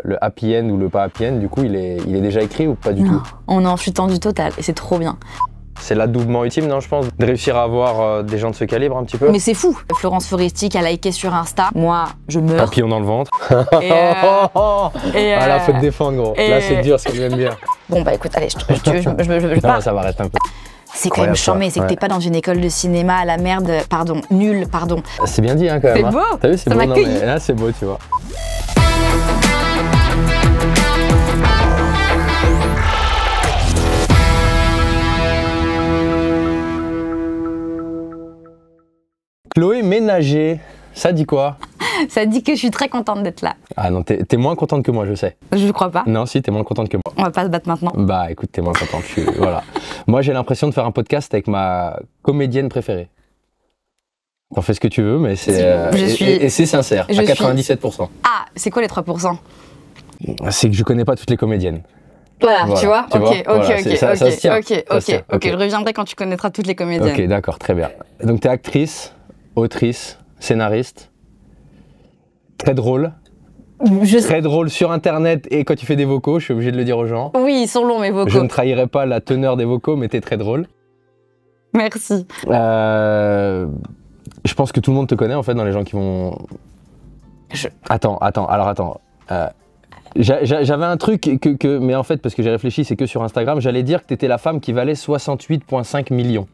le happy end ou le pas happy end, du coup, il est déjà écrit ou pas du tout? On est en flux tendu total et c'est trop bien. C'est l'adoubement ultime, non, je pense, de réussir à avoir des gens de ce calibre un petit peu. Mais c'est fou. Florence Foresti qui a liké sur Insta. Moi, je meurs. Papillon dans le ventre. Et là, faut te défendre, gros. Là, c'est dur, ce que j'aime bien. Bon, bah écoute, allez, je pars. Non, ça va rester un peu. C'est quand même chambé, c'est que t'es pas dans une école de cinéma à la merde, pardon, nul, pardon. C'est bien dit, hein, quand même. C'est beau. T'as vu, c'est beau. Non, mais là, c'est beau, tu vois. Chloé Ménager, ça dit quoi? Ça dit que je suis très contente d'être là. Ah non, t'es moins contente que moi, je sais. Je crois pas. Non, si, t'es moins contente que moi. On va pas se battre maintenant. Bah écoute, t'es moins contente, voilà. Moi, j'ai l'impression de faire un podcast avec ma comédienne préférée. T'en fais ce que tu veux, mais c'est et c'est sincère, à 97%. Ah, c'est quoi les 3%? C'est que je connais pas toutes les comédiennes. Voilà, tu vois. Ok, Ok, je reviendrai quand tu connaîtras toutes les comédiennes. Ok, d'accord, très bien. Donc t'es actrice, autrice, scénariste, très drôle. Très drôle sur internet et quand tu fais des vocaux, je suis obligé de le dire aux gens. Oui, ils sont longs mes vocaux. Je ne trahirai pas la teneur des vocaux, mais t'es très drôle. Merci. Je pense que tout le monde te connaît en fait dans les gens qui vont... Attends. J'avais un truc mais en fait parce que j'ai réfléchi, c'est que sur Instagram, j'allais dire que t'étais la femme qui valait 68,5 millions.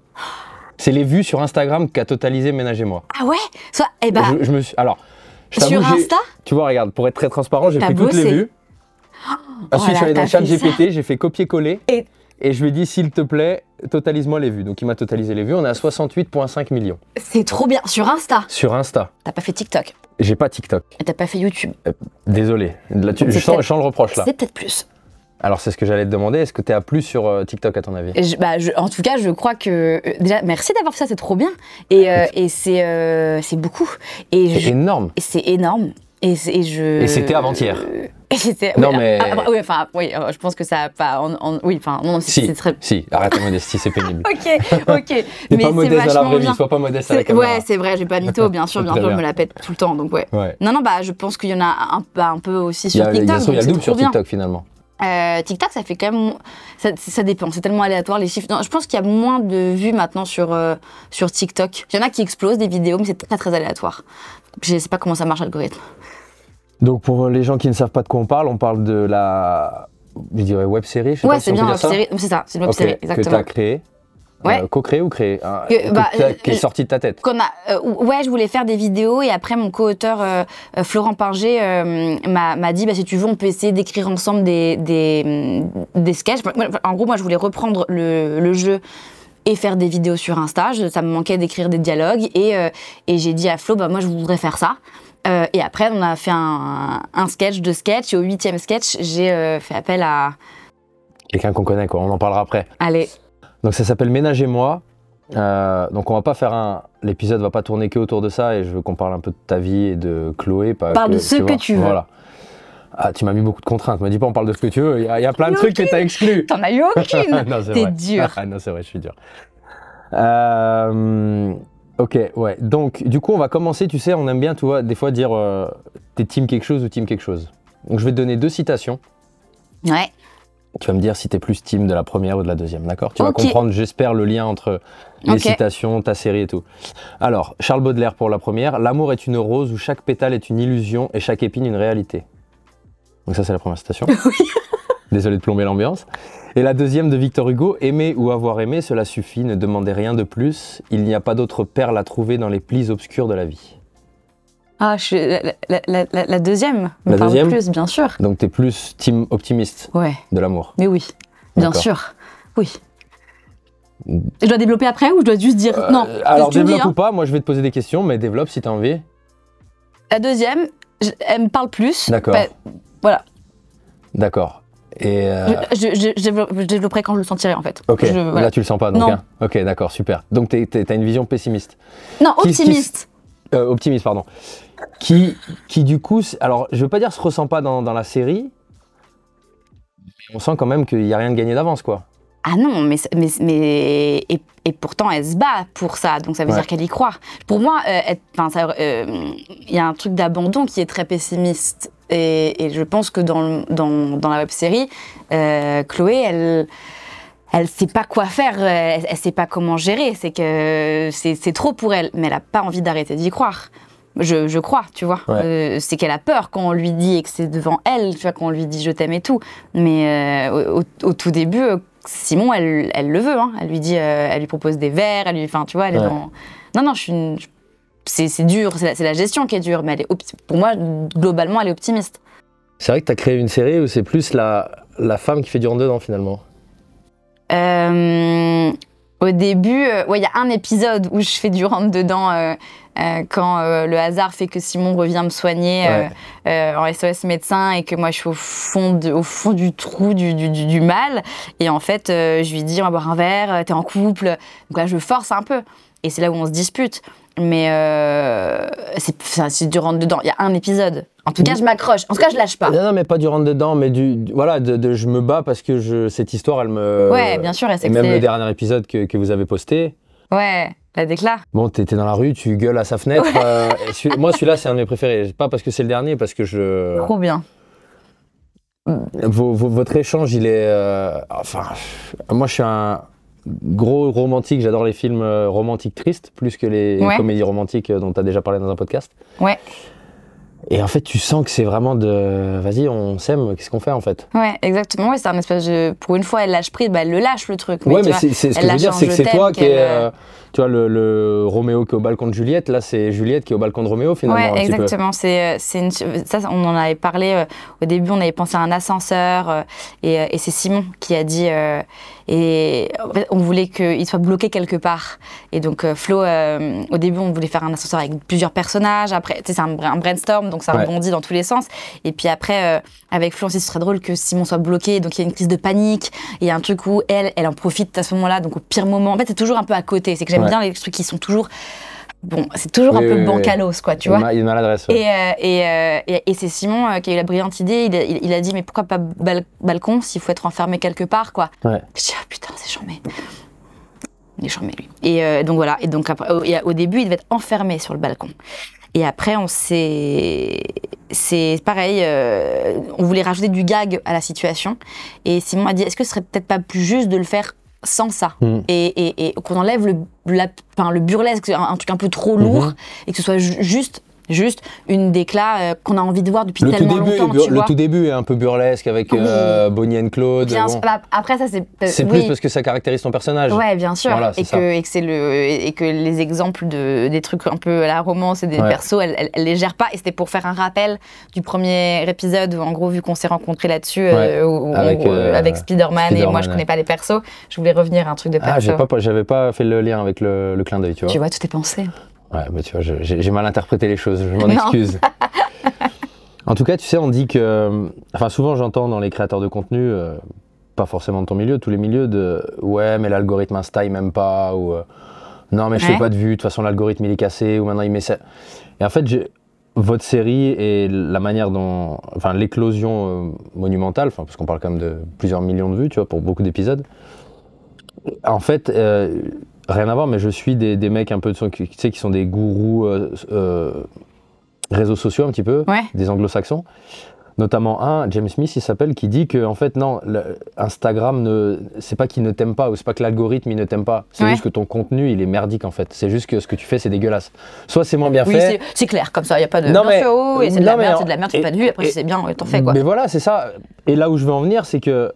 C'est les vues sur Instagram qu'a totalisé Ménagez-moi. Ah ouais? Eh ben... Je me suis... Alors, sur Insta? Tu vois, regarde, pour être très transparent, j'ai pris toutes les vues. Ensuite, je suis allé dans ChatGPT, j'ai fait copier-coller. Et je lui ai dit, s'il te plaît, totalise-moi les vues. Donc il m'a totalisé les vues, on est à 68,5 millions. C'est trop bien. Sur Insta? Sur Insta. T'as pas fait TikTok? J'ai pas TikTok. Et t'as pas fait YouTube? Désolé. Je sens le reproche là. C'est peut-être plus. Alors c'est ce que j'allais te demander, est-ce que t'es à plus sur TikTok à ton avis? En tout cas, je crois que... déjà, merci d'avoir fait ça, c'est trop bien. Et c'est beaucoup. C'est énorme. C'est énorme. Et c'était avant-hier. Non, mais... je pense que ça a pas... oui, enfin, non, c'est très... Si, arrête la modestie, c'est pénible. Ok. T'es pas modeste à la vraie vie, sois pas modeste à la caméra. Ouais, c'est vrai, j'ai pas mytho, bien sûr, je me la pète tout le temps, donc ouais. Non, je pense qu'il y en a un peu aussi sur TikTok. Il y a le double sur TikTok, finalement. TikTok, ça fait quand même... Ça dépend, c'est tellement aléatoire, les chiffres. Non, je pense qu'il y a moins de vues maintenant sur TikTok. Il y en a qui explosent des vidéos, mais c'est très, très aléatoire. Je sais pas comment ça marche, l'algorithme. Donc pour les gens qui ne savent pas de quoi on parle de la, je dirais, web-série, je sais pas si c'est bien, web-série, c'est ça, c'est une web-série, exactement. Que tu as créée, co-créée ou créée, qui est sortie de ta tête. Je voulais faire des vidéos et après mon co-auteur Florent Pinger m'a dit, si tu veux, on peut essayer d'écrire ensemble des sketchs. En gros, moi, je voulais reprendre le jeu et faire des vidéos sur Insta. Ça me manquait d'écrire des dialogues et j'ai dit à Flo, moi, je voudrais faire ça. Et après, on a fait un sketch, 2 sketchs, et au 8e sketch, j'ai fait appel à... quelqu'un qu'on connaît, quoi. On en parlera après. Allez. Donc ça s'appelle Ménagez-moi. Donc on va pas faire l'épisode va pas tourner que autour de ça, et je veux qu'on parle un peu de ta vie et de Chloé. Parle de ce que tu veux. Voilà. Ah, tu m'as mis beaucoup de contraintes. Me dis pas on parle de ce que tu veux. Il y a plein de trucs que t'as exclus. T'en as eu aucune. Non, c'est T'es vrai. dur. Non, c'est vrai, je suis dur. Ok, ouais. Donc, du coup, on va commencer. Tu sais, on aime bien, tu vois, des fois dire t'es team quelque chose ou team quelque chose. Donc, je vais te donner 2 citations. Ouais. Tu vas me dire si t'es plus team de la première ou de la deuxième, d'accord? Tu vas comprendre, j'espère, le lien entre les citations, ta série et tout. Alors, Charles Baudelaire pour la première. L'amour est une rose où chaque pétale est une illusion et chaque épine une réalité. Donc ça, c'est la première citation. Oui. Désolé de plomber l'ambiance. Et la deuxième de Victor Hugo, aimer ou avoir aimé, cela suffit, ne demandez rien de plus. Il n'y a pas d'autre perle à trouver dans les plis obscurs de la vie. Ah, la deuxième. La deuxième plus, bien sûr. Donc t'es plus team optimiste de l'amour. Mais oui, bien sûr. Oui. Je dois développer après ou je dois juste dire non? Alors développe ou pas, moi je vais te poser des questions, mais développe si t'as envie. La deuxième, elle me parle plus. D'accord. Voilà. D'accord. Et je développerai quand je le sentirai en fait. Ok, là tu le sens pas donc. Non. Ok, d'accord, super. Donc t'as une vision pessimiste. Non, optimiste. Optimiste, pardon. Qui du coup, alors je veux pas dire se ressent pas dans la série, mais on sent quand même qu'il y a rien de gagné d'avance, quoi. Ah non, et pourtant elle se bat pour ça, donc ça veut dire qu'elle y croit. Pour moi, il y a un truc d'abandon qui est très pessimiste Et je pense que dans la web-série, Chloé, elle sait pas quoi faire, elle sait pas comment gérer, c'est que c'est trop pour elle, mais elle a pas envie d'arrêter d'y croire. Je crois, tu vois. Ouais. C'est qu'elle a peur quand on lui dit et que c'est devant elle, tu vois, quand on lui dit je t'aime et tout. Mais au tout début, Simon, elle le veut, hein. Elle lui dit, elle lui propose des verres, enfin, tu vois, elle est dans. Non, c'est dur, c'est la gestion qui est dure, mais pour moi, globalement, elle est optimiste. C'est vrai que tu as créé une série où c'est plus la femme qui fait du rentre-dedans finalement. Au début, il y a un épisode où je fais du rentre-dedans quand le hasard fait que Simon revient me soigner en SOS médecin et que moi je suis au fond du trou du mal. Et en fait, je lui dis on va boire un verre, t'es en couple. Donc là, je force un peu. Et c'est là où on se dispute. Mais c'est du rentre-dedans. Il y a un épisode. En tout cas, je m'accroche. En tout cas, je lâche pas. Non, mais pas du rentre-dedans, mais voilà, je me bats parce que cette histoire, elle me... Ouais, bien sûr. Et même le dernier épisode que vous avez posté. Ouais, la déclare. Bon, t'es dans la rue, tu gueules à sa fenêtre. Moi, celui-là, c'est un de mes préférés. Pas parce que c'est le dernier, parce que je... Trop bien. Votre échange, il est... moi, je suis un gros romantique. J'adore les films romantiques tristes, plus que les comédies romantiques dont tu as déjà parlé dans un podcast. Ouais. Et en fait, tu sens que c'est vraiment de... Vas-y, on s'aime, qu'est-ce qu'on fait en fait? Ouais, exactement. Ouais, c'est un espèce de... Pour une fois, elle lâche prise, elle le lâche le truc. Mais ouais, mais ce que je veux dire, c'est que c'est toi qui est... Tu vois, le Roméo qui est au balcon de Juliette, là, c'est Juliette qui est au balcon de Roméo, finalement. Ouais, exactement. Ça, on en avait parlé au début, on avait pensé à un ascenseur, et c'est Simon qui a dit... et en fait, on voulait qu'il soit bloqué quelque part. Et donc, Flo, au début, on voulait faire un ascenseur avec plusieurs personnages. Après, c'est un brainstorm, donc ça rebondit dans tous les sens. Et puis après, avec Flo, on s'est dit, ce serait drôle que Simon soit bloqué. Donc, il y a une crise de panique. Et il y a un truc où elle en profite à ce moment-là, donc au pire moment. En fait, c'est toujours un peu à côté. C'est que j'aime bien les trucs qui sont toujours... Bon, c'est toujours un peu bancalos, quoi, tu vois. Il y a une maladresse. Et c'est Simon qui a eu la brillante idée. Il a dit, mais pourquoi pas balcon s'il faut être enfermé quelque part, quoi. Ouais. Je dis, putain, c'est charmé. Il est charmé, lui. Et donc voilà. Et donc après, au début, il devait être enfermé sur le balcon. Et après, c'est pareil, on voulait rajouter du gag à la situation. Et Simon a dit, est-ce que ce serait peut-être pas plus juste de le faire sans ça, et qu'on enlève le burlesque, un truc un peu trop lourd, et que ce soit juste une déclat qu'on a envie de voir depuis tellement longtemps. Le tout début est un peu burlesque avec Bonnie and Claude. Bien sûr. Après ça c'est plus parce que ça caractérise ton personnage. Ouais, bien sûr. Voilà, et que les exemples des trucs un peu à la romance et des persos, elle les gère pas. Et c'était pour faire un rappel du premier épisode où en gros, vu qu'on s'est rencontrés là-dessus avec Spider-Man, et moi je connais pas les persos, je voulais revenir à un truc de perso. J'avais pas fait le lien avec le clin d'œil, tu vois. Tu vois, tout est pensé. Ouais, bah tu vois, j'ai mal interprété les choses, je m'en excuse. En tout cas, tu sais, on dit que... Enfin, souvent, j'entends dans les créateurs de contenu, pas forcément de ton milieu, tous les milieux, ouais, mais l'algorithme Insta, il m'aime pas, ou non, mais je fais pas de vues, de toute façon, l'algorithme, il est cassé, ou maintenant, il met ça. Et en fait, votre série et la manière dont... Enfin, l'éclosion monumentale, parce qu'on parle quand même de plusieurs millions de vues, tu vois, pour beaucoup d'épisodes. En fait... rien à voir, mais je suis des mecs un peu, tu sais, qui sont des gourous réseaux sociaux un petit peu, des anglo-saxons. Notamment un, James Smith, il s'appelle, qui dit que en fait non, Instagram c'est pas qu'il ne t'aime pas, ou c'est pas que l'algorithme il ne t'aime pas, c'est juste que ton contenu il est merdique en fait. C'est juste que ce que tu fais c'est dégueulasse. Soit c'est moins bien fait. C'est clair comme ça, il y a pas de et c'est de la merde, c'est pas de vue. Après si c'est bien, t'en fais quoi. Mais voilà, c'est ça. Et là où je veux en venir, c'est que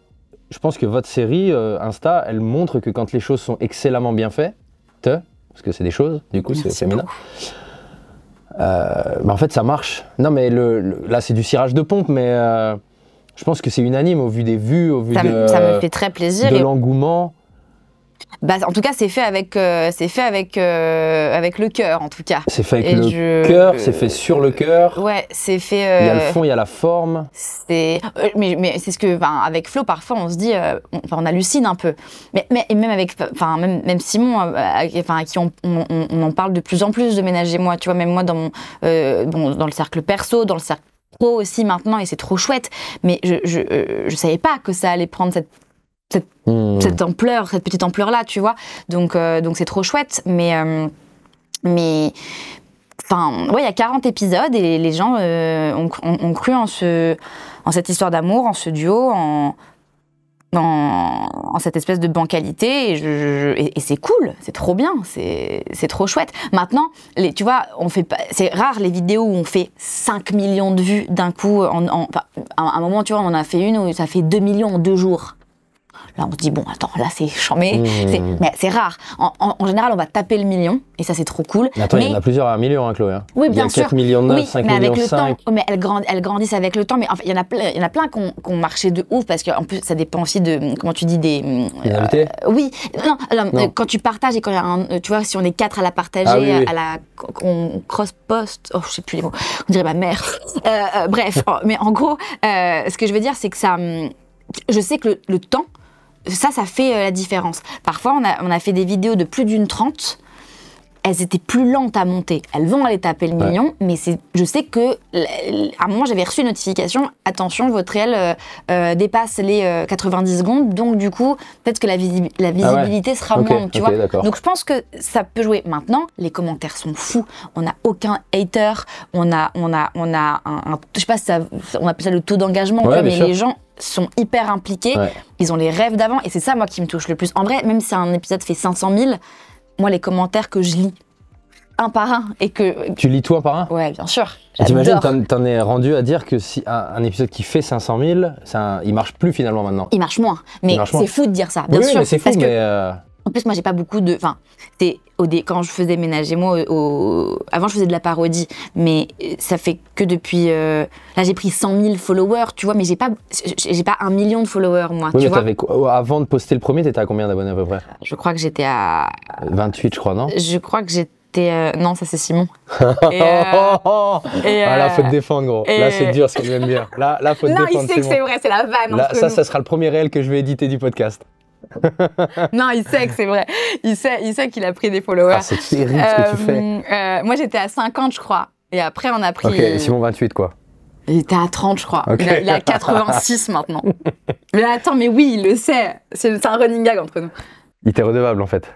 je pense que votre série Insta, elle montre que quand les choses sont excellemment bien faites, parce que c'est des choses, du coup, c'est féminin, en fait, ça marche. Non, mais là, c'est du cirage de pompe, mais je pense que c'est unanime au vu des vues, au vu ça me fait très plaisir de l'engouement. Bah, en tout cas, c'est fait avec le cœur, en tout cas. C'est fait avec le cœur, c'est fait sur le cœur. Ouais, c'est fait... Il y a le fond, il y a la forme. Mais c'est ce que... Avec Flo, parfois, on se dit... on hallucine un peu. Mais même avec... Même Simon, à qui on en parle de plus en plus de Ménage et moi. Tu vois, même moi, dans le cercle perso, dans le cercle pro aussi maintenant, et c'est trop chouette. Mais je savais pas que ça allait prendre cette ampleur, cette petite ampleur là, tu vois. Donc c'est trop chouette, mais Enfin, ouais, il y a 40 épisodes et les gens ont cru en cette histoire d'amour, en ce duo, en cette espèce de bancalité et c'est cool, c'est trop bien, c'est trop chouette. Maintenant, tu vois, c'est rare les vidéos où on fait 5 millions de vues d'un coup. À un moment, tu vois, on en a fait une où ça fait 2 millions en 2 jours. Là, on se dit, bon, attends, là, c'est chambé. Mais c'est rare. En général, on va taper le million, et ça, c'est trop cool. Attends, il y en a plusieurs à 1 million, hein, Chloé. Oui, bien sûr. 4 millions 9, 5 mais millions avec 5. le temps, mais elles grandissent avec le temps. Mais en fait, il y en a plein qui ont marché de ouf, parce qu'en plus, ça dépend aussi de, comment tu dis, des invités. Oui. Non. Quand tu partages, et quand il y a tu vois, si on est 4 à la partager, on cross-post, je sais plus les mots, on dirait ma mère. Bref, mais en gros, ce que je veux dire, c'est que ça, je sais que le temps, ça fait la différence. Parfois, on a fait des vidéos de plus d'une 30. Elles étaient plus lentes à monter. Elles vont aller taper le million, mais je sais que à un moment, j'avais reçu une notification. Attention, votre réel dépasse les 90 secondes. Donc, du coup, peut-être que la visibilité sera moindre, tu vois. Donc, je pense que ça peut jouer. Maintenant, les commentaires sont fous. On n'a aucun hater. On a je sais pas si on appelle ça le taux d'engagement, mais les gens sont hyper impliqués, ils ont les rêves d'avant, et c'est ça, moi, qui me touche le plus. En vrai, même si un épisode fait 500 000, moi, les commentaires que je lis un par un, et que... Tu lis tout un par un ? Ouais, bien sûr. T'imagines, t'en es rendu à dire que si un épisode qui fait 500 000, il marche plus finalement maintenant. Il marche moins, mais c'est fou de dire ça, bien sûr. Mais c'est fou, En plus, moi, j'ai pas beaucoup de... Enfin, quand je faisais Ménage et moi, avant, je faisais de la parodie, mais ça fait que depuis... Là, j'ai pris 100 000 followers, tu vois, mais j'ai pas 1 million de followers, moi, tu vois. Avant de poster le premier, t'étais à combien d'abonnés à peu près ? Je crois que j'étais à... 28, je crois, non ? Je crois que j'étais... non, ça, c'est Simon. Là, faut te défendre, gros. Là, c'est dur, ce qu'il vient de dire. Là, faut te défendre, Non, il sait que c'est vrai, c'est la vanne. Là, ça sera le premier réel que je vais éditer du podcast. Non, il sait que c'est vrai. Il sait qu'il a pris des followers. C'est terrible ce que tu fais. Moi, j'étais à 50, je crois. Et après, on a pris... Ok, Simon 28, quoi. Il était à 30, je crois. Okay. Il est à 86 maintenant. Mais attends, mais oui, il le sait. C'est un running gag entre nous. Il t'est redevable, en fait.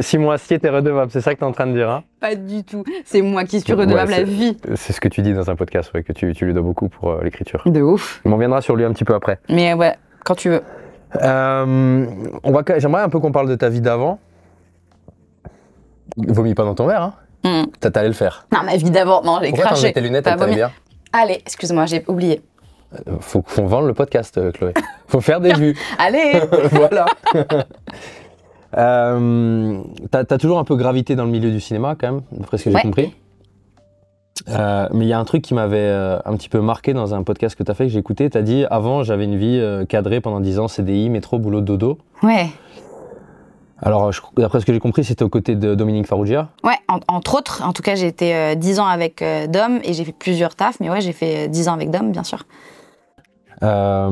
Simon Astier t'es redevable, c'est ça que t'es en train de dire, hein ? Pas du tout. C'est moi qui suis redevable à vie. C'est ce que tu dis dans un podcast, que tu lui dois beaucoup pour l'écriture. De ouf. On reviendra sur lui un petit peu après. Mais ouais, quand tu veux. J'aimerais un peu qu'on parle de ta vie d'avant. Vomis pas dans ton verre, hein. T'allais le faire. Non, ma vie d'avant, non, j'ai craché. Pourquoi tes lunettes, elles t'allaient bien ? Allez, excuse-moi, j'ai oublié. Faut vendre le podcast, Chloé. Faut faire des vues. Allez. Voilà. T'as toujours un peu gravité dans le milieu du cinéma, quand même, d'après ce que j'ai compris. Mais il y a un truc qui m'avait un petit peu marqué dans un podcast que t'as fait, que j'ai écouté. T'as dit, avant, j'avais une vie cadrée pendant 10 ans, CDI, métro, boulot, dodo. Ouais. Alors, d'après ce que j'ai compris, c'était aux côtés de Dominique Farrugia. Ouais, entre autres. En tout cas, j'ai été 10 ans avec Dom et j'ai fait plusieurs tafs. Mais ouais, j'ai fait 10 ans avec Dom, bien sûr. À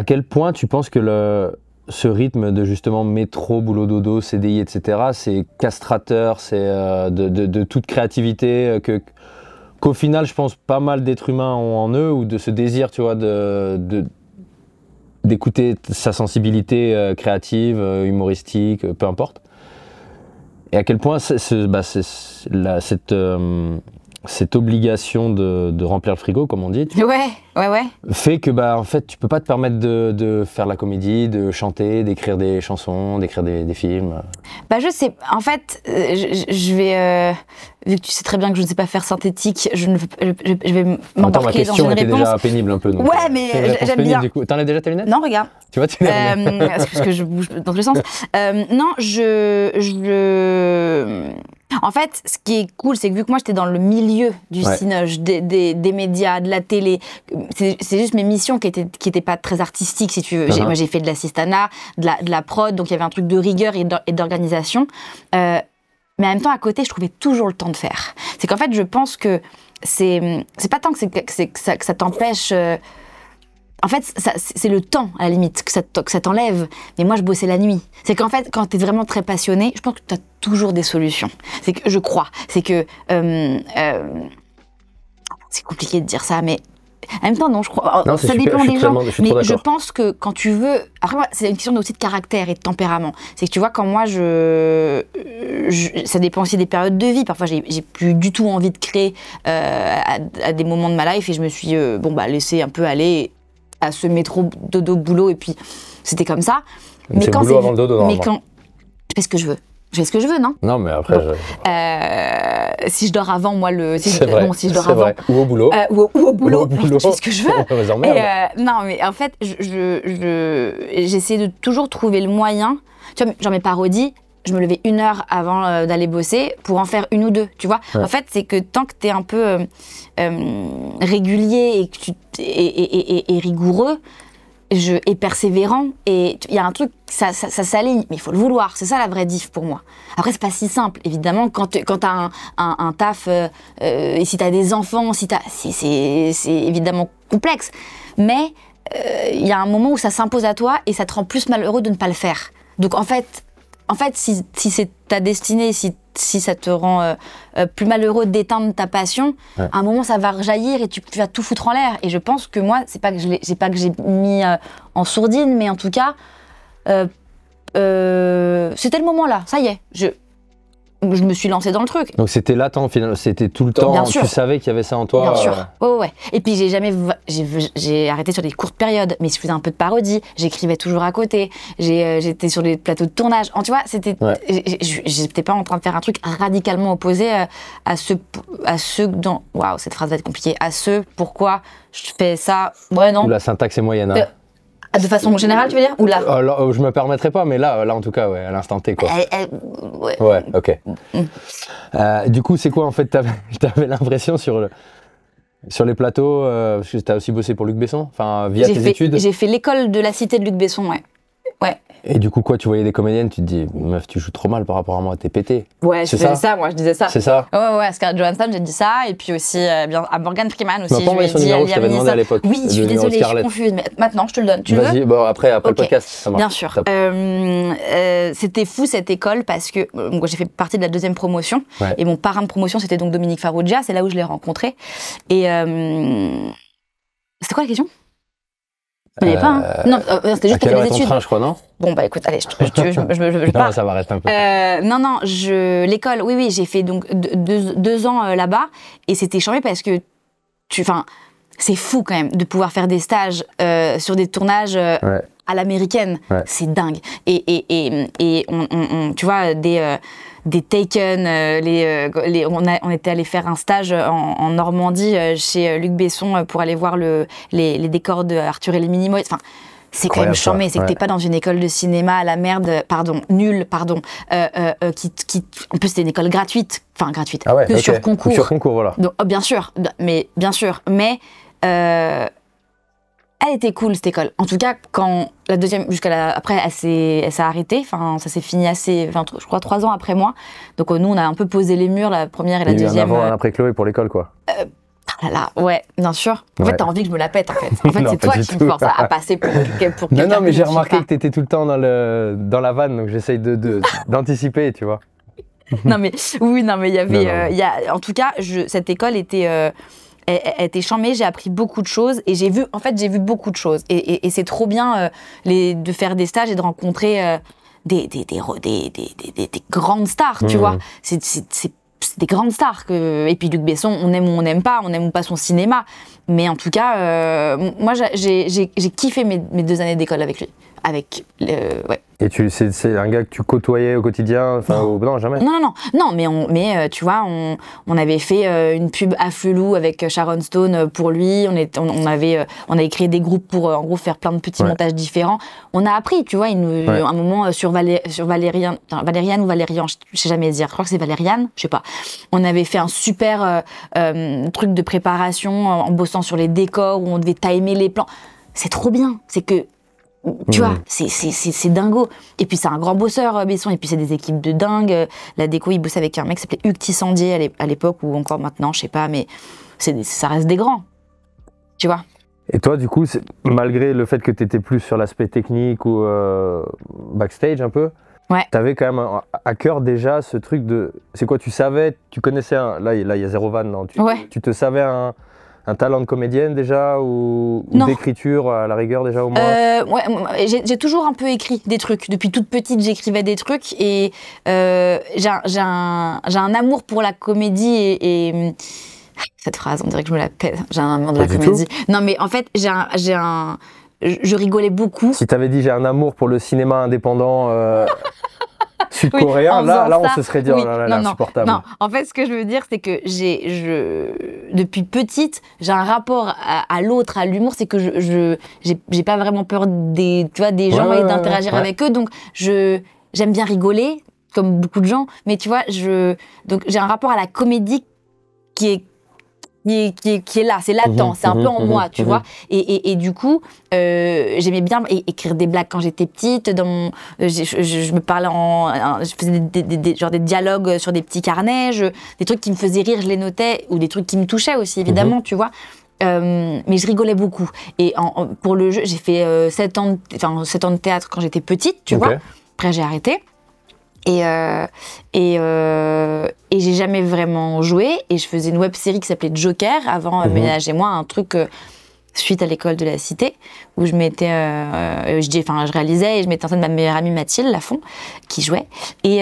quel point tu penses que ce rythme de justement métro, boulot, dodo, CDI, etc., c'est castrateur, c'est de toute créativité, qu'au final, je pense, pas mal d'êtres humains ont en eux, ou de ce désir, tu vois, d'écouter sa sensibilité créative, humoristique, peu importe. Et à quel point cette obligation de remplir le frigo, comme on dit, fait que en fait, tu peux pas te permettre de faire la comédie, de chanter, d'écrire des chansons, d'écrire des films. Je sais. En fait, je vais... vu que tu sais très bien que je ne sais pas faire synthétique, je vais m'embarquer dans une réponse. Ma question était déjà pénible un peu. Donc, ouais, mais j'aime bien. T'en as déjà tes lunettes ? Non, regarde. Tu vois, parce que je bouge dans tous les sens. Non, en fait, ce qui est cool, c'est que vu que moi, j'étais dans le milieu du cinoche, des médias, de la télé, c'est juste mes missions qui étaient pas très artistiques, si tu veux. Moi, j'ai fait de l'assistanat, de la prod, donc il y avait un truc de rigueur et d'organisation. Mais en même temps, à côté, je trouvais toujours le temps de faire. C'est qu'en fait, je pense que c'est pas tant que ça t'empêche... En fait, c'est le temps, à la limite, que ça t'enlève. Mais moi, je bossais la nuit. C'est qu'en fait, quand t'es vraiment très passionné, je pense que t'as toujours des solutions. C'est que, je crois, c'est que... c'est compliqué de dire ça, mais En même temps, non, je crois. Non, ça super, dépend des gens. Mais je pense pense que quand tu veux. Après, c'est une question aussi de caractère et de tempérament. C'est que tu vois, quand moi, ça dépend aussi des périodes de vie. Parfois, j'ai plus du tout envie de créer à des moments de ma life et je me suis laissé un peu aller à ce métro dodo boulot et puis c'était comme ça. Mais quand c'est avant le dodo, mais quand je fais ce que je veux. Je fais ce que je veux, non? Non, mais après, si je dors avant, moi, si je dors avant. Vrai. Ou au boulot. Ou au boulot. Je fais ce que je veux. Non, mais en fait, j'essaie de toujours trouver le moyen. Tu vois, genre mes parodies, je me levais 1 heure avant d'aller bosser pour en faire 1 ou 2, tu vois. Ouais. En fait, c'est que tant que t'es un peu régulier et que et rigoureux, et persévérant, et il y a un truc, ça s'aligne, mais il faut le vouloir, c'est ça la vraie diff pour moi. Après, c'est pas si simple, évidemment, quand t'as un taf, et si t'as des enfants, c'est évidemment complexe, mais il y a un moment où ça s'impose à toi et ça te rend plus malheureux de ne pas le faire. Donc en fait, si c'est ta destinée, si ça te rend plus malheureux d'éteindre ta passion, ouais. À un moment ça va rejaillir et tu vas tout foutre en l'air. Et je pense que moi, c'est pas que j'ai mis en sourdine, mais en tout cas, c'était le moment là. Ça y est, je me suis lancée dans le truc. Donc c'était latent, finalement, c'était tout le temps. Bien sûr. Tu savais qu'il y avait ça en toi. Bien sûr. Ouais. Et puis j'ai arrêté sur des courtes périodes, mais je faisais un peu de parodie. J'écrivais toujours à côté. J'étais sur des plateaux de tournage. Tu vois, c'était. Ouais. J'étais pas en train de faire un truc radicalement opposé à ceux dont. Waouh, cette phrase va être compliquée. À ceux pourquoi je fais ça. Ouais, non. Ou la syntaxe est moyenne. Hein. De façon générale, tu veux dire? Ou là alors, je me permettrais pas, mais là en tout cas, ouais, à l'instant T, quoi. Ouais, ok. Du coup, c'est quoi, en fait, t'avais l'impression sur les plateaux, parce que t'as aussi bossé pour Luc Besson, enfin, via tes études? J'ai fait l'école de la cité de Luc Besson, ouais. Et du coup, quoi, tu voyais des comédiennes, tu te dis, meuf, tu joues trop mal par rapport à moi, t'es pété. Ouais, je faisais ça, moi, je disais ça. C'est ça? Ouais, à Scarlett Johansson, j'ai dit ça, et puis aussi à Morgan Freeman aussi. Tu m'as pas envoyé son numéro que je t'avais demandé à l'époque. Oui, je suis désolée, je suis confuse, mais maintenant, je te le donne. Tu veux? Vas-y, bon, après le podcast, ça marche. Bien sûr. C'était fou, cette école, parce que moi, j'ai fait partie de la 2e promotion, ouais. Et mon parrain de promotion, c'était donc Dominique Farrugia, c'est là où je l'ai rencontré. Et c'était quoi la question? Il n'y avait pas, hein. Non, c'était juste pour faire des études. Train, je crois, non? Bon, bah écoute, allez, je pars. Non, ça va rester un peu. Non, l'école, oui, j'ai fait donc 2 ans là-bas, et c'était chambé parce que, c'est fou quand même de pouvoir faire des stages sur des tournages ouais. À l'américaine. Ouais. C'est dingue. Et tu vois, des Taken, on était allé faire un stage en Normandie chez Luc Besson pour aller voir les décors de Arthur et les Minimoys. Enfin, c'est quand même charmé, c'est que t'es pas dans une école de cinéma à la merde, nulle, en plus c'était une école gratuite, ah ouais, que sur concours. Sur concours, voilà. Donc, bien sûr, mais elle était cool, cette école. En tout cas, quand la deuxième, après, elle s'est arrêtée. Enfin, ça s'est fini je crois, 3 ans après moi. Donc, nous, on a un peu posé les murs, la première et la deuxième. Il y a eu un avant, un après Chloé pour l'école, quoi. Ouais, bien sûr. En fait, t'as envie que je me la pète, en fait. En fait, c'est toi qui me force à passer pour quelqu'un. Non, mais j'ai remarqué que t'étais tout le temps dans la vanne, donc j'essaye d'anticiper, tu vois. Non, mais il y avait... en tout cas, cette école était... Elle était charmée, j'ai appris beaucoup de choses et j'ai vu beaucoup de choses et c'est trop bien de faire des stages et de rencontrer des grandes stars, tu vois. C'est des grandes stars et puis Luc Besson, on aime ou on n'aime pas son cinéma, mais en tout cas, moi j'ai kiffé mes 2 années d'école avec lui. Ouais. Et c'est un gars que tu côtoyais au quotidien? Non, jamais. Non, mais tu vois, on avait fait une pub à Flelou avec Sharon Stone pour lui. On avait créé des groupes pour en gros faire plein de petits montages différents. On a appris, tu vois, un moment sur Valériane ou Valérian, je sais jamais dire. Je crois que c'est Valériane, je sais pas. On avait fait un super truc de préparation en bossant sur les décors où on devait timer les plans. C'est trop bien. C'est que tu vois, c'est dingo. Et puis c'est un grand bosseur, Besson, et puis c'est des équipes de dingue. La déco, il bossait avec un mec qui s'appelait Hugues Tissandier à l'époque, ou encore maintenant, je sais pas, mais ça reste des grands. Tu vois. Et toi, du coup, malgré le fait que tu étais plus sur l'aspect technique ou backstage un peu, ouais. T'avais quand même à cœur déjà ce truc de... C'est quoi, tu savais, tu connaissais là il y a zéro vanne, non? Tu te savais un talent de comédienne déjà ou d'écriture à la rigueur déjà au moins Ouais, j'ai toujours un peu écrit des trucs. Depuis toute petite, j'écrivais des trucs et j'ai un amour pour la comédie et cette phrase, on dirait que je me la pète. J'ai un amour de la comédie. Non, mais en fait, je rigolais beaucoup. Si t'avais dit j'ai un amour pour le cinéma indépendant sud-coréen, là on se serait dit, oh là là, insupportable. Non, en fait, ce que je veux dire, c'est que depuis petite, j'ai un rapport à l'autre, à l'humour, c'est que j'ai pas vraiment peur des gens et d'interagir avec eux, donc j'aime bien rigoler, comme beaucoup de gens, mais tu vois, donc j'ai un rapport à la comédie qui est là, c'est latent, c'est un peu en moi, tu vois. Et du coup, j'aimais bien écrire des blagues quand j'étais petite. Je me parlais je faisais des dialogues sur des petits carnets, des trucs qui me faisaient rire, je les notais, ou des trucs qui me touchaient aussi, évidemment, tu vois. Mais je rigolais beaucoup. Et pour le jeu, j'ai fait 7 ans de théâtre quand j'étais petite, tu vois. Après, j'ai arrêté. Et j'ai jamais vraiment joué. Et je faisais une web-série qui s'appelait Joker avant Ménage et moi, un truc suite à l'école de la Cité, où je réalisais et je mettais en scène ma meilleure amie Mathilde Lafont, qui jouait. Et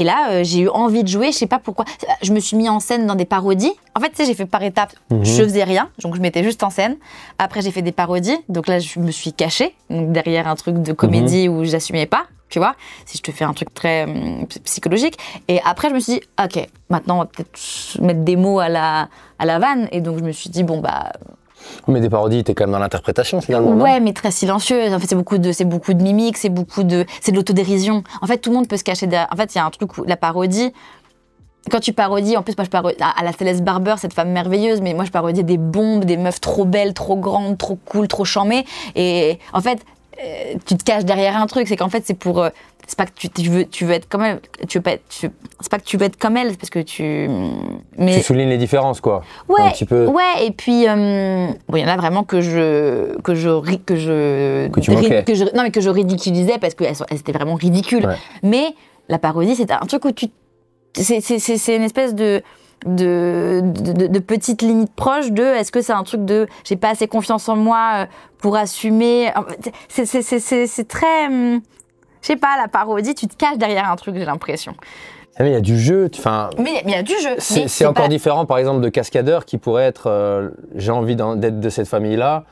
là, j'ai eu envie de jouer, je sais pas pourquoi. Je me suis mis en scène dans des parodies. En fait, tu sais, j'ai fait par étapes. Je faisais rien, donc je mettais juste en scène. Après, j'ai fait des parodies. Donc là, je me suis cachée donc derrière un truc de comédie où j'assumais pas. Tu vois, si je te fais un truc très psychologique. Et après, je me suis dit, ok, maintenant, on va peut-être mettre des mots à la vanne. Et donc, je me suis dit, bon, bah... Mais des parodies, t'es quand même dans l'interprétation, finalement, ouais, mais très silencieux. En fait, c'est beaucoup de mimiques, c'est de l'autodérision. En fait, tout le monde peut se cacher derrière... En fait, il y a un truc où la parodie... Quand tu parodies, en plus, moi, je parodie à la Céleste Barber, cette femme merveilleuse, mais moi, je parodiais des bombes, des meufs trop belles, trop grandes, trop cool, trop charmées. Et en fait... tu te caches derrière un truc, c'est qu'en fait c'est pour c'est pas que tu veux être comme elle, c'est pas que tu veux être comme elle, c'est parce que tu soulignes les différences quoi. Ouais, un petit peu. Ouais, et puis bon, il y en a vraiment que je ridiculisais parce que elles étaient vraiment ridicules. Ouais. Mais la parodie, c'est un truc où c'est une espèce de petites limites proches de est-ce que c'est un truc de j'ai pas assez confiance en moi pour assumer, c'est très je sais pas, la parodie, tu te caches derrière un truc, j'ai l'impression. Mais il y a du jeu, mais il y a du jeu. C'est encore différent par exemple de cascadeur qui pourrait être j'ai envie d'être de cette famille-là.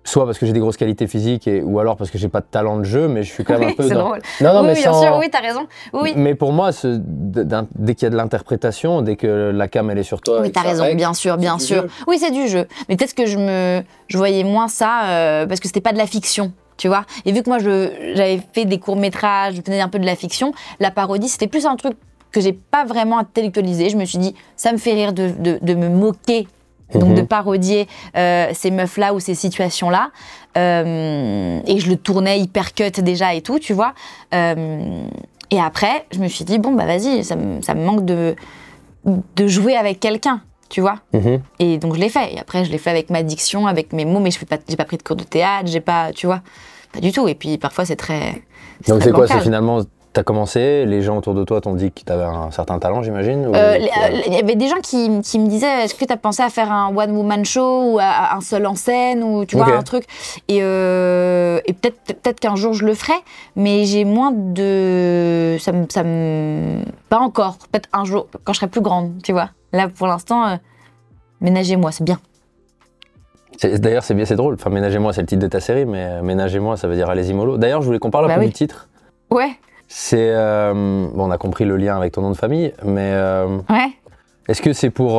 Soit parce que j'ai des grosses qualités physiques ou alors parce que j'ai pas de talent de jeu, mais je suis quand même un peu. C'est drôle. Non, mais bien sûr, oui, t'as raison. Oui. Mais pour moi, dès qu'il y a de l'interprétation, dès que la cam elle est sur toi. Oui, t'as raison, bien sûr. Oui, c'est du jeu. Mais peut-être que je voyais moins ça parce que c'était pas de la fiction. Tu vois, et vu que moi j'avais fait des courts-métrages, je faisais un peu de la fiction, la parodie c'était plus un truc que j'ai pas vraiment intellectualisé. Je me suis dit, ça me fait rire de me moquer. Donc de parodier ces meufs-là ou ces situations-là. Et je le tournais hyper cut déjà et tout, tu vois. Et après, je me suis dit, bon, bah vas-y, ça me manque de jouer avec quelqu'un, tu vois. Et donc je l'ai fait. Et après, je l'ai fait avec ma diction, avec mes mots, mais j'ai pas pris de cours de théâtre, j'ai pas, tu vois, pas du tout. Et puis parfois, c'est très... Donc c'est quoi, c'est finalement... T'as commencé, les gens autour de toi t'ont dit que t'avais un certain talent, j'imagine Il y avait des gens qui me disaient, est-ce que t'as pensé à faire un one-woman show ou un seul en scène ou tu vois, un truc. Et peut-être qu'un jour je le ferai, mais j'ai moins de... Pas encore, peut-être un jour, quand je serai plus grande, tu vois. Là, pour l'instant, ménagez-moi, c'est bien. D'ailleurs, c'est bien, c'est drôle. Enfin, ménagez-moi, c'est le titre de ta série, mais ménagez-moi, ça veut dire allez-y mollo. D'ailleurs, je voulais qu'on parle un peu du titre. Ouais. C'est bon, on a compris le lien avec ton nom de famille, mais ouais. Est-ce que c'est pour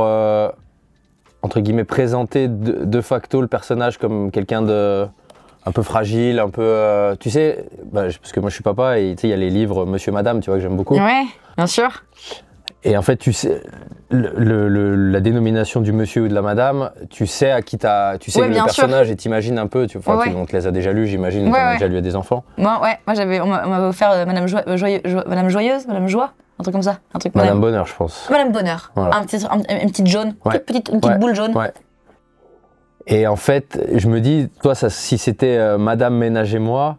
entre guillemets présenter de facto le personnage comme quelqu'un de un peu fragile, un peu tu sais, parce que moi je suis papa et tu sais il y a les livres Monsieur Madame, tu vois que j'aime beaucoup. Ouais, bien sûr. Et en fait, tu sais, la dénomination du monsieur ou de la madame, tu sais à qui tu sais que le personnage et t'imagines un peu, on te les a déjà lus, j'imagine, on a déjà lu à des enfants. Moi on m'avait offert Madame Joyeuse, Madame Joie, un truc comme ça. Madame Bonheur, je pense. Madame Bonheur, voilà. Une petite jaune, une petite boule jaune. Ouais. Et en fait, je me dis, toi, si c'était Madame Ménagez-moi,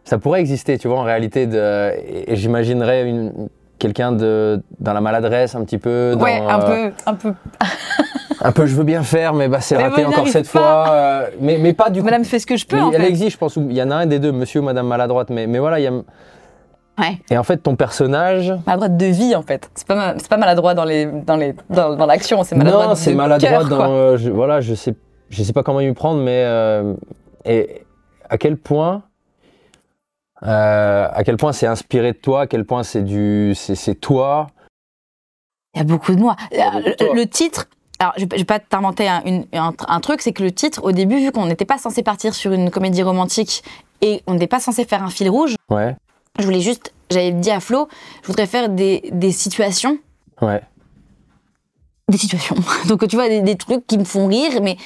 ça pourrait exister, tu vois, en réalité, et j'imaginerais quelqu'un dans la maladresse un petit peu. Ouais, un peu. Un peu, je veux bien faire, mais bah, c'est raté encore cette fois. Mais pas du coup. Madame fait ce que je peux. Elle existe, je pense. Il y en a un des deux, monsieur ou madame maladroite. Mais voilà, il y a. Ouais. Et en fait, ton personnage. Maladroite de vie, en fait. C'est pas maladroit dans l'action, c'est maladroit non, c'est de maladroit cœur, dans. Voilà, je sais pas comment y prendre, mais. Et à quel point. C'est inspiré de toi, à quel point c'est toi. Il y a beaucoup de moi. Le titre, alors je vais pas t'inventer un truc, c'est que le titre, au début, vu qu'on n'était pas censé partir sur une comédie romantique et on n'était pas censé faire un fil rouge, ouais. J'avais dit à Flo, je voudrais faire des situations. Ouais. Des situations. Donc tu vois, des trucs qui me font rire, mais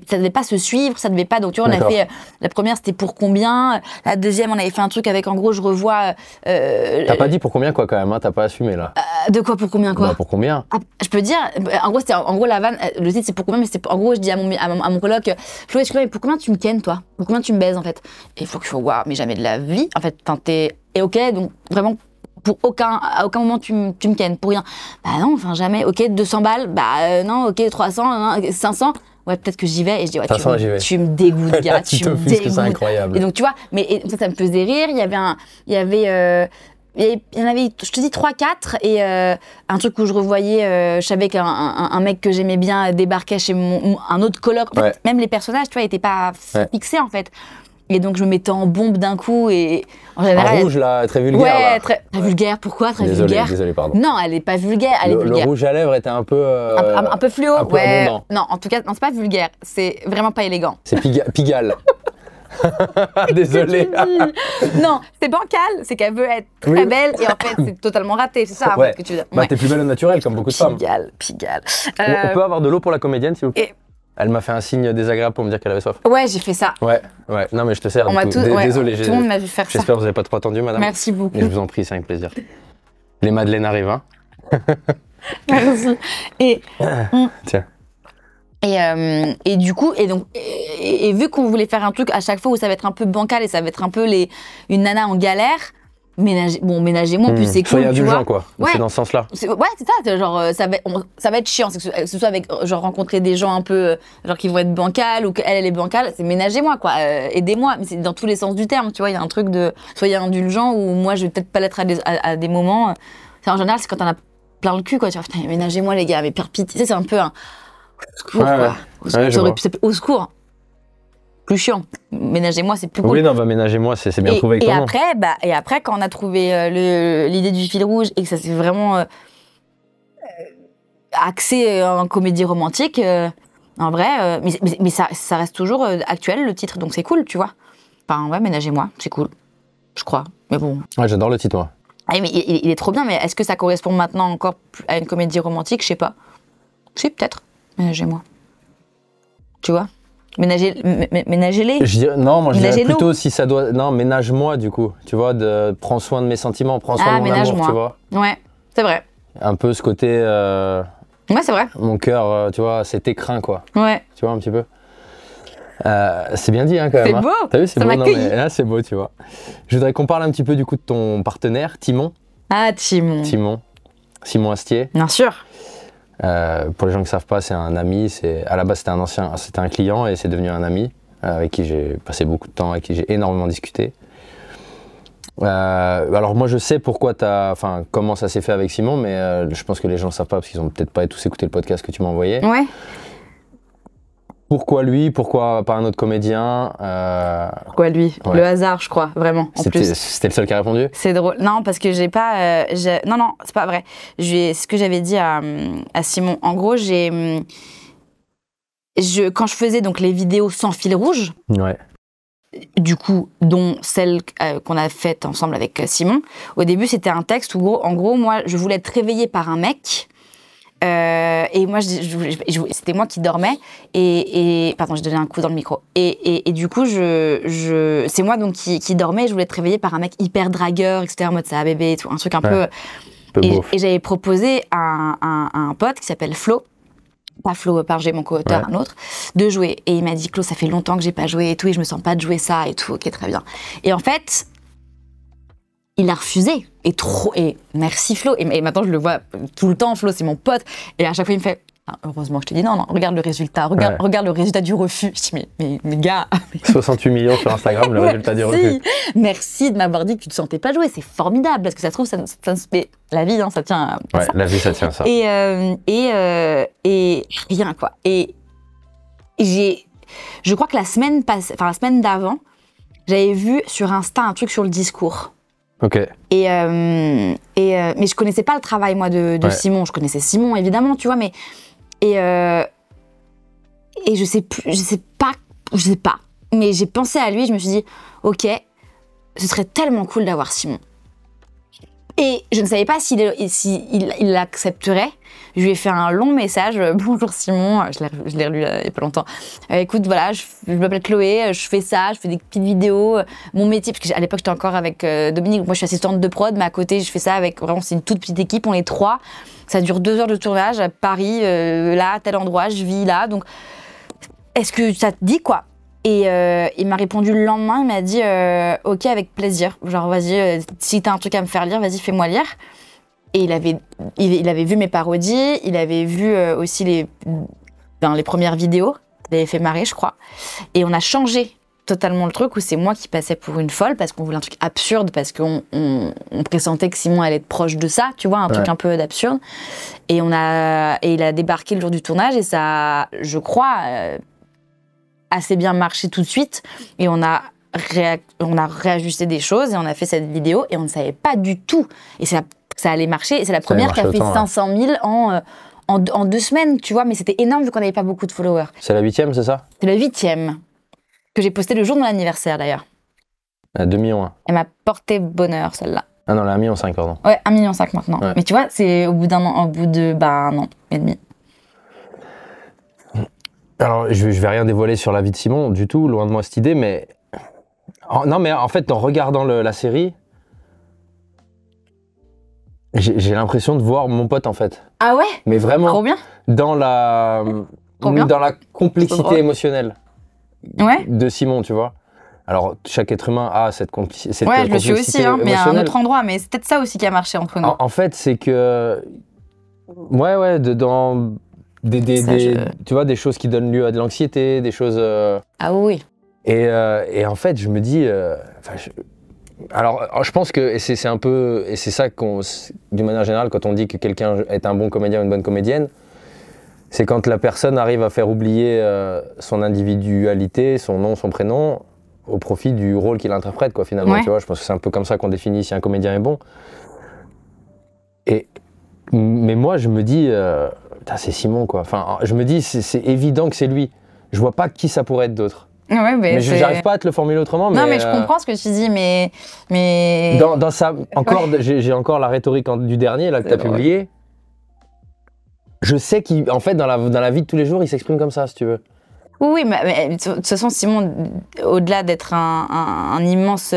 ça devait pas se suivre, ça devait pas. Donc tu vois, on a fait, la première c'était pour combien, la deuxième on avait fait un truc avec, en gros, je revois. T'as pas dit pour combien quoi quand même, hein, t'as pas assumé là. De quoi pour combien quoi? Bah, pour combien? Je peux dire, en gros la vanne, le titre c'est pour combien, mais c'est en gros je dis à mon coloc, Flo, excuse-moi, mais pour combien tu me kennes toi? Pour combien tu me baises en fait? Et il faut que je waouh, mais jamais de la vie, en fait, et ok, donc vraiment. À aucun moment tu me kennes, pour rien. Bah non, enfin jamais. Ok, 200 balles, bah non, ok, 300, 500. Ouais, peut-être que j'y vais. Et je dis, ouais, tu me dégoûtes, gars, tu me dégoûtes. C'est incroyable. Et donc, tu vois, mais ça me faisait rire. Il y avait, je te dis 3-4, et un truc où je revoyais, je savais qu'un mec que j'aimais bien débarquait chez un autre coloc. En fait, même les personnages, tu vois, n'étaient pas fixés, en fait. Et donc je me mettais en bombe d'un coup, et en général... En rouge là, très vulgaire. Ouais, là. très vulgaire. Pourquoi très vulgaire? Désolé, pardon. Non, elle est pas vulgaire, elle est vulgaire. Le rouge à lèvres était un peu... un peu fluo, un peu ouais. abondant. Non, en tout cas, non, c'est pas vulgaire, c'est vraiment pas élégant. C'est Pigalle. Désolé. Non, c'est bancal, c'est qu'elle veut être très belle, et en fait c'est totalement raté, c'est ça en fait, que tu veux dire. Bah t'es plus belle au naturel, comme beaucoup de femmes. Pigalle. On peut avoir de l'eau pour la comédienne, s'il vous plaît? Elle m'a fait un signe désagréable pour me dire qu'elle avait soif. Ouais, j'ai fait ça. Ouais. Non, mais je te sers. Désolé. Tout le monde m'a vu faire ça. J'espère que vous n'avez pas trop attendu, madame. Merci beaucoup. Et je vous en prie, c'est avec plaisir. Les madeleines arrivent, hein. Merci. Tiens. Et du coup, et vu qu'on voulait faire un truc à chaque fois où ça va être un peu bancal et ça va être un peu une nana en galère, ménagez-moi, plus c'est cool. Soyez indulgent, quoi. Ouais. C'est dans ce sens-là. Ouais, c'est ça. Genre, ça va être chiant. Que ce soit avec, genre, rencontrer des gens un peu, genre, qui vont être bancales, ou qu'elle est bancale. C'est ménagez-moi, quoi. Aidez-moi. Mais c'est dans tous les sens du terme, tu vois. Il y a un truc de soyez indulgent, ou moi, je vais peut-être pas l'être à des moments. En général, c'est quand t'en as plein le cul, quoi. Tu vois, putain, ménagez-moi, les gars. Mais pire pitié. C'est un peu un. Au secours, quoi. Au secours. Plus chiant. Ménagez-moi, c'est plus cool. Oui, non, ménagez-moi, c'est bien trouvé avec ton nom. Et après, quand on a trouvé l'idée du fil rouge et que ça s'est vraiment axé en comédie romantique, en vrai, mais ça reste toujours actuel, le titre, donc c'est cool, tu vois. Enfin, ouais, ménagez-moi, c'est cool, je crois. Mais bon. Ouais, j'adore le titre, moi. Ah, mais il est trop bien, mais est-ce que ça correspond maintenant encore à une comédie romantique? Je sais pas. Si, peut-être. Ménagez-moi. Tu vois? Ménagez-les. Non, moi je dirais plutôt si ça doit. Non, ménage-moi du coup. Tu vois, prends soin de mes sentiments, prends soin de mon amour, tu vois. Ouais, c'est vrai. Un peu ce côté. Ouais, c'est vrai. Mon cœur, tu vois, c'est écrin quoi. Ouais. Tu vois un petit peu. C'est bien dit hein, quand même. C'est beau. T'as vu, c'est beau. Non, mais là, c'est beau, tu vois. Je voudrais qu'on parle un petit peu du coup de ton partenaire, Timon. Ah, Timon. Simon Astier. Bien sûr. Pour les gens qui ne savent pas, c'est un ami. À la base, c'était un client et c'est devenu un ami avec qui j'ai passé beaucoup de temps, avec qui j'ai énormément discuté. Alors moi, je sais comment ça s'est fait avec Simon, mais je pense que les gens ne savent pas parce qu'ils n'ont peut-être pas tous écouté le podcast que tu m'as envoyé. Ouais. Pourquoi lui? Pourquoi pas un autre comédien? Pourquoi lui? Ouais. Le hasard, je crois, vraiment. C'était le seul qui a répondu? C'est drôle. Non, parce que j'ai pas... Non, c'est pas vrai. Ce que j'avais dit à Simon, en gros, quand je faisais donc les vidéos sans fil rouge, ouais. Du coup, dont celle qu'on a faite ensemble avec Simon, au début, c'était un texte où, en gros, moi, je voulais être réveillée par un mec... et moi, c'était moi qui dormais pardon, j'ai donné un coup dans le micro. Et du coup, c'est moi donc qui dormais. Je voulais être réveillée par un mec hyper dragueur, etc. En mode ça bébé et tout, un truc un peu. Et j'avais proposé à un pote qui s'appelle Flo, pas Flo Parger, mon co-auteur, un autre, de jouer. Et il m'a dit, Claude, ça fait longtemps que j'ai pas joué et tout, et je me sens pas de jouer ça et tout. Ok, très bien. Et en fait, il a refusé. Et merci Flo. Et maintenant, je le vois tout le temps. Flo, c'est mon pote. Et à chaque fois, il me fait heureusement que je t'ai dit non, regarde le résultat, regarde le résultat du refus. Je dis mais gars... 68 millions sur Instagram, le résultat du refus. Merci de m'avoir dit que tu te sentais pas jouer, c'est formidable, parce que ça se trouve, ça mais la vie, hein, ça tient à ça. La vie, ça tient à ça. Et rien, quoi. Et je crois que la semaine d'avant, j'avais vu sur Insta un truc sur le discours. Ok. Mais je connaissais pas le travail, moi, de Simon. Je connaissais Simon, évidemment, tu vois, mais... Et je sais pas. Mais j'ai pensé à lui, je me suis dit, ok, ce serait tellement cool d'avoir Simon. Et je ne savais pas s'il l'accepterait. Je lui ai fait un long message. Bonjour Simon, je l'ai relu il n'y a pas longtemps. Écoute, voilà, je m'appelle Chloé, je fais ça, je fais des petites vidéos. Mon métier, parce qu'à l'époque j'étais encore avec Dominique, moi je suis assistante de prod, mais à côté je fais ça avec, vraiment c'est une toute petite équipe, on est 3. Ça dure 2 heures de tournage à Paris, là, à tel endroit, je vis là. Donc, est-ce que ça te dit quoi ? Et il m'a répondu le lendemain, il m'a dit ok, avec plaisir. Genre vas-y, si t'as un truc à me faire lire, vas-y, fais-moi lire. Et il avait vu mes parodies, il avait vu aussi les premières vidéos, il avait fait marrer, je crois. Et on a changé totalement le truc où c'est moi qui passais pour une folle parce qu'on voulait un truc absurde, parce qu'on pressentait que Simon allait être proche de ça, tu vois, un truc un peu d'absurde. Et il a débarqué le jour du tournage et ça, je crois, assez bien marché tout de suite. Et on a réajusté des choses et on a fait cette vidéo et on ne savait pas du tout. Et ça allait marcher. Et c'est la première qui a fait 500 000 en 2 semaines, tu vois. Mais c'était énorme vu qu'on n'avait pas beaucoup de followers. C'est la 8e, c'est ça ? C'est la 8e. Que j'ai posté le jour de mon anniversaire, d'ailleurs. À 2 millions. Hein. Elle m'a porté bonheur, celle-là. Ah non, elle est à 1,5 million, pardon. Ouais, 1,5 million maintenant. Ouais. Mais tu vois, c'est au bout d'un an, un an et demi. Alors, je vais rien dévoiler sur la vie de Simon, du tout, loin de moi cette idée, mais... Non, mais en fait, en regardant la série, j'ai l'impression de voir mon pote, en fait. Ah ouais ? Mais vraiment, trop bien. Dans la complexité émotionnelle de Simon, tu vois. Alors, chaque être humain a cette complexité je le suis aussi, hein, mais à un autre endroit. Mais c'est peut-être ça aussi qui a marché entre nous. En fait, c'est que... dans... Tu vois, des choses qui donnent lieu à de l'anxiété, des choses... Ah oui. Et en fait, je me dis... Alors, je pense que, et c'est un peu... Et c'est ça d'une manière générale, quand on dit que quelqu'un est un bon comédien ou une bonne comédienne, c'est quand la personne arrive à faire oublier son individualité, son nom, son prénom, au profit du rôle qu'il interprète, quoi, finalement. Ouais. Tu vois, je pense que c'est un peu comme ça qu'on définit si un comédien est bon. Mais moi, je me dis... c'est Simon, quoi. Enfin, je me dis, c'est évident que c'est lui. Je vois pas qui ça pourrait être d'autre. Ouais, mais j'arrive pas à te le formuler autrement. Non, mais je comprends ce que tu dis, mais... Dans ça, encore, j'ai encore la rhétorique du dernier, là, que tu as publié. Je sais qu'en fait, dans la vie de tous les jours, il s'exprime comme ça, si tu veux. Oui, mais de toute façon, Simon, au-delà d'être un immense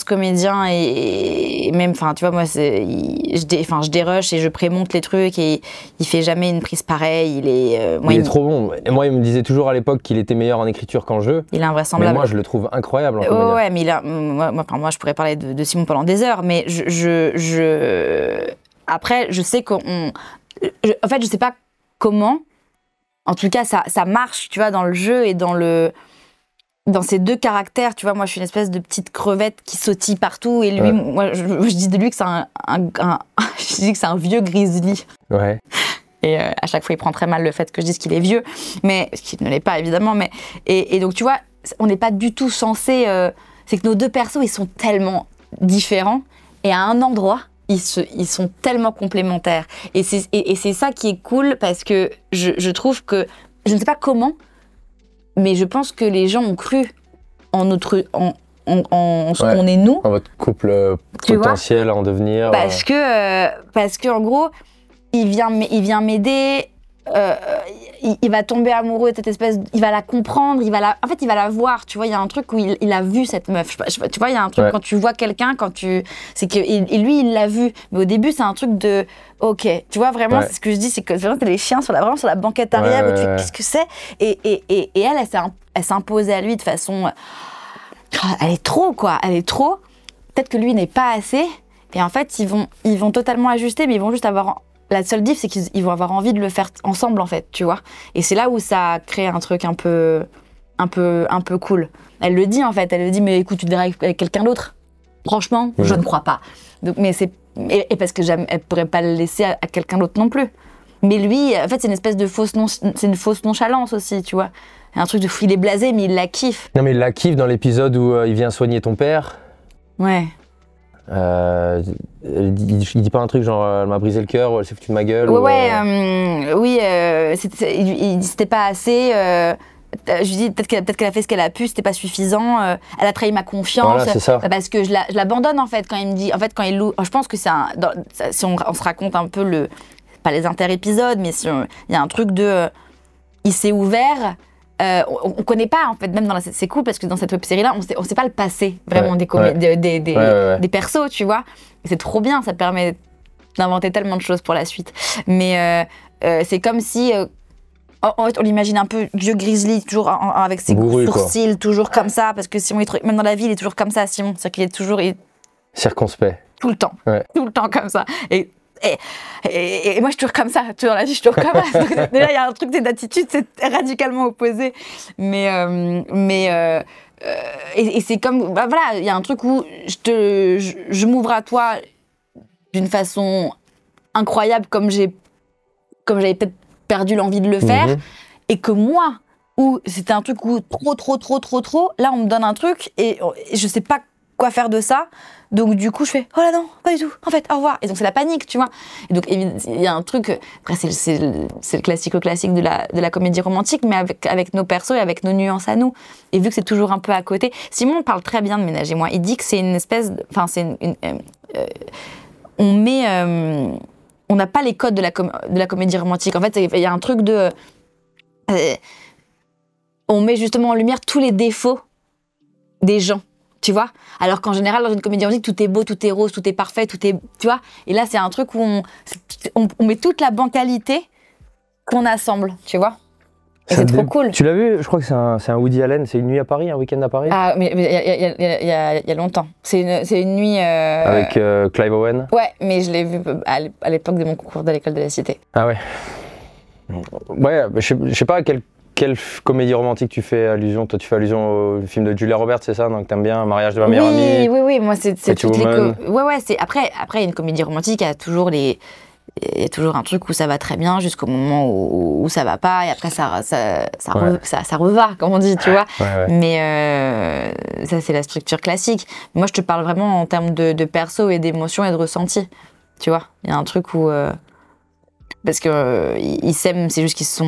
comédien et même, enfin, tu vois, moi, je dérush et je prémonte les trucs et il fait jamais une prise pareille. Il est trop bon. Et moi, il me disait toujours à l'époque qu'il était meilleur en écriture qu'en jeu. Il est invraisemblable. Mais moi, je le trouve incroyable en comédien. Ouais, mais moi, je pourrais parler de Simon pendant des heures, mais après, je sais en fait, je sais pas comment. En tout cas, ça marche, tu vois, dans le jeu et dans ces 2 caractères, tu vois, moi je suis une espèce de petite crevette qui sautille partout et lui, moi je dis de lui que c'est je dis que c'est un vieux grizzly. Ouais. Et à chaque fois il prend très mal le fait que je dise qu'il est vieux, mais ce qui ne l'est pas évidemment. Mais et donc tu vois, on n'est pas du tout censé. C'est que nos 2 persos ils sont tellement différents et à un endroit ils sont tellement complémentaires. Et c'est ça qui est cool parce que je trouve que je ne sais pas comment. Mais je pense que les gens ont cru en ce qu'on est nous. En votre couple potentiel à en devenir. Parce que en gros, il vient m'aider. Il va tomber amoureux de cette espèce. Il va la comprendre. En fait, il va la voir. Tu vois, il y a un truc où il a vu cette meuf. Tu vois, il y a un truc quand tu vois quelqu'un, c'est que et lui, il l'a vu. Mais au début, c'est un truc de. Ok, tu vois, vraiment, c'est ce que je dis, c'est que vraiment, t'as les chiens vraiment sur la banquette arrière, où tu fais, qu'est-ce que c'est ? Et elle s'est imposée à lui de façon... Elle est trop, quoi, elle est trop. Peut-être que lui n'est pas assez. Et en fait, ils vont totalement ajuster, mais ils vont juste avoir la seule diff, c'est qu'ils vont avoir envie de le faire ensemble, en fait, tu vois. Et c'est là où ça crée un truc un peu cool. Elle le dit, en fait. Elle le dit, mais écoute, tu te verras avec quelqu'un d'autre. Franchement, je ne crois pas. Donc, mais et parce que elle pourrait pas le laisser à quelqu'un d'autre non plus. Mais lui, en fait, c'est une espèce de fausse nonchalance aussi, tu vois. Un truc de fou, il est blasé, mais il la kiffe. Non, mais il la kiffe dans l'épisode où il vient soigner ton père. Ouais. Il dit pas un truc genre elle m'a brisé le cœur ou elle s'est foutue de ma gueule. Oui, c'était pas assez. Je lui dis peut-être qu'elle a fait ce qu'elle a pu, c'était pas suffisant. Elle a trahi ma confiance. Voilà, c'est ça. Parce que je l'abandonne en fait quand il me dit. En fait, quand il loue. Je pense que c'est si on se raconte un peu pas les inter-épisodes, mais il y a un truc de. Il s'est ouvert. On connaît pas en fait, même c'est cool parce que dans cette web série là, on sait pas le passé vraiment des persos, tu vois. Et c'est trop bien, ça permet d'inventer tellement de choses pour la suite. Mais c'est comme si. En fait, on l'imagine un peu vieux grizzly, toujours avec ses sourcils, toujours comme ça, parce que Simon, même dans la vie, il est toujours comme ça, Simon. C'est-à-dire qu'il est toujours... circonspect. Tout le temps. Ouais. Tout le temps comme ça. Et moi, je suis toujours comme ça. Tu vois, dans la vie, je suis toujours comme ça. Donc, déjà, il y a un truc d'attitude, c'est radicalement opposé. Mais c'est comme... Bah, voilà, il y a un truc où je m'ouvre à toi d'une façon incroyable, comme j'avais peut-être perdu l'envie de le faire, et que moi, où c'était un truc où trop, là on me donne un truc et je sais pas quoi faire de ça, donc du coup je fais oh là non, pas du tout, en fait, au revoir, et donc c'est la panique, tu vois. Et donc il y a un truc, après c'est le classique de la comédie romantique, mais avec nos persos et avec nos nuances à nous, et vu que c'est toujours un peu à côté. Simon parle très bien de Ménage et moi, il dit que c'est une espèce enfin c'est on met on n'a pas les codes de la comédie romantique. En fait, il y a un truc de... on met justement en lumière tous les défauts des gens, tu vois. Alors qu'en général, dans une comédie romantique, tout est beau, tout est rose, tout est parfait, tout est... Tu vois. Et là, c'est un truc où on met toute la bancalité qu'on assemble, tu vois. Et c'est trop cool. Tu l'as vu? Je crois que c'est un Woody Allen. C'est une nuit à Paris, un week-end à Paris. Ah, mais il y a longtemps. C'est une nuit... Avec Clive Owen. Ouais, mais je l'ai vu à l'époque de mon concours de l'école de la Cité. Ah ouais. Ouais, je sais pas à quelle comédie romantique tu fais allusion. Toi, tu fais allusion au film de Julia Roberts, c'est ça? Donc t'aimes bien Mariage de ma meilleure amie. Oui, moi c'est toutes les... Ouais, c'est... Après, une comédie romantique, il y a toujours un truc où ça va très bien jusqu'au moment où ça va pas, et après ça reva, comme on dit, tu vois. Ouais. Mais ça, c'est la structure classique. Moi, je te parle vraiment en termes de perso et d'émotion et de ressenti, tu vois. Il y a un truc où... parce que ils s'aiment, c'est juste c'est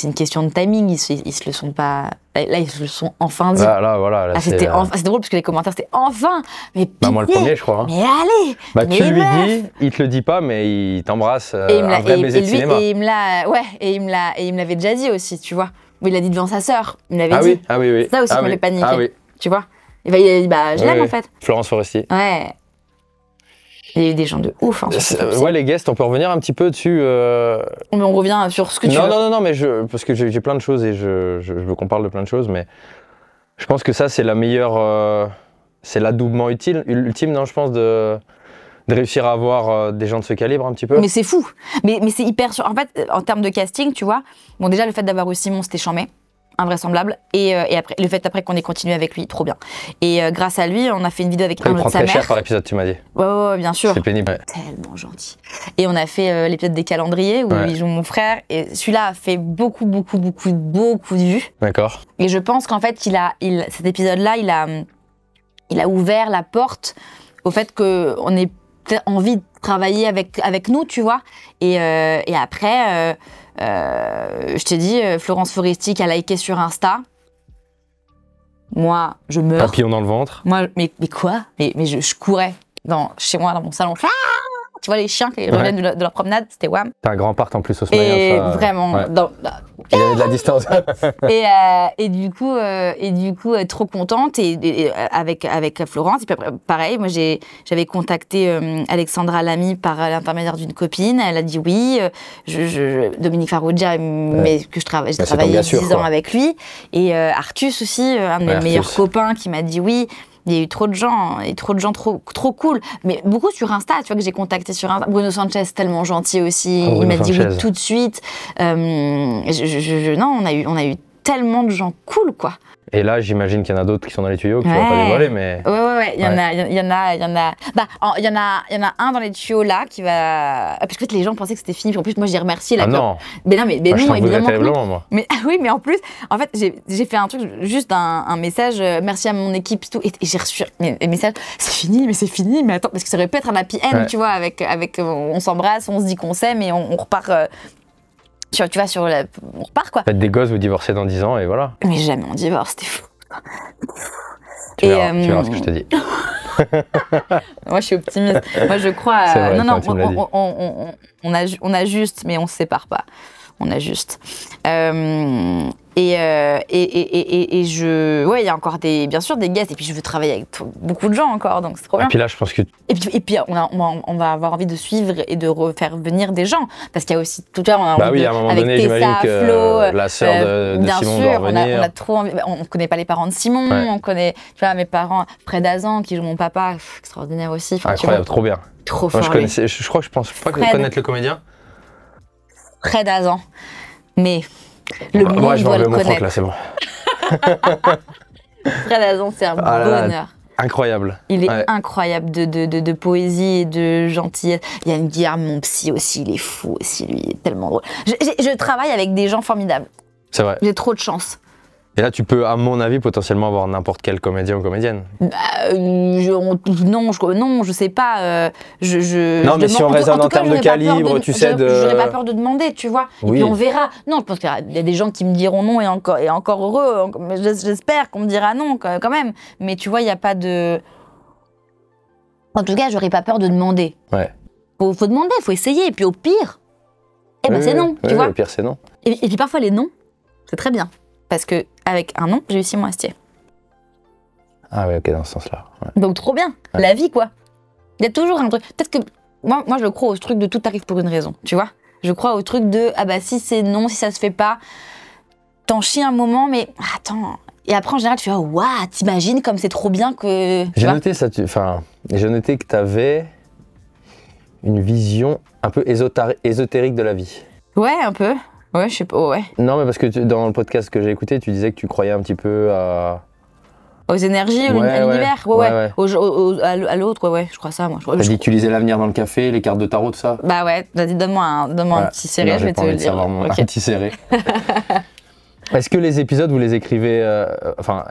une question de timing, ils se le sont pas... Là, ils se le sont enfin dit. Là, c'était drôle parce que les commentaires, c'était enfin. Mais pitié, moi, le premier, je crois. Hein. Mais allez. Tu lui dis, il te le dit pas, mais il t'embrasse. Un vrai baiser de cinéma. Et il me l'avait déjà dit aussi, tu vois. Il l'a dit devant sa sœur. Il me l'avait dit. Oui. Ça aussi, m'avait paniqué. Ah oui. Tu vois. Et il a dit, je l'aime en fait. Florence Foresti. Ouais. Il y a eu des gens de ouf. Hein, ouais, les guests, on peut revenir un petit peu dessus. Mais on revient sur ce que tu veux. Non, mais parce que j'ai plein de choses et je veux qu'on parle de plein de choses, mais je pense que ça, c'est la meilleure. C'est l'adoubement ultime, non, je pense, de réussir à avoir des gens de ce calibre un petit peu. Mais c'est fou. Mais c'est hyper. En fait, en termes de casting, tu vois, bon, déjà, le fait d'avoir eu Simon, c'était chambé. Invraisemblable, et après le fait après qu'on ait continué avec lui, trop bien. Et grâce à lui, on a fait une vidéo avec un de sa mère. Cher par épisode, tu m'as dit. Ouais, bien sûr. C'est pénible. Tellement gentil. Et on a fait l'épisode des calendriers où il joue mon frère, et celui-là a fait beaucoup de vues. D'accord. Et je pense qu'en fait, cet épisode-là, il a ouvert la porte au fait qu'on ait peut-être envie de travailler avec nous, tu vois. Et après. Je t'ai dit, Florence Foresti qui a liké sur Insta. Moi, je meurs. Papillon dans le ventre. Moi, mais quoi? Mais je courais chez moi, dans mon salon. Tu vois les chiens qui reviennent de leur promenade, c'était wham. T'as un grand parc en plus au sommeil. Et vraiment. Ouais. Il y avait de la distance. et du coup, trop contente et avec Florence. Et puis après, pareil, moi j'avais contacté Alexandra Lamy par l'intermédiaire d'une copine. Elle a dit oui. Dominique Farrugia, mais que j'ai travaillé 10 ans avec lui. Et Artus aussi, un de mes meilleurs copains, qui m'a dit oui. Il y a eu trop de gens, trop cool. Mais beaucoup sur Insta, tu vois, que j'ai contacté sur Insta. Bruno Sanchez, tellement gentil aussi. Il m'a dit oui tout de suite. Non, on a eu tellement de gens cool, quoi. Et là, j'imagine qu'il y en a d'autres qui sont dans les tuyaux, que tu vas pas dévoiler, mais... Ouais. Il y en a... Bah, il y en a un dans les tuyaux, là, qui va... Parce que les gens pensaient que c'était fini, puis en plus, moi, j'ai remercié. Là, non. Mais non, je évidemment. Non. Moi. Mais oui, mais en plus, en fait, j'ai fait un truc, juste un message, merci à mon équipe, tout, et j'ai reçu un message, c'est fini, mais attends, parce que ça aurait pu être un happy end, tu vois, avec on s'embrasse, on se dit qu'on s'aime, et on repart... tu vois, on repart, quoi. Faites des gosses, vous divorcez dans 10 ans, et voilà. Mais jamais on divorce, c'était fou. Tu verras ce que je te dis. Moi, je suis optimiste. Moi, je crois... Vrai, on ajuste, mais on se sépare pas. On ajuste. Ouais, il y a encore bien sûr des guests, et puis je veux travailler avec beaucoup de gens encore, donc c'est trop bien. Et puis là, je pense que... Et puis on va avoir envie de suivre et de refaire venir des gens, parce qu'il y a aussi tout à l'heure, on a envie à un moment donné, j'imagine que Flo, la sœur de Simon doit revenir. On a trop envie. On connaît pas les parents de Simon, on connaît, tu vois, mes parents, Fred Azan, qui joue mon papa, extraordinaire aussi. Incroyable, trop bien. Trop fort. Moi, je crois que je pense pas connaître le comédien. Fred Azan, mais le monde moi, je vais doit le enlever mon connaître. froc, là, c'est bon. Fred Azan, c'est un bonheur. Incroyable. Il est incroyable de poésie et de gentillesse. Yann Guillaume, mon psy aussi, il est fou aussi, lui, il est tellement drôle. Je travaille avec des gens formidables. C'est vrai. J'ai trop de chance. Et là, tu peux, à mon avis, potentiellement avoir n'importe quel comédien ou comédienne. Non, je sais pas. Non, mais si on raisonne en termes de calibre, tu sais de... J'aurais pas peur de demander, tu vois. Oui. Et puis on verra. Non, je pense qu'il y a des gens qui me diront non et encore heureux. Mais j'espère qu'on me dira non quand même. Mais tu vois, il n'y a pas de... En tout cas, j'aurais pas peur de demander. Ouais. Faut demander, faut essayer. Et puis au pire, c'est non, tu vois. Au pire, c'est non. Et puis parfois, les noms, c'est très bien. Parce qu'avec un nom, j'ai eu Simon Astier. Ah oui, ok, dans ce sens-là. Ouais. Donc trop bien, la vie, quoi. Il y a toujours un truc. Peut-être que moi, je crois au truc de tout arrive pour une raison, tu vois. Je crois au truc de si c'est non, si ça se fait pas, t'en chies un moment, mais attends. Et après, en général, tu fais waouh, t'imagines comme c'est trop bien que. J'ai noté ça, j'ai noté que t'avais une vision un peu ésotérique de la vie. Ouais, un peu. Ouais, je sais pas, ouais. Non, mais parce que dans le podcast que j'ai écouté, tu disais que tu croyais un petit peu aux énergies, à l'univers, à l'autre, ouais, je crois ça, moi. T'as dit que tu lisais l'avenir dans le café, les cartes de tarot, tout ça. Bah ouais, vas-y, donne-moi un petit serré, je vais te le dire. Un petit serré. Est-ce que les épisodes, vous les écrivez,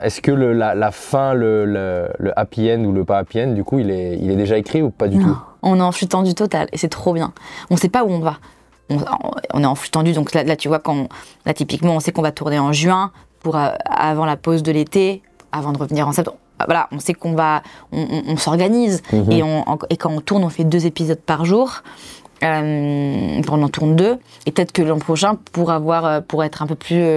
est-ce que la fin, le happy end ou le pas happy end, du coup, il est déjà écrit ou pas du tout? On est en flux tendu total, et c'est trop bien. On sait pas où on va. On est en flux tendu, donc là tu vois, là typiquement, on sait qu'on va tourner en juin, avant la pause de l'été, avant de revenir en septembre. Voilà, on sait on s'organise, et quand on tourne, on fait 2 épisodes par jour, on en tourne 2, et peut-être que l'an prochain, pour être un peu plus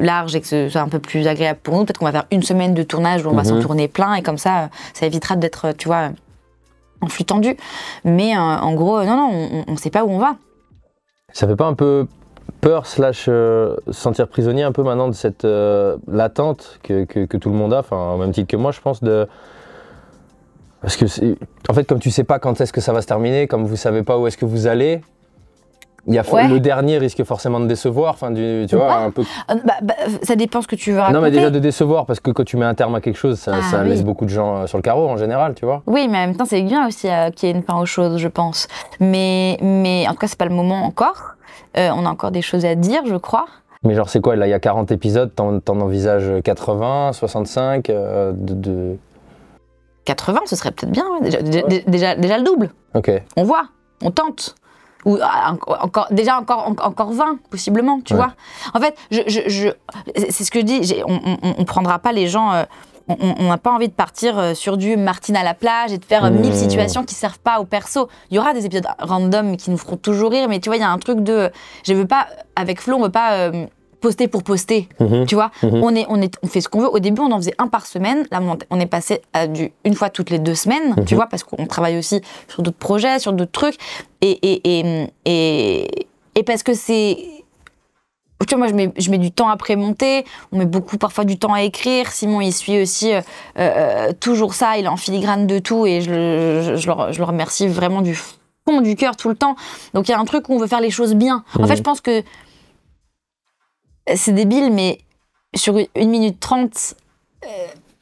large et que ce soit un peu plus agréable pour nous, peut-être qu'on va faire 1 semaine de tournage où on va s'en tourner plein, et comme ça évitera d'être, tu vois, en flux tendu. Mais en gros, non, on sait pas où on va. Ça fait pas un peu peur / se sentir prisonnier un peu maintenant de cette l'attente que tout le monde a, au même titre que moi, je pense, parce que en fait, comme tu sais pas quand est-ce que ça va se terminer, comme vous savez pas où est-ce que vous allez, le dernier risque forcément de décevoir, tu vois, un peu. Ça dépend ce que tu veux raconter. Non, mais déjà de décevoir, parce que quand tu mets un terme à quelque chose, ça laisse beaucoup de gens sur le carreau en général, tu vois. Oui, mais en même temps, c'est bien aussi qu'il y ait une fin aux choses, je pense. Mais en tout cas, c'est pas le moment encore. On a encore des choses à dire, je crois. Mais genre, c'est quoi, là, il y a 40 épisodes, t'en envisages 80, 65 80, ce serait peut-être bien, ouais. Déjà le double. Ok. On voit, on tente. Ou encore 20, possiblement, tu vois. En fait, c'est ce que je dis, on prendra pas les gens... on n'a pas envie de partir sur du Martine à la plage et de faire 1000 situations qui servent pas au perso. Il y aura des épisodes random qui nous feront toujours rire, mais tu vois, il y a un truc de... Je veux pas... Avec Flo, on veut pas... poster pour poster, tu vois. On fait ce qu'on veut. Au début, on en faisait 1 par semaine. Là, on est passé à une fois toutes les 2 semaines, tu vois, parce qu'on travaille aussi sur d'autres projets, sur d'autres trucs. Et parce que c'est... Tu vois, moi, je mets du temps à prémonter, on met parfois du temps à écrire. Simon, il suit aussi toujours ça, il est en filigrane de tout et je le remercie vraiment du fond du cœur tout le temps. Donc, il y a un truc où on veut faire les choses bien. En fait, je pense que c'est débile, mais sur 1 minute 30,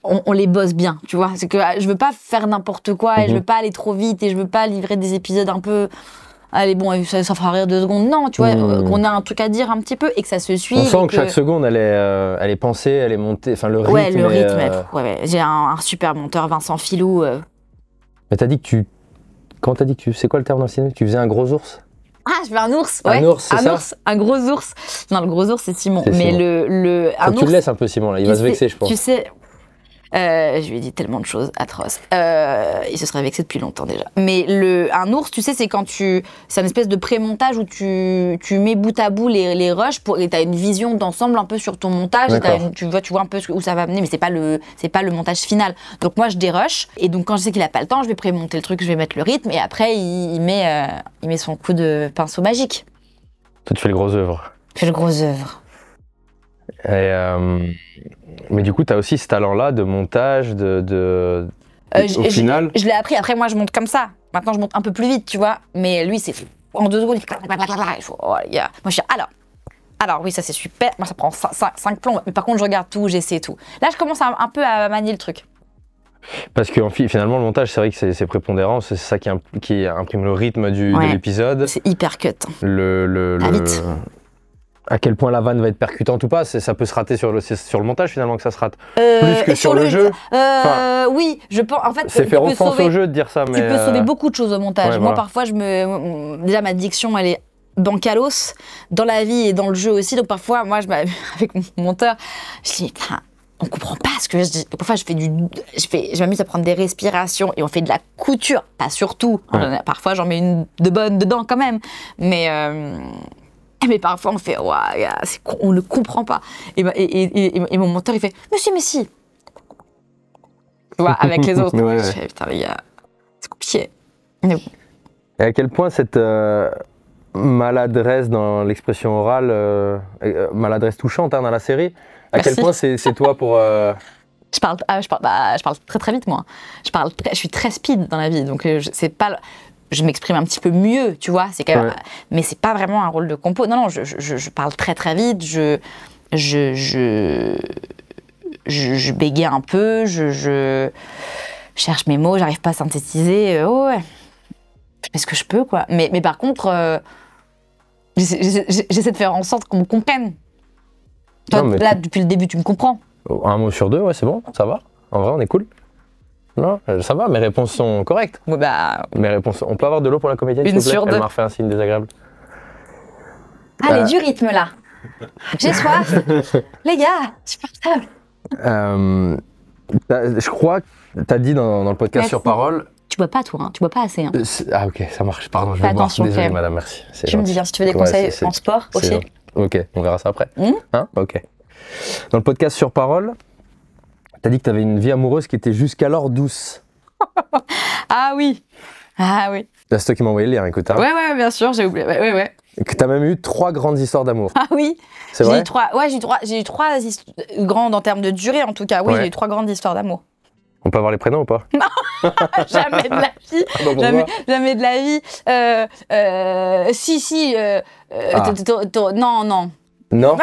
on les bosse bien, tu vois. C'est que je veux pas faire n'importe quoi et je veux pas aller trop vite et je veux pas livrer des épisodes un peu... Allez, bon, ça fera rire 2 secondes. Non, tu vois, qu'on a un truc à dire un petit peu et que ça se suive. On sent que chaque seconde, elle est pensée, elle est montée. Enfin, le rythme. Ouais, le rythme. Ouais. J'ai un super monteur, Vincent Filou. Mais t'as dit que Quand t'as dit que c'est quoi le terme dans le cinéma? Tu faisais un gros ours? Ah, je fais un ours. Ouais. Un ours, c'est ça? Un gros ours. Non, le gros ours, c'est Simon. Mais Simon. Faut que tu le laisses un peu, Simon, là. Il va se vexer, je pense. Tu sais. Je lui ai dit tellement de choses atroces. Il se serait vexé depuis longtemps déjà. Mais un ours, tu sais, c'est quand c'est une espèce de pré-montage où tu mets bout à bout les rushs et t'as une vision d'ensemble un peu sur ton montage. Et tu vois un peu où ça va mener, mais c'est pas le montage final. Donc moi, je dérush. Et donc quand je sais qu'il a pas le temps, je vais pré-monter le truc, je vais mettre le rythme. Et après, il met son coup de pinceau magique. Toi, tu fais le gros œuvre. Je fais le gros œuvre. Mais du coup, tu as aussi ce talent-là de montage, au final. Je l'ai appris. Après, moi, je monte comme ça. Maintenant, je monte un peu plus vite, tu vois. Mais lui, c'est en 2 secondes, il fait... Oh, yeah. Moi, je suis alors oui, ça c'est super. Moi, ça prend 5 plombs. Mais par contre, je regarde tout, j'essaie tout. Là, je commence un peu à manier le truc. Parce que finalement, le montage, c'est vrai que c'est prépondérant. C'est ça qui imprime le rythme de l'épisode. C'est hyper cut. Vite. À quel point la vanne va être percutante ou pas, ça peut se rater sur le montage finalement que ça se rate. Plus que sur le jeu. Oui, je pense. En fait, c'est faire offense au jeu de dire ça, mais. Tu peux sauver beaucoup de choses au montage. Ouais, moi, voilà. parfois, déjà ma diction, elle est bancalos dans la vie et dans le jeu aussi. Donc parfois, moi, avec mon monteur, je dis putain, on comprend pas ce que je dis. Donc, parfois, je m'amuse à prendre des respirations et on fait de la couture, pas surtout. Ouais. Parfois, j'en mets une de bonne dedans quand même, mais parfois on fait ouais, on ne comprend pas. Et mon monteur il fait mais si. Tu vois, avec les autres. Ouais. Je fais, putain les gars, c'est compliqué. Et à quel point cette maladresse dans l'expression orale, maladresse touchante dans la série, à quel point c'est toi pour... Je parle très très vite moi. Je suis très speed dans la vie, donc c'est pas... Je m'exprime un petit peu mieux, tu vois, c'est quand même, mais c'est pas vraiment un rôle de compo. Non, je parle très très vite, je bégaye un peu, je cherche mes mots, j'arrive pas à synthétiser. Ouais, je fais ce que je peux, quoi. Mais par contre, j'essaie de faire en sorte qu'on me comprenne. Toi, là, depuis le début, tu me comprends. Un mot sur 2, ouais, c'est bon, ça va. En vrai, on est cool. Non, ça va, mes réponses sont correctes. Ouais, mes réponses. On peut avoir de l'eau pour la comédienne, s'il vous plaît? Elle m'a refait un signe désagréable. Allez, du rythme là. J'ai soif. Les gars, supportable. Je crois que t'as dit dans le podcast sur Parole. Tu bois pas, toi, hein. Tu bois pas assez. Hein. Ah, ok, ça marche. Pardon, je vais boire. Désolé, madame, merci. Tu me dis bien si tu veux des conseils en sport aussi. Ok, on verra ça après. Hein? Ok. Dans le podcast sur Parole, t'as dit que t'avais une vie amoureuse qui était jusqu'alors douce. Ah oui. C'est toi qui m'as envoyé le lien, écoute. Hein. Ouais, bien sûr, j'ai oublié. Ouais. Et que t'as même eu 3 grandes histoires d'amour. Ah oui. C'est vrai? J'ai eu 3 grandes en termes de durée, en tout cas. Oui, j'ai eu 3 grandes histoires d'amour. On peut avoir les prénoms ou pas? Non, jamais de la vie. Jamais de la vie. Si. Non. Non. Non.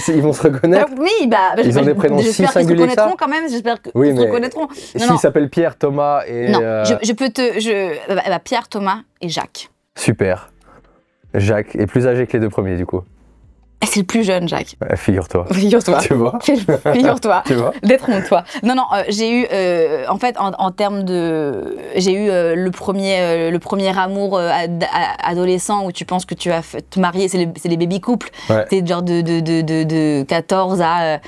Ils vont se reconnaître. Oui, ils ont des prénoms si singuliers. Ils se reconnaîtront quand même. J'espère qu'ils se reconnaîtront. S'ils s'appellent Pierre, Thomas et. Non, je peux te. Pierre, Thomas et Jacques. Super. Jacques est plus âgé que les 2 premiers, du coup. C'est le plus jeune, Jacques. Figure-toi. Tu vois. Figure-toi. Tu vois. Détrompe-toi. Non, j'ai eu, en fait, en termes de... J'ai eu le premier amour adolescent où tu penses que tu vas te marier, c'est les baby-couples. Ouais. T'es genre de 14 à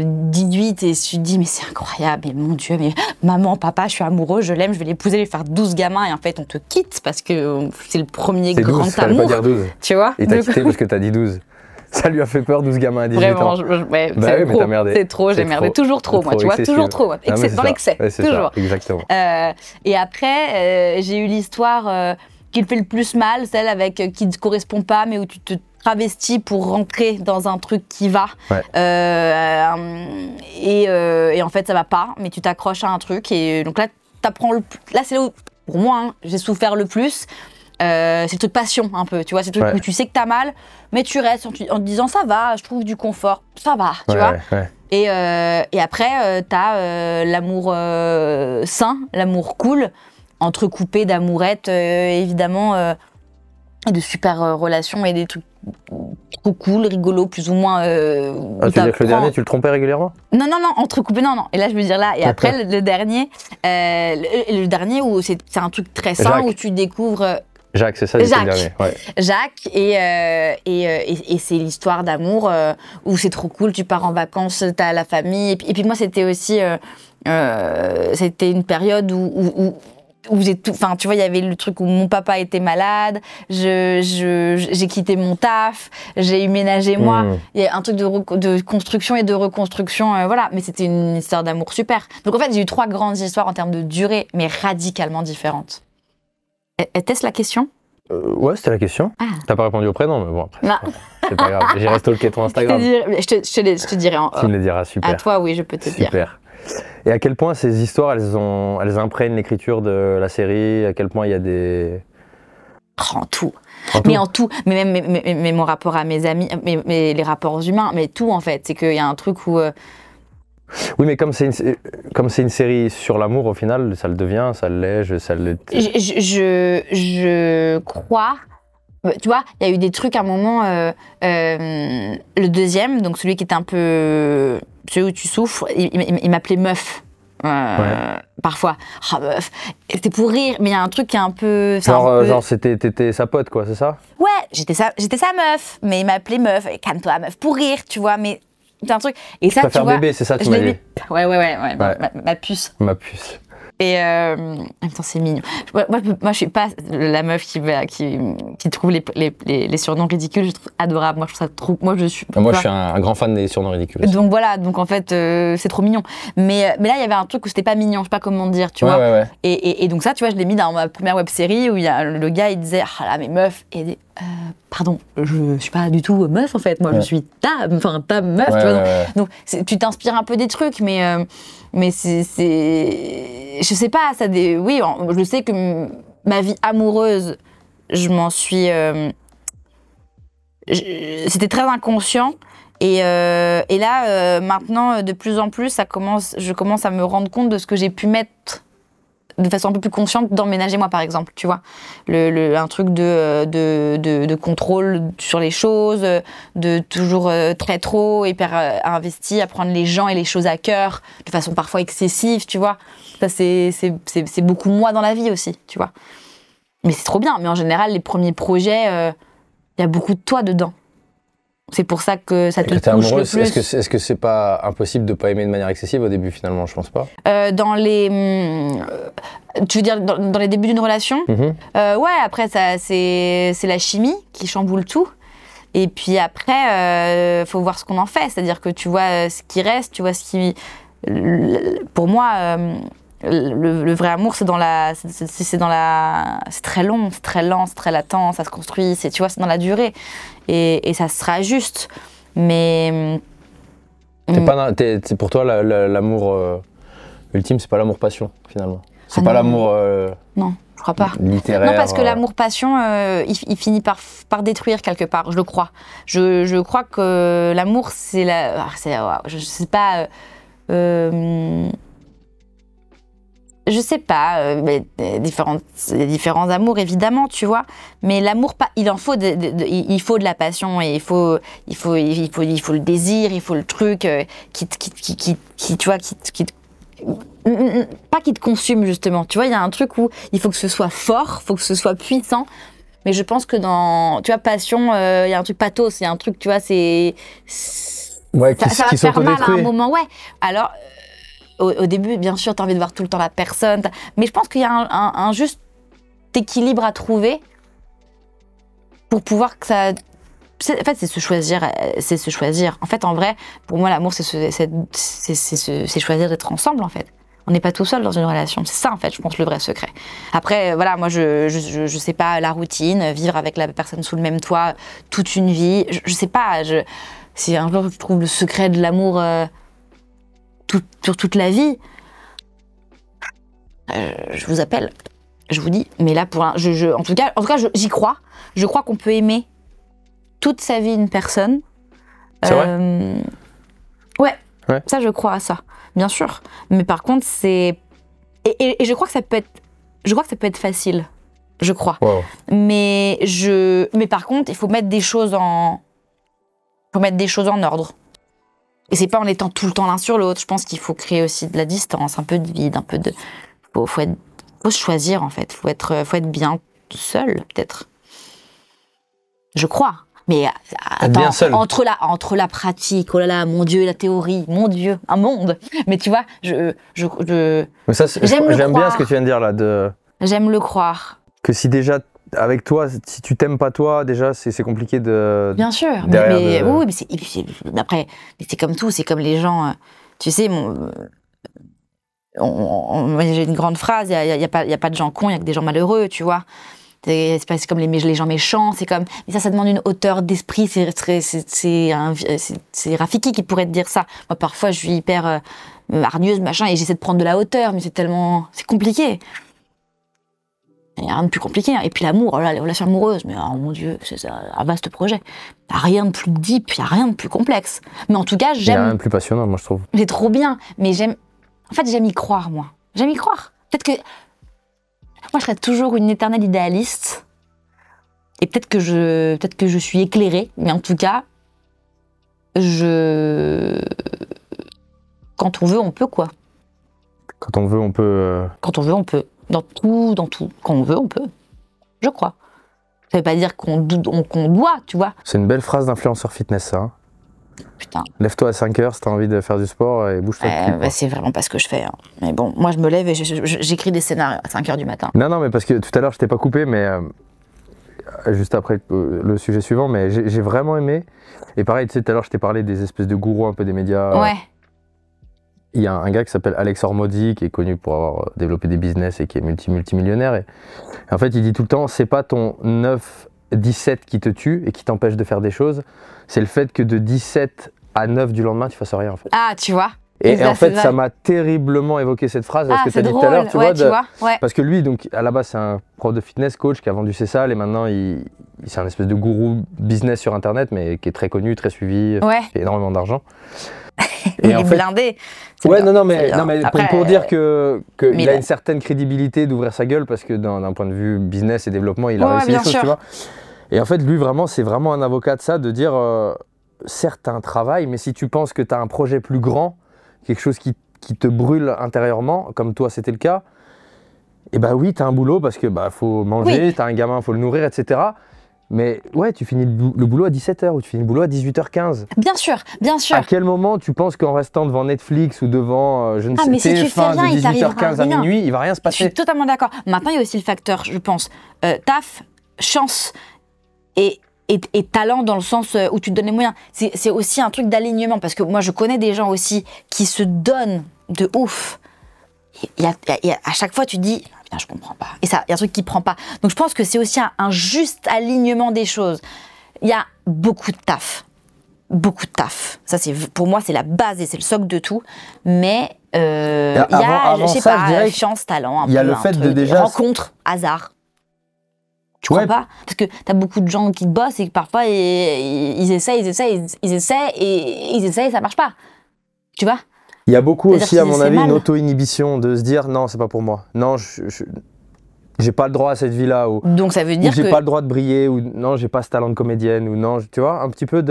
18 et tu te dis, mais c'est incroyable, mais mon Dieu, mais maman, papa, je suis amoureux, je l'aime, je vais l'épouser, lui faire 12 gamins et en fait, on te quitte parce que c'est le premier grand 12, amour. Pas dire 12. Tu vois. Il t'a quitté parce que t'as dit 12. Ça lui a fait peur, 12 gamins à 18 ans. Vraiment, mais t'as merdé. C'est trop, j'ai merdé. Toujours trop, moi, tu vois, toujours trop. Dans l'excès, toujours. Ça, exactement. Et après, j'ai eu l'histoire qui te fait le plus mal, celle avec qui ne te correspond pas, mais où tu te travesti pour rentrer dans un truc qui va. Ouais. Et en fait, ça va pas, mais tu t'accroches à un truc. Et donc là, là c'est là où, pour moi, hein, j'ai souffert le plus. C'est le truc passion, un peu. Tu vois, c'est le truc où tu sais que t'as mal, mais tu restes en te disant ça va, je trouve du confort, ça va, tu vois. Ouais. Et après, t'as l'amour sain, l'amour cool, entrecoupé d'amourettes, évidemment. Et de super relations et des trucs trop cool, rigolos, plus ou moins. Tu veux dire que le dernier, tu le trompais régulièrement? Non, entrecoupé, non. Et là, je veux dire là. Et après, le dernier, où c'est un truc très sain, Jacques. où tu découvres. Jacques, c'est ça, le dernier. Ouais. Jacques, et c'est l'histoire d'amour où c'est trop cool, tu pars en vacances, t'as la famille. Et puis moi, c'était aussi. C'était une période où enfin, tu vois, il y avait le truc où mon papa était malade, j'ai quitté mon taf, j'ai ménagé moi. Il y a un truc de construction et de reconstruction, voilà. Mais c'était une histoire d'amour super. Donc en fait, j'ai eu 3 grandes histoires en termes de durée, mais radicalement différentes. Était-ce la question? Ouais, c'était la question. Ah. T'as pas répondu au prénom, mais bon, après, c'est pas grave. J'irai stalker ton Instagram. Je te dirai. Tu me le diras, super. À toi, oui, je peux te dire. Super. Et à quel point ces histoires, elles imprègnent l'écriture de la série? À quel point il y a des... En tout. Mais mon rapport à mes amis, mais les rapports humains, mais tout en fait. C'est qu'il y a un truc où... Oui, mais comme c'est une série sur l'amour, au final, ça le devient, ça l'est, ça le... Je crois... Tu vois, il y a eu des trucs à un moment... le deuxième, donc celui qui était un peu... Celui où tu souffres, il m'appelait meuf. Parfois. Ah, meuf. C'était pour rire, mais il y a un truc qui est un peu... Genre t'étais sa pote, quoi, c'est ça? Ouais, j'étais sa meuf, mais il m'appelait meuf. Calme-toi, meuf, pour rire, tu vois, mais... C'est un truc. Et ça, tu vois, bébé, c'est ça, tu m'as dit. Ouais. Ma puce. Ma puce. Et en même temps, c'est mignon. Moi, je suis pas la meuf qui trouve les surnoms ridicules. Je trouve adorable. Moi, je trouve ça trop. Moi, je suis un grand fan des surnoms ridicules. Donc voilà. Donc en fait, c'est trop mignon. Mais là, il y avait un truc où c'était pas mignon. Je sais pas comment dire. Tu vois. Ouais. Et donc ça, tu vois, je l'ai mis dans ma première web série où il y a le gars, il disait ah là, mais meuf. Et il dit, pardon, je suis pas du tout meuf en fait. Moi, je suis ta meuf. Tu vois. Donc tu t'inspires un peu des trucs, mais c'est je sais pas, oui, je sais que ma vie amoureuse, je m'en suis c'était très inconscient et là maintenant de plus en plus je commence à me rendre compte de ce que j'ai pu mettre de façon un peu plus consciente dans Ménager moi par exemple, tu vois, un truc de contrôle sur les choses, de toujours très trop hyper investi à prendre les gens et les choses à cœur de façon parfois excessive, tu vois. Ça c'est beaucoup moi dans la vie aussi, tu vois. Mais c'est trop bien, mais en général les premiers projets il y a beaucoup de toi dedans. C'est pour ça que ça te touche le plus. Est-ce que c'est pas impossible de pas aimer de manière excessive au début finalement? Je pense pas. Tu veux dire dans les débuts d'une relation? Ouais, après c'est la chimie qui chamboule tout. Et puis après, faut voir ce qu'on en fait. C'est-à-dire que tu vois ce qui reste, tu vois ce qui... Pour moi, le vrai amour, c'est très long, c'est très lent, c'est très latent, ça se construit, tu vois, c'est dans la durée. Et ça sera juste. Mais... Pour toi, l'amour ultime, c'est pas l'amour-passion, finalement. C'est pas l'amour... Non, je crois pas. Littéraire. Non, parce que l'amour-passion, il finit par détruire quelque part, je le crois. Je crois que l'amour, c'est la... je sais pas... je sais pas, mais différents amours évidemment, tu vois. Mais l'amour, il en faut, il faut de la passion et il faut le désir, il faut le truc qui tu vois, pas qui te consume justement. Tu vois, il y a un truc où il faut que ce soit fort, il faut que ce soit puissant. Mais je pense que dans, tu vois, passion, il y a un truc pathos, il y a un truc, tu vois, ça va faire mal à un moment, ouais. Alors. Au début, bien sûr, tu as envie de voir tout le temps la personne. Mais je pense qu'il y a un juste équilibre à trouver pour pouvoir que ça... En fait, c'est se choisir. En fait, en vrai, pour moi, l'amour, c'est choisir d'être ensemble, en fait. On n'est pas tout seul dans une relation. C'est ça, en fait, je pense, le vrai secret. Après, voilà, moi, je sais pas, la routine, vivre avec la personne sous le même toit toute une vie, je sais pas. Si un jour je trouve le secret de l'amour sur toute la vie, je vous appelle. Je vous dis, mais là, en tout cas, j'y crois. Je crois qu'on peut aimer toute sa vie une personne. C'est vrai. Ouais, ça, je crois à ça, bien sûr. Mais par contre, c'est... Et je crois que ça peut être facile. Je crois. Wow. Mais par contre, il faut mettre des choses en ordre. Et c'est pas en étant tout le temps l'un sur l'autre. Je pense qu'il faut créer aussi de la distance, un peu de vide, un peu de... Faut se choisir, en fait. Faut être bien seul, peut-être. Je crois. Mais attends, entre la pratique, oh là là, mon Dieu, la théorie, mon Dieu, un monde. Mais tu vois, Mais ça, j'aime bien ce que tu viens de dire là. J'aime le croire. Que si déjà, avec toi, si tu t'aimes pas toi, déjà, c'est compliqué de... Bien sûr, oui, mais après, c'est comme tout, c'est comme les gens, tu sais, j'ai une grande phrase, il y a pas de gens cons, il y a que des gens malheureux, tu vois. C'est comme les gens méchants, c'est comme... Mais ça demande une hauteur d'esprit, c'est Rafiki qui pourrait te dire ça. Moi, parfois, je suis hyper hargneuse, machin, et j'essaie de prendre de la hauteur, mais c'est compliqué. Il n'y a rien de plus compliqué. Et puis l'amour, les relations amoureuses, mais oh mon Dieu, c'est un vaste projet. Il n'y a rien de plus deep, il n'y a rien de plus complexe. Mais en tout cas, j'aime... Il n'y a rien de plus passionnant, moi, je trouve. C'est trop bien, mais j'aime... En fait, j'aime y croire, moi. J'aime y croire. Peut-être que... Moi, je serais toujours une éternelle idéaliste. Et peut-être que je suis éclairée, mais en tout cas, quand on veut, on peut, quoi. Quand on veut, on peut... Quand on veut, on peut. Dans tout. Quand on veut, on peut. Je crois. Ça veut pas dire qu'on doit, tu vois. C'est une belle phrase d'influenceur fitness, ça. Hein. Putain. Lève-toi à 5h si t'as envie de faire du sport et bouge-toi le cul. C'est vraiment pas ce que je fais. Hein. Mais bon, moi je me lève et j'écris des scénarios à 5h du matin. Non, mais parce que tout à l'heure je t'ai pas coupé, mais juste après le sujet suivant, mais j'ai vraiment aimé. Et pareil, tu sais, tout à l'heure je t'ai parlé des espèces de gourous un peu des médias. Ouais. Il y a un gars qui s'appelle Alex Hormozy qui est connu pour avoir développé des business et qui est multimillionnaire. Et en fait, il dit tout le temps, c'est pas ton 9-17 qui te tue et qui t'empêche de faire des choses, c'est le fait que de 17 à 9 du lendemain, tu fasses rien en fait. Ah, tu vois. Et en fait, ça m'a terriblement évoqué cette phrase, ce que tu as dit tout à l'heure, tu vois. Parce que lui, donc, à la base, c'est un prof de fitness, coach, qui a vendu ses salles et maintenant, c'est un espèce de gourou business sur Internet, mais qui est très connu, très suivi, qui a énormément d'argent. Il est blindé. Ouais, non, mais après, pour dire qu'il a une certaine crédibilité d'ouvrir sa gueule parce que d'un point de vue business et développement, il a réussi les choses, tu vois. Et en fait, lui, vraiment, c'est vraiment un avocat de ça, de dire, certes, t'as un travail, mais si tu penses que t'as un projet plus grand, quelque chose qui te brûle intérieurement, comme toi, c'était le cas, et bah oui, t'as un boulot parce que faut manger, t'as un gamin, faut le nourrir, etc. Mais ouais, tu finis le boulot à 17h ou tu finis le boulot à 18h15. Bien sûr, bien sûr. À quel moment tu penses qu'en restant devant Netflix ou devant, je ne sais, TF1 de 18h15 à minuit, il va rien se passer? Je suis totalement d'accord. Maintenant, il y a aussi le facteur, je pense, taf, chance et talent dans le sens où tu te donnes les moyens. C'est aussi un truc d'alignement parce que moi, je connais des gens aussi qui se donnent de ouf. À chaque fois, tu te dis... je comprends pas. Et ça, il y a un truc qui prend pas. Donc je pense que c'est aussi un juste alignement des choses. Il y a beaucoup de taf. Beaucoup de taf. Ça, pour moi, c'est la base et c'est le socle de tout. Mais il y a, je sais pas, chance, talent, il y a le fait de déjà... rencontre, hasard. Tu crois pas? Parce que t'as beaucoup de gens qui bossent et que parfois, ils essaient et ça marche pas. Tu vois? Il y a beaucoup aussi, à mon avis, une auto-inhibition de se dire non, c'est pas pour moi. Non, j'ai pas le droit à cette vie-là. Donc ça veut dire que j'ai pas le droit de briller, ou non, j'ai pas ce talent de comédienne, ou non, tu vois, un petit peu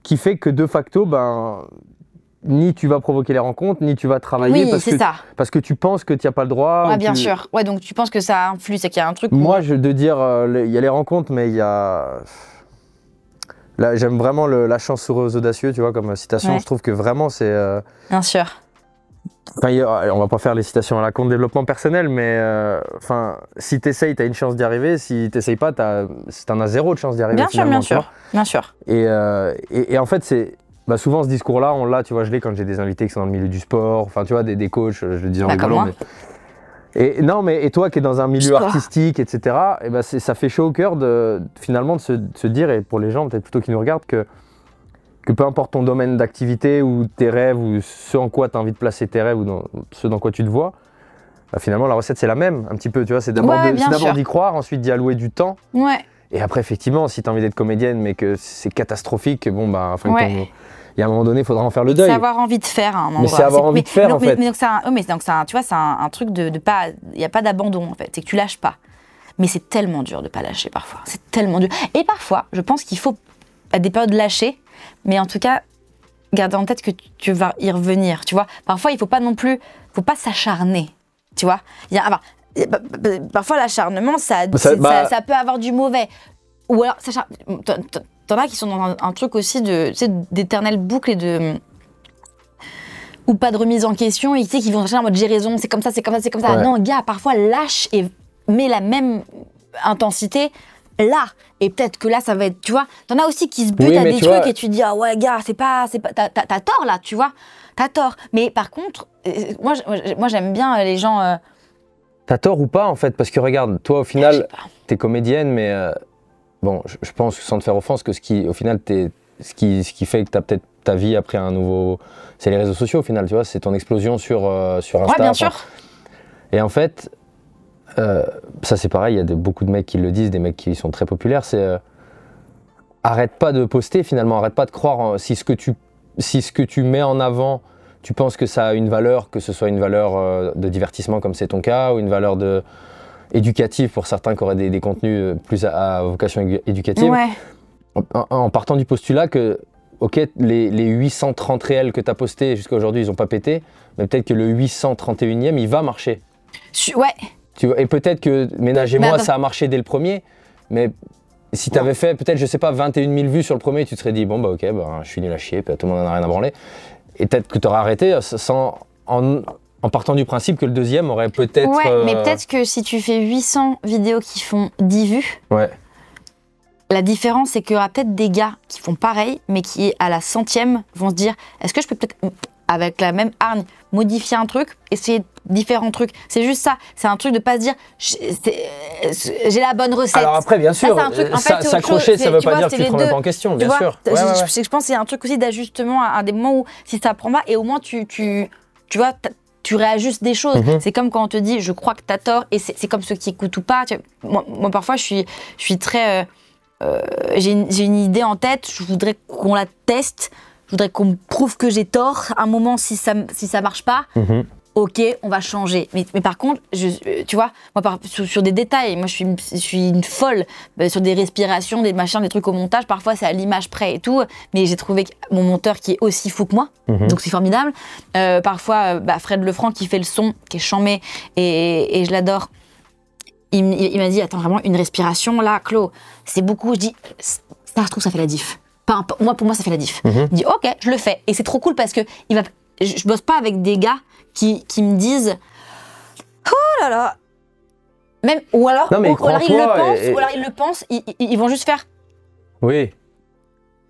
qui fait que de facto, ni tu vas provoquer les rencontres, ni tu vas travailler parce que tu penses que tu n'as pas le droit. Ouais, bien sûr. Ouais, donc tu penses que ça influe, c'est qu'il y a un truc. Moi, je de dire, il y a les rencontres, mais il y a. Là, j'aime vraiment la chance heureuse audacieux, tu vois, comme citation. Ouais. Je trouve que vraiment c'est. Bien sûr. On va pas faire les citations à la con de développement personnel, mais si t'essayes, t'as une chance d'y arriver. Si t'essayes pas, t'en as zéro de chance d'y arriver. Bien sûr. Et en fait, bah souvent ce discours-là, on l'a, tu vois, je l'ai quand j'ai des invités qui sont dans le milieu du sport, enfin tu vois, des coachs, je le dis en rigolant. Et toi qui es dans un milieu artistique, etc., et ben ça fait chaud au cœur finalement de se dire, et pour les gens peut-être plutôt qui nous regardent, que peu importe ton domaine d'activité ou tes rêves ou ce en quoi tu as envie de placer tes rêves ou ce dans quoi tu te vois, bah finalement la recette c'est la même un petit peu, tu vois, c'est d'abord d'y croire, ensuite d'y allouer du temps. Ouais. Et après effectivement, si tu as envie d'être comédienne mais que c'est catastrophique, bon bah enfin il y a un moment donné, il faudra en faire le deuil. C'est avoir envie de faire un moment. Mais c'est avoir envie de faire en fait. Mais donc tu vois, c'est un truc de pas, il y a pas d'abandon en fait, c'est que tu lâches pas. Mais c'est tellement dur de pas lâcher parfois. C'est tellement dur. Et parfois, je pense qu'il faut à des périodes lâcher, mais en tout cas garder en tête que tu vas y revenir. Tu vois, parfois il faut pas s'acharner. Tu vois, parfois l'acharnement, ça peut avoir du mauvais. Ou alors t'en as qui sont dans un truc aussi d'éternelle boucle et ou pas de remise en question, et tu sais qu'ils vont chercher en mode j'ai raison, c'est comme ça. Ouais. Non, gars, parfois lâche et mets la même intensité là. Et peut-être que là, ça va être, tu vois, t'en as aussi qui se butent à des trucs et tu te dis ah ouais, gars, c'est pas, t'as tort là, tu vois, t'as tort. Mais par contre, moi j'aime bien les gens. T'as tort ou pas en fait, parce que regarde, toi au final, t'es comédienne, mais. Bon, je pense, sans te faire offense, que ce qui fait que tu as peut-être ta vie après un nouveau... C'est les réseaux sociaux au final, tu vois, c'est ton explosion sur Insta. Ouais, bien sûr. Et en fait, ça c'est pareil, il y a beaucoup de mecs qui le disent, des mecs qui sont très populaires, c'est... arrête pas de poster finalement, arrête pas de croire, si ce que tu mets en avant, tu penses que ça a une valeur, que ce soit une valeur de divertissement comme c'est ton cas, ou une valeur éducative pour certains qui auraient des contenus plus à vocation éducative, en partant du postulat que ok, les 830 réels que tu as postés jusqu'à aujourd'hui, ils n'ont pas pété, mais peut-être que le 831e, il va marcher. Ouais. Tu vois, et peut-être que, ménagez-moi, ça a marché dès le premier, mais si tu avais fait peut-être, je sais pas, 21 000 vues sur le premier, tu te serais dit, bon bah ok, bah, je suis nul à chier, tout le monde en a rien à branler. Et peut-être que tu aurais arrêté en partant du principe que le deuxième aurait peut-être... Ouais, mais peut-être que si tu fais 800 vidéos qui font 10 vues, la différence, c'est qu'il y aura peut-être des gars qui font pareil, mais qui, à la 100e, vont se dire, est-ce que je peux peut-être, avec la même hargne, modifier un truc, essayer différents trucs. C'est juste ça. C'est un truc de pas se dire, j'ai la bonne recette. Alors après, bien sûr, s'accrocher, ça veut pas dire que tu te remets pas en question, bien sûr. Je pense qu'il y a un truc aussi d'ajustement à des moments où, si ça prend pas, et au moins tu vois, tu réajustes des choses. C'est comme quand on te dit, je crois que t'as tort, et c'est comme ceux qui écoutent ou pas. Moi, parfois, je suis très... j'ai une idée en tête, je voudrais qu'on la teste, je voudrais qu'on me prouve que j'ai tort. À un moment, si ça marche pas, ok, on va changer. Mais par contre, tu vois, moi, sur des détails, moi, je suis une folle sur des respirations, des machins, des trucs au montage. Parfois, c'est à l'image près et tout. Mais j'ai trouvé mon monteur qui est aussi fou que moi, donc c'est formidable. Parfois, Fred Lefranc qui fait le son, qui est chambé, et je l'adore. Il m'a dit, attends, vraiment, une respiration, là, Clo, c'est beaucoup. Je dis, ça, je trouve que ça fait la diff. Pour moi, ça fait la diff. Il dit, ok, je le fais. Et c'est trop cool parce que je bosse pas avec des gars qui me disent, oh là là. Même, ou alors ils le pensent, ils vont juste faire, oui,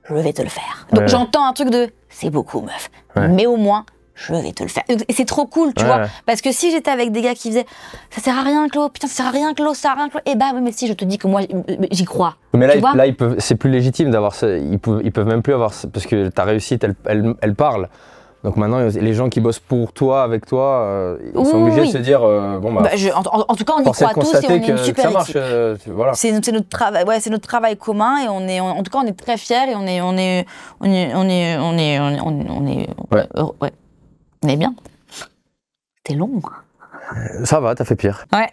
je vais te le faire. Donc j'entends un truc de, c'est beaucoup, meuf. Mais au moins, je vais te le faire. Et c'est trop cool, tu vois. Parce que si j'étais avec des gars qui faisaient, ça sert à rien, Clo, putain, ça sert à rien, Clo, ça sert à rien, Clo. Eh bah, oui, mais si, je te dis que moi, j'y crois. Mais là c'est plus légitime d'avoir ça. Ils peuvent même plus avoir ça, parce que ta réussite, elle parle. Donc maintenant, les gens qui bossent pour toi, avec toi, ils sont obligés de se dire, bon bah. En tout cas, on y croit tous et on est une super équipe. Ça marche, voilà. C'est notre travail, c'est notre travail commun et en tout cas, on est très fiers et on est bien. T'es long. Ça va, t'as fait pire. Ouais.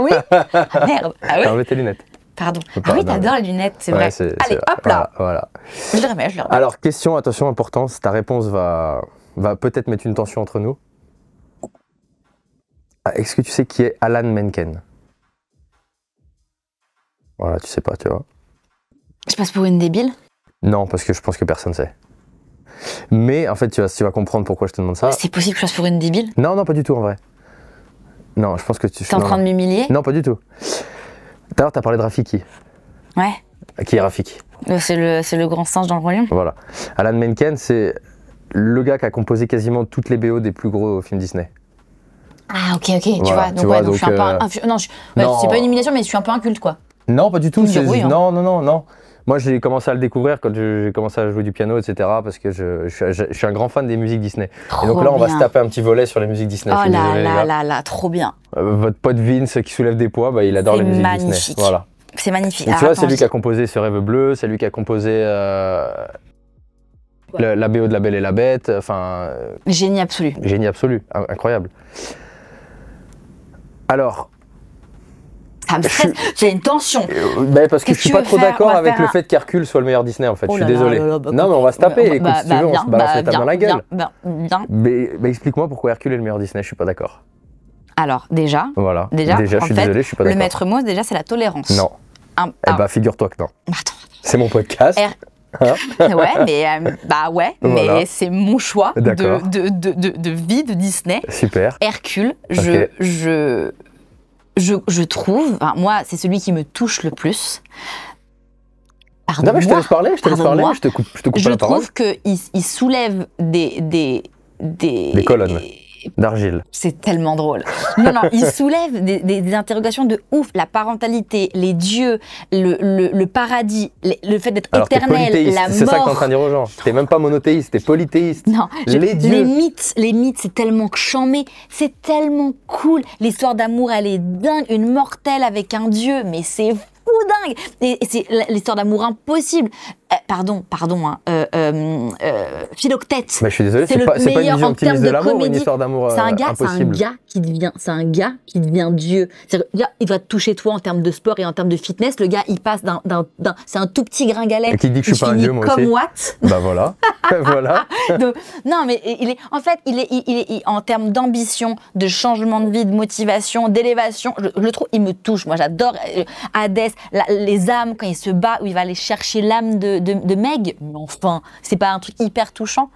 Oui. Ah, merde. Ah oui. T'as enlevé tes lunettes. Pardon. Ah oui, t'adores les lunettes, c'est vrai. Allez, hop là. Voilà. Je le remets. Alors, question, attention, importance. Ta réponse va peut-être mettre une tension entre nous. Est-ce que tu sais qui est Alan Menken? Voilà, tu sais pas, tu vois. Je passe pour une débile? Non, parce que je pense que personne sait. Mais en fait, tu vas comprendre pourquoi je te demande ça. C'est possible que je passe pour une débile? Non, pas du tout en vrai. Non, je pense que tu... T'es en train de m'humilier? Non, pas du tout. Tout à l'heure, t'as parlé de Rafiki. Ouais. Qui est Rafiki? C'est le grand singe dans le Roi Lion. Voilà. Alan Menken, c'est le gars qui a composé quasiment toutes les BO des plus gros films Disney. Ah, ok, tu vois. Donc je suis un peu non, c'est pas une humiliation, mais je suis un peu un culte, quoi. Non, pas du tout. Oui, hein. Non. Moi, j'ai commencé à le découvrir quand j'ai commencé à jouer du piano, etc. Parce que je suis un grand fan des musiques Disney. Trop et donc là, on va bien. se taper un petit volet sur les musiques Disney. Oh là, trop bien. Votre pote Vince qui soulève des poids, il adore les musiques Disney. Voilà. C'est magnifique. Donc, tu vois, c'est lui qui a composé Ce rêve bleu, c'est lui qui a composé la BO de La Belle et la Bête. Enfin. Génie absolu. Génie absolu, incroyable. Alors. Ça me stresse, j'ai une tension. Parce que je suis pas trop d'accord avec le fait qu'Hercule soit le meilleur Disney en fait, je suis désolé. Non mais on va se taper, écoute, si tu veux, on se balance les tables dans la gueule. Bien. Mais explique-moi pourquoi Hercule est le meilleur Disney, je suis pas d'accord. Alors déjà, je suis désolé, je suis pas d'accord. Le maître mot déjà c'est la tolérance. Non. Figure-toi que non. Attends. C'est mon podcast. Mais c'est mon choix de vie de Disney. Super. Hercule, je trouve, moi, c'est celui qui me touche le plus. Non, mais je te laisse parler, je te coupe la parole. Je trouve qu'il soulève des colonnes d'argile. C'est tellement drôle. Non, il soulève des interrogations de ouf. La parentalité, les dieux, le paradis, le fait d'être éternel, la mort. C'est ça que t'es en train de dire aux gens. T'es même pas monothéiste, t'es polythéiste. Non, les dieux. Les mythes, c'est tellement chambé, c'est tellement cool. L'histoire d'amour, elle est dingue. Une mortelle avec un dieu, mais c'est fou dingue. Et c'est l'histoire d'amour impossible. Pardon, Philoctète. Mais je suis désolé, c'est pas une vision optimiste de l'amour ou une histoire d'amour impossible. C'est un gars qui devient Dieu. Il va te toucher toi en termes de sport et en termes de fitness. Le gars, il passe c'est un tout petit gringalet. Et qui dit que je suis pas un dieu, moi aussi. Comme Watt. Bah voilà. Voilà. Donc, non, mais il est en termes d'ambition, de changement de vie, de motivation, d'élévation. Je le trouve, il me touche. Moi, j'adore Hadès, les âmes quand il se bat, où il va aller chercher l'âme de Meg. Mais enfin, c'est pas un truc hyper touchant?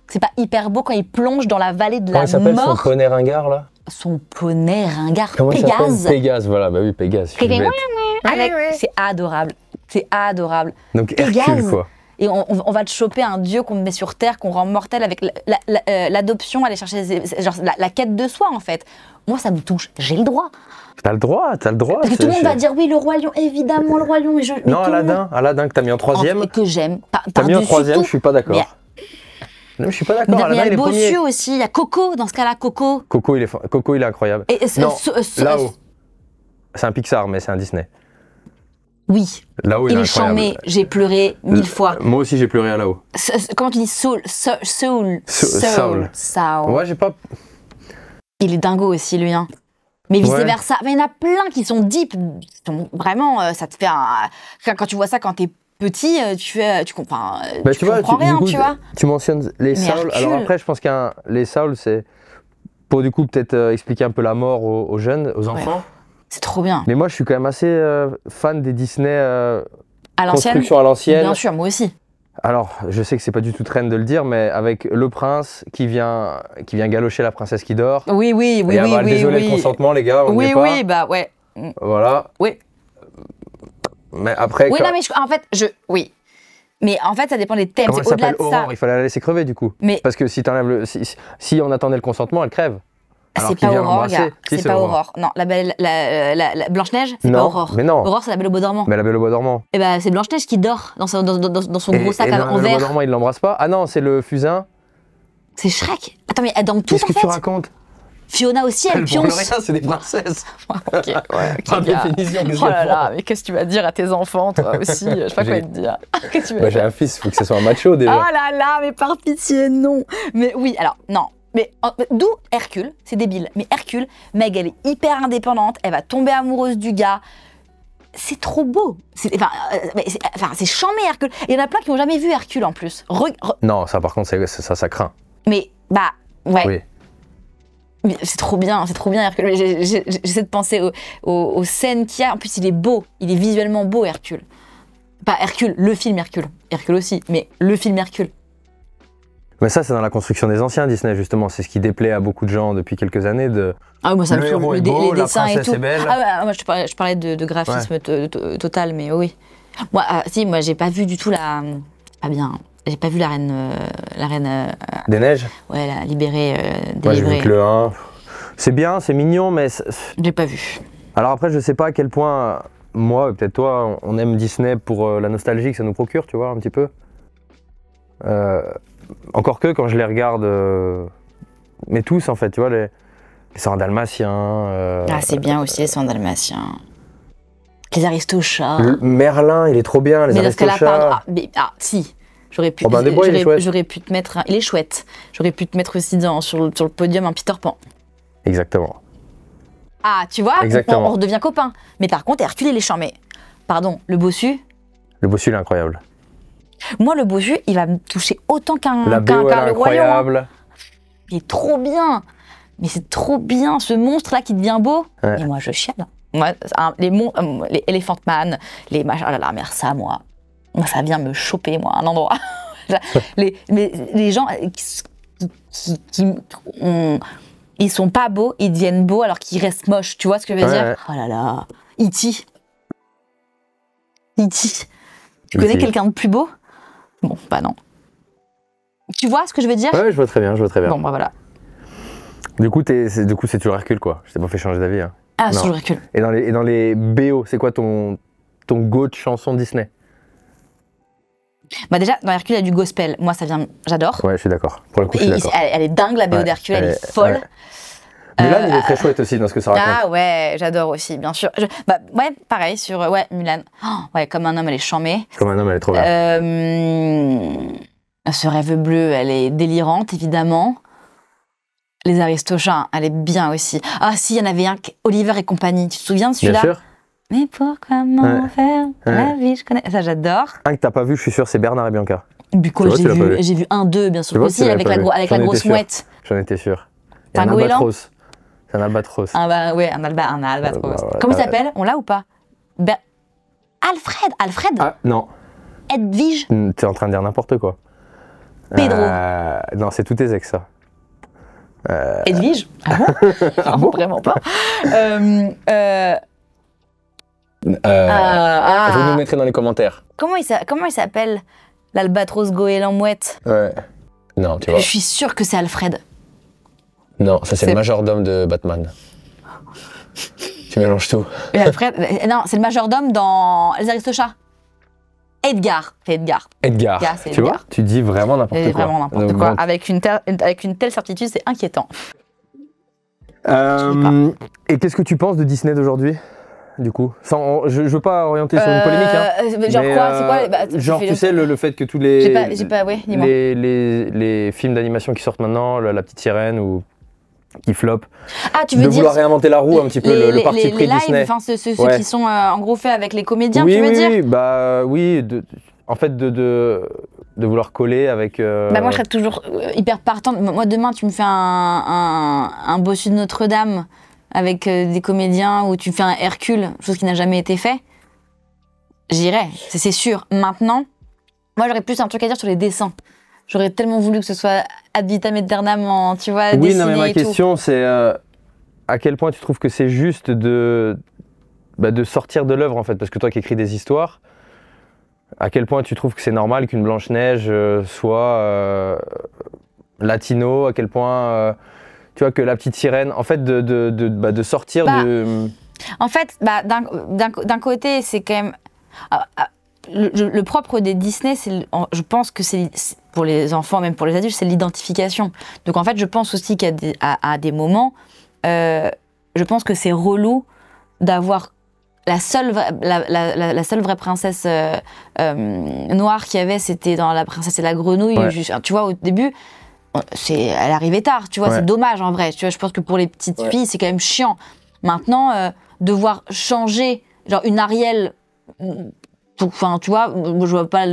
C'est pas hyper beau quand il plonge dans la vallée de la mort? Comment il s'appelle son poney ringard là? Son poney ringard, Pégase. Pégase, voilà, bah oui, Pégase. C'est adorable. C'est adorable. Donc Hercule, quoi. Et on va te choper un dieu qu'on met sur terre, qu'on rend mortel avec l'adoption, aller chercher la quête de soi, en fait. Moi, ça me touche. J'ai le droit. T'as le droit. Parce que tout le monde va dire oui, le Roi Lion, évidemment, le Roi Lion. Non, Aladdin que t'as mis en troisième. Que j'aime. T'as mis en troisième, je suis pas d'accord. Non, je suis pas d'accord. Il y a le Bossu aussi, il y a Coco, dans ce cas-là, Coco. Coco, il est incroyable. Là-haut. C'est un Pixar, mais c'est un Disney. Oui. Là-haut, il est incroyable. Chambé, j'ai pleuré 1000 fois. Moi aussi, j'ai pleuré à là-haut. Comment tu dis Soul. Ouais, j'ai pas... Il est dingo aussi, lui, hein. Mais vice-versa. Il y en a plein qui sont deep. Vraiment, ça te fait un... Quand tu vois ça quand t'es petit, tu comprends rien, tu vois. Tu mentionnes les Sauls. Alors après, je pense les Sauls, c'est pour du coup peut-être expliquer un peu la mort aux jeunes, aux enfants. C'est trop bien. Mais moi, je suis quand même assez fan des Disney à l'ancienne. Construction à l'ancienne. Bien sûr, moi aussi. Alors, je sais que c'est pas du tout trend de le dire, mais avec le prince qui vient galocher la princesse qui dort. Oui. Désolé, le consentement, les gars, on n'y est pas. Oui, bah ouais. Voilà. Oui. Mais après. Oui, non, mais oui. Mais en fait, ça dépend des thèmes. Comment elle s'appelle, Aurore? Il fallait la laisser crever du coup. Parce que si on attendait le consentement, elle crève. C'est pas Aurore, gars. C'est pas Aurore. Non, la Blanche-Neige, c'est pas Aurore. Mais non. Aurore, c'est la Belle au Bois dormant. Mais la Belle au Bois dormant. Et bah, c'est Blanche-Neige qui dort dans son gros sac en verre. Le Bois dormant, il l'embrasse pas. Ah non, c'est le fusain. C'est Shrek. Attends, mais elle dort tout en fait. Qu'est-ce que tu racontes? Fiona aussi, elle pionce. Rien, c'est des princesses. Ok, par définition. Oh là là, mais qu'est-ce que tu vas dire à tes enfants, toi aussi? Je sais pas quoi te dire. J'ai un fils, il faut que ce soit un macho déjà. Oh là là, mais par pitié, non. Mais oui, alors, non. Mais d'où Hercule, c'est débile. Mais Hercule, Meg, elle est hyper indépendante, elle va tomber amoureuse du gars. C'est trop beau. C'est chambé Hercule. Il y en a plein qui n'ont jamais vu Hercule en plus. Non, ça par contre, ça craint. Mais, ouais. Oui. Mais c'est trop bien Hercule. J'essaie de penser aux scènes qu'il y a. En plus, il est beau, il est visuellement beau, Hercule. Pas Hercule, le film Hercule. Hercule aussi, mais le film Hercule. Mais ça, c'est dans la construction des anciens Disney, justement. C'est ce qui déplaît à beaucoup de gens depuis quelques années. Moi, ça me saoule. Les dessins et tout. Belle. Moi, je parlais de graphisme total, mais oui. Moi, si, moi, j'ai pas vu du tout la... Pas bien. J'ai pas vu la reine... Des neiges? Ouais, la libérée, Moi, j'ai délivrée. vu que le 1. C'est bien, c'est mignon, mais... J'ai pas vu. Alors après, je sais pas à quel point, moi, peut-être toi, on aime Disney pour la nostalgie que ça nous procure, tu vois, un petit peu. Encore que, quand je les regarde... mais tous, en fait, tu vois, les 101 Dalmatiens... Ah, c'est bien aussi, les 101 Dalmatiens. Les Aristochats. Merlin, il est trop bien, les Aristochats. Si. J'aurais pu, oh ben, j'aurais pu te mettre... Il est chouette. J'aurais pu te mettre aussi sur le podium un Peter Pan. Exactement. Ah, tu vois, on redevient copains. Mais par contre, Hercule, il est charmé. Pardon, le bossu. Le bossu, il est incroyable. Moi, le bossu, il va me toucher autant qu'un La BO, elle est incroyable. Hein. Il est trop bien. Mais c'est trop bien, ce monstre-là qui devient beau. Ouais. Et moi, je chiale. Moi, les Elephant Man, les machins, oh là là, merde, ça, moi, ça vient me choper, moi, un endroit. les gens ils sont pas beaux, ils deviennent beaux alors qu'ils restent moches. Tu vois ce que je veux dire? Oh là là. E.T. Tu connais quelqu'un de plus beau? Bon, bah non. Tu vois ce que je veux dire? Ouais, je vois très bien, Bon, bah voilà. Du coup, c'est toujours Hercule, quoi. Je t'ai pas fait changer d'avis. Hein. Ah, c'est toujours Hercule. Et dans les BO, c'est quoi ton go de chanson Disney? Bah déjà, dans Hercule, il y a du gospel. Moi, ça vient... J'adore. Ouais, je suis d'accord. Pour le coup, je suis d'accord. Elle est dingue, la BO d'Hercule, elle est folle. Ouais. Mulan, il est très chouette aussi dans ce que ça raconte. Ah ouais, j'adore aussi, bien sûr. Ouais, pareil, sur... Ouais, Mulan. Oh, ouais, Comme un homme, elle est charmée. Comme un homme, elle est trop bien. Ce rêve bleu, elle est délirante, évidemment. Les Aristochats, elle est bien aussi. Ah si, il y en avait un, Oliver et compagnie. Tu te souviens de celui-là? Bien sûr. Mais pourquoi m'en faire la vie, je connais. Ça, j'adore. Un que t'as pas vu, je suis sûr, c'est Bernard et Bianca. Du coup, j'ai vu 1, 2, bien sûr aussi, avec la grosse mouette. J'en étais sûr. C'est un albatros. C'est un albatros. Ah bah ouais, un albatros. Comment il s'appelle? On l'a ou pas? Alfred? Ah non. Edwige? T'es en train de dire n'importe quoi. Pedro? Non, c'est tous tes ex, ça. Edwige? Ah bon? Ah bon? Vraiment pas. Vous nous mettrez dans les commentaires. Comment il s'appelle l'albatros goéland mouette? Ouais. Non, tu vois. Je suis sûre que c'est Alfred. Non, ça c'est le majordome de Batman. Tu mélanges tout. Et Alfred, non, c'est le majordome dans Les Aristochats. Edgar. Edgar. Tu vois, tu dis vraiment n'importe quoi. Vraiment n'importe quoi. Avec une telle certitude, c'est inquiétant. Et qu'est-ce que tu penses de Disney d'aujourd'hui, du coup? Je veux pas orienter sur une polémique. Hein, genre quoi? C'est quoi? Genre, tu sais, le fait que tous les dis-moi. les films d'animation qui sortent maintenant, la petite sirène ou qui flop, tu veux dire vouloir réinventer la roue un petit peu, le parti pris Disney. Ceux qui sont en gros faits avec les comédiens, tu veux dire? Oui, en fait de vouloir coller avec... moi je serais toujours hyper partante. Moi demain tu me fais un bossu de Notre-Dame avec des comédiens, ou tu fais un Hercule, chose qui n'a jamais été fait, j'irais, c'est sûr. Maintenant, moi j'aurais plus un truc à dire sur les dessins. J'aurais tellement voulu que ce soit ad vitam aeternam, tu vois, dessiné. Oui, non, mais ma question, c'est à quel point tu trouves que c'est juste de sortir de l'œuvre, en fait, parce que toi qui écris des histoires, à quel point tu trouves que c'est normal qu'une Blanche-Neige soit latino, à quel point, tu vois, que la petite sirène, en fait, de sortir de... En fait, d'un côté, c'est quand même... Le propre des Disney, je pense que c'est pour les enfants, même pour les adultes, c'est l'identification. Donc en fait, je pense aussi qu'à des moments, je pense que c'est relou d'avoir la seule vraie princesse noire qu'il y avait, c'était dans La Princesse et la Grenouille. Ouais. Tu vois, au début, elle arrivait tard, tu vois, c'est dommage en vrai. Tu vois, je pense que pour les petites filles, c'est quand même chiant. Maintenant, devoir changer, genre une Ariel... Enfin, tu vois, je vois pas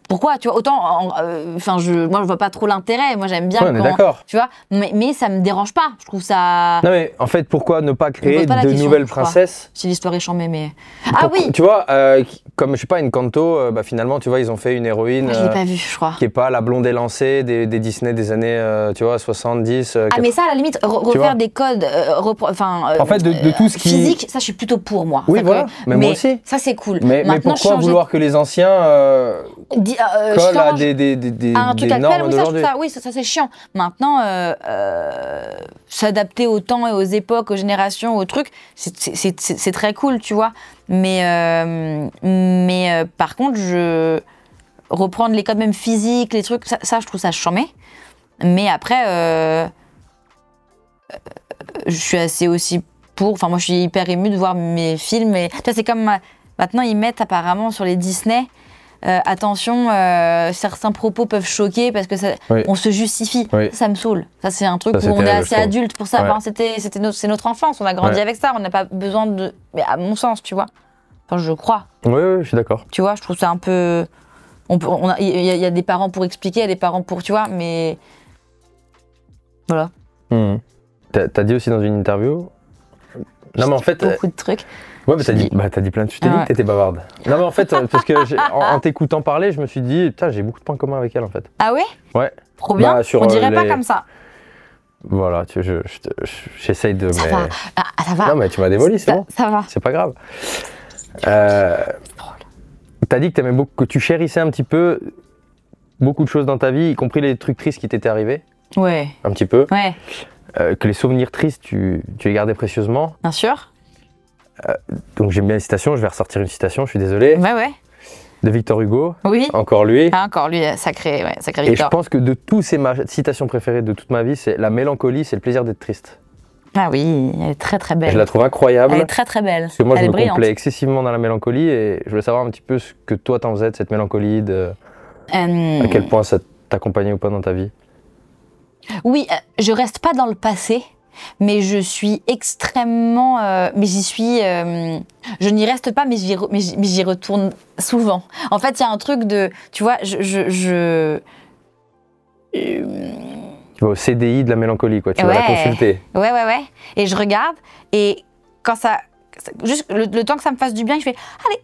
pourquoi, tu vois, autant, moi je vois pas trop l'intérêt, moi j'aime bien on est d'accord. Tu vois, mais ça me dérange pas, je trouve ça... Non mais en fait, pourquoi ne pas créer de nouvelles princesses? Si l'histoire est chambée, mais... Ah oui. Tu vois, comme je sais pas, Encanto, finalement, tu vois, ils ont fait une héroïne... je l'ai pas vue, je crois. Qui est pas la blonde élancée des Disney des années, tu vois, 70... 80. Ah mais ça, à la limite, refaire des codes, en fait, de tout ce qui... Physique, ça je suis plutôt pour moi. Oui, voilà, mais moi aussi. Ça c'est cool. Mais pourquoi vouloir que les anciens... colle à un truc actuel, oui, ça c'est chiant. Maintenant, s'adapter au temps et aux époques, aux générations, aux trucs, c'est très cool, tu vois. Mais par contre, reprendre les codes même physiques, les trucs, ça je trouve ça chambé. Mais après, je suis assez aussi pour. Enfin, moi je suis hyper émue de voir mes films. Et tu vois, c'est comme maintenant ils mettent apparemment sur les Disney. Attention, certains propos peuvent choquer parce que on se justifie. Oui. Ça me saule. Ça, c'est un truc où on est assez adulte pour ça. Ouais. Enfin, c'est notre enfance. On a grandi avec ça. On n'a pas besoin de. Mais à mon sens, tu vois. Enfin, je crois. Oui, je suis d'accord. Tu vois, je trouve ça un peu. Il y a des parents pour expliquer, il y a des parents pour. Tu vois, mais. Voilà. T'as dit aussi dans une interview. Non, mais en fait. Beaucoup de trucs. Ouais, mais t'as dit plein de... Je t'ai dit que t'étais bavarde. Non, mais en fait, parce que en t'écoutant parler, je me suis dit, putain, j'ai beaucoup de points communs avec elle, en fait. Ah ouais? Ouais. Trop bien. On dirait pas comme ça. Voilà, j'essaye de... Ça va. Ah, ça va. Non, mais tu m'as démoli, c'est bon. Ça va. C'est pas grave. T'as dit que t'aimais beaucoup, que tu chérissais un petit peu beaucoup de choses dans ta vie, y compris les trucs tristes qui t'étaient arrivés. Ouais. Un petit peu. Ouais. Que les souvenirs tristes, tu les gardais précieusement. Bien sûr. Donc j'aime bien les citations, je vais ressortir une citation, je suis désolé. Ouais. De Victor Hugo. Oui. Encore lui. Ah, encore lui, sacré Victor. Et je pense que de tous, c'est ma citation préférée de toute ma vie, c'est la mélancolie, c'est le plaisir d'être triste. Ah oui, elle est très très belle. Je la trouve incroyable. Elle est très très belle. Parce que moi, elle je me brillante. complais excessivement dans la mélancolie et je voulais savoir un petit peu ce que toi t'en faisais de cette mélancolie, à quel point ça t'accompagnait ou pas dans ta vie. Oui, je reste pas dans le passé. Mais je suis extrêmement... mais j'y suis... je n'y reste pas, mais j'y retourne souvent. En fait, il y a un truc de... Tu vois, Tu vas au CDI de la mélancolie, quoi. Tu vas la consulter. Ouais. Et je regarde, et quand ça... Juste le temps que ça me fasse du bien, je fais... Allez,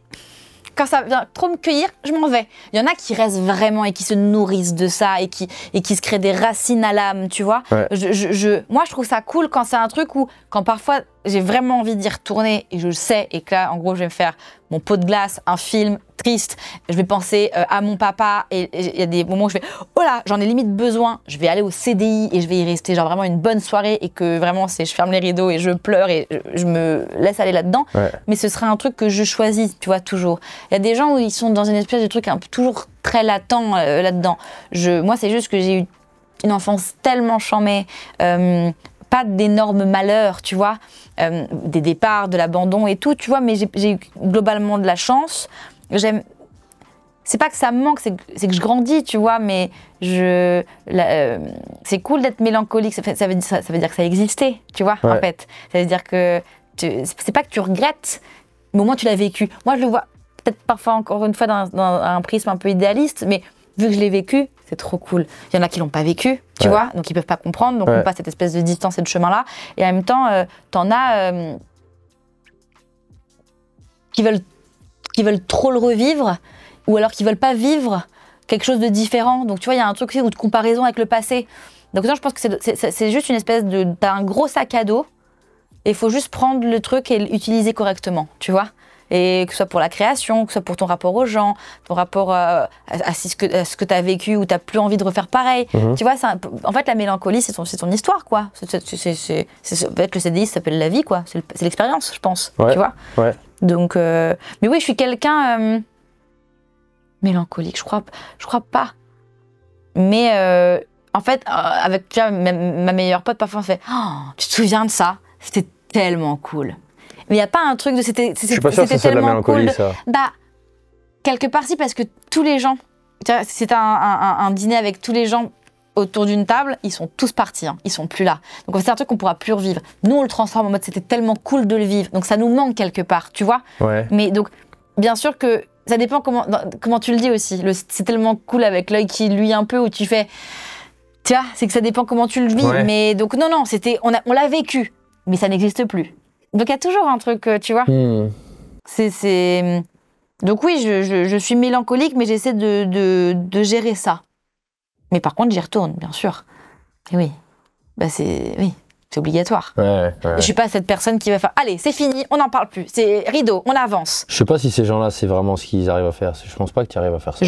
quand ça vient trop me cueillir, je m'en vais. Il y en a qui restent vraiment et qui se nourrissent de ça et qui se créent des racines à l'âme, tu vois. Ouais. Moi, je trouve ça cool quand c'est un truc où, quand parfois j'ai vraiment envie d'y retourner et je le sais, et que là, en gros, je vais me faire mon pot de glace, un film triste, je vais penser à mon papa, et il y a des moments où je vais, oh là, j'en ai limite besoin, je vais aller au CDI et je vais y rester genre vraiment une bonne soirée et que vraiment, je ferme les rideaux et je pleure et je me laisse aller là-dedans. Ouais. Mais ce sera un truc que je choisis, tu vois, toujours. Il y a des gens où ils sont dans une espèce de truc toujours très latent là-dedans. Moi, c'est juste que j'ai eu une enfance tellement chambée, pas d'énormes malheurs, tu vois, des départs, de l'abandon et tout, tu vois, mais j'ai eu globalement de la chance. C'est pas que ça me manque, c'est que je grandis, tu vois, mais c'est cool d'être mélancolique, ça veut dire que ça existait, tu vois, en fait. Ça veut dire que c'est pas que tu regrettes, mais au moins tu l'as vécu. Moi, je le vois peut-être parfois, encore une fois, dans un prisme un peu idéaliste, mais vu que je l'ai vécu, c'est trop cool. Il y en a qui l'ont pas vécu, tu vois, donc ils peuvent pas comprendre, donc on passe cette espèce de distance et de chemin-là, et en même temps, t'en as qui veulent trop le revivre, ou alors qui veulent pas vivre quelque chose de différent. Donc tu vois, il y a un truc aussi de comparaison avec le passé. Donc ça, je pense que c'est juste une espèce t'as un gros sac à dos, et il faut juste prendre le truc et l'utiliser correctement, tu vois. Et que ce soit pour la création, que ce soit pour ton rapport aux gens, ton rapport à ce que tu as vécu ou tu n'as plus envie de refaire pareil. Tu vois, en fait, la mélancolie, c'est ton histoire, quoi. En fait, le CDI, ça s'appelle la vie, quoi. C'est l'expérience, je pense. Tu vois. Donc, mais oui, je suis quelqu'un mélancolique, je crois pas. Mais en fait, avec tu vois, ma meilleure pote, parfois on fait oh, tu te souviens de ça? C'était tellement cool. Mais il n'y a pas un truc de c'était je suis pas sûr que c'est de la mélancolie, cool ça. Bah, quelque part si, parce que tous les gens, c'est un dîner avec tous les gens autour d'une table, ils sont tous partis, hein, ils sont plus là. Donc c'est un truc qu'on pourra plus revivre. Nous, on le transforme en mode c'était tellement cool de le vivre, donc ça nous manque quelque part, tu vois. Ouais. Mais donc, bien sûr que ça dépend comment tu le dis aussi. C'est tellement cool avec l'œil qui luit un peu, où tu fais... Tu vois, c'est que ça dépend comment tu le vis. Ouais. Mais donc, non, on l'a vécu, mais ça n'existe plus. Donc, il y a toujours un truc, tu vois. Donc oui, je suis mélancolique, mais j'essaie de gérer ça. Mais par contre, j'y retourne, bien sûr. Et oui, c'est obligatoire. Ouais. Je suis pas cette personne qui va faire « Allez, c'est fini, on n'en parle plus, c'est rideau, on avance ». Je sais pas si ces gens-là, c'est vraiment ce qu'ils arrivent à faire. Je pense pas que tu arrives à faire ça.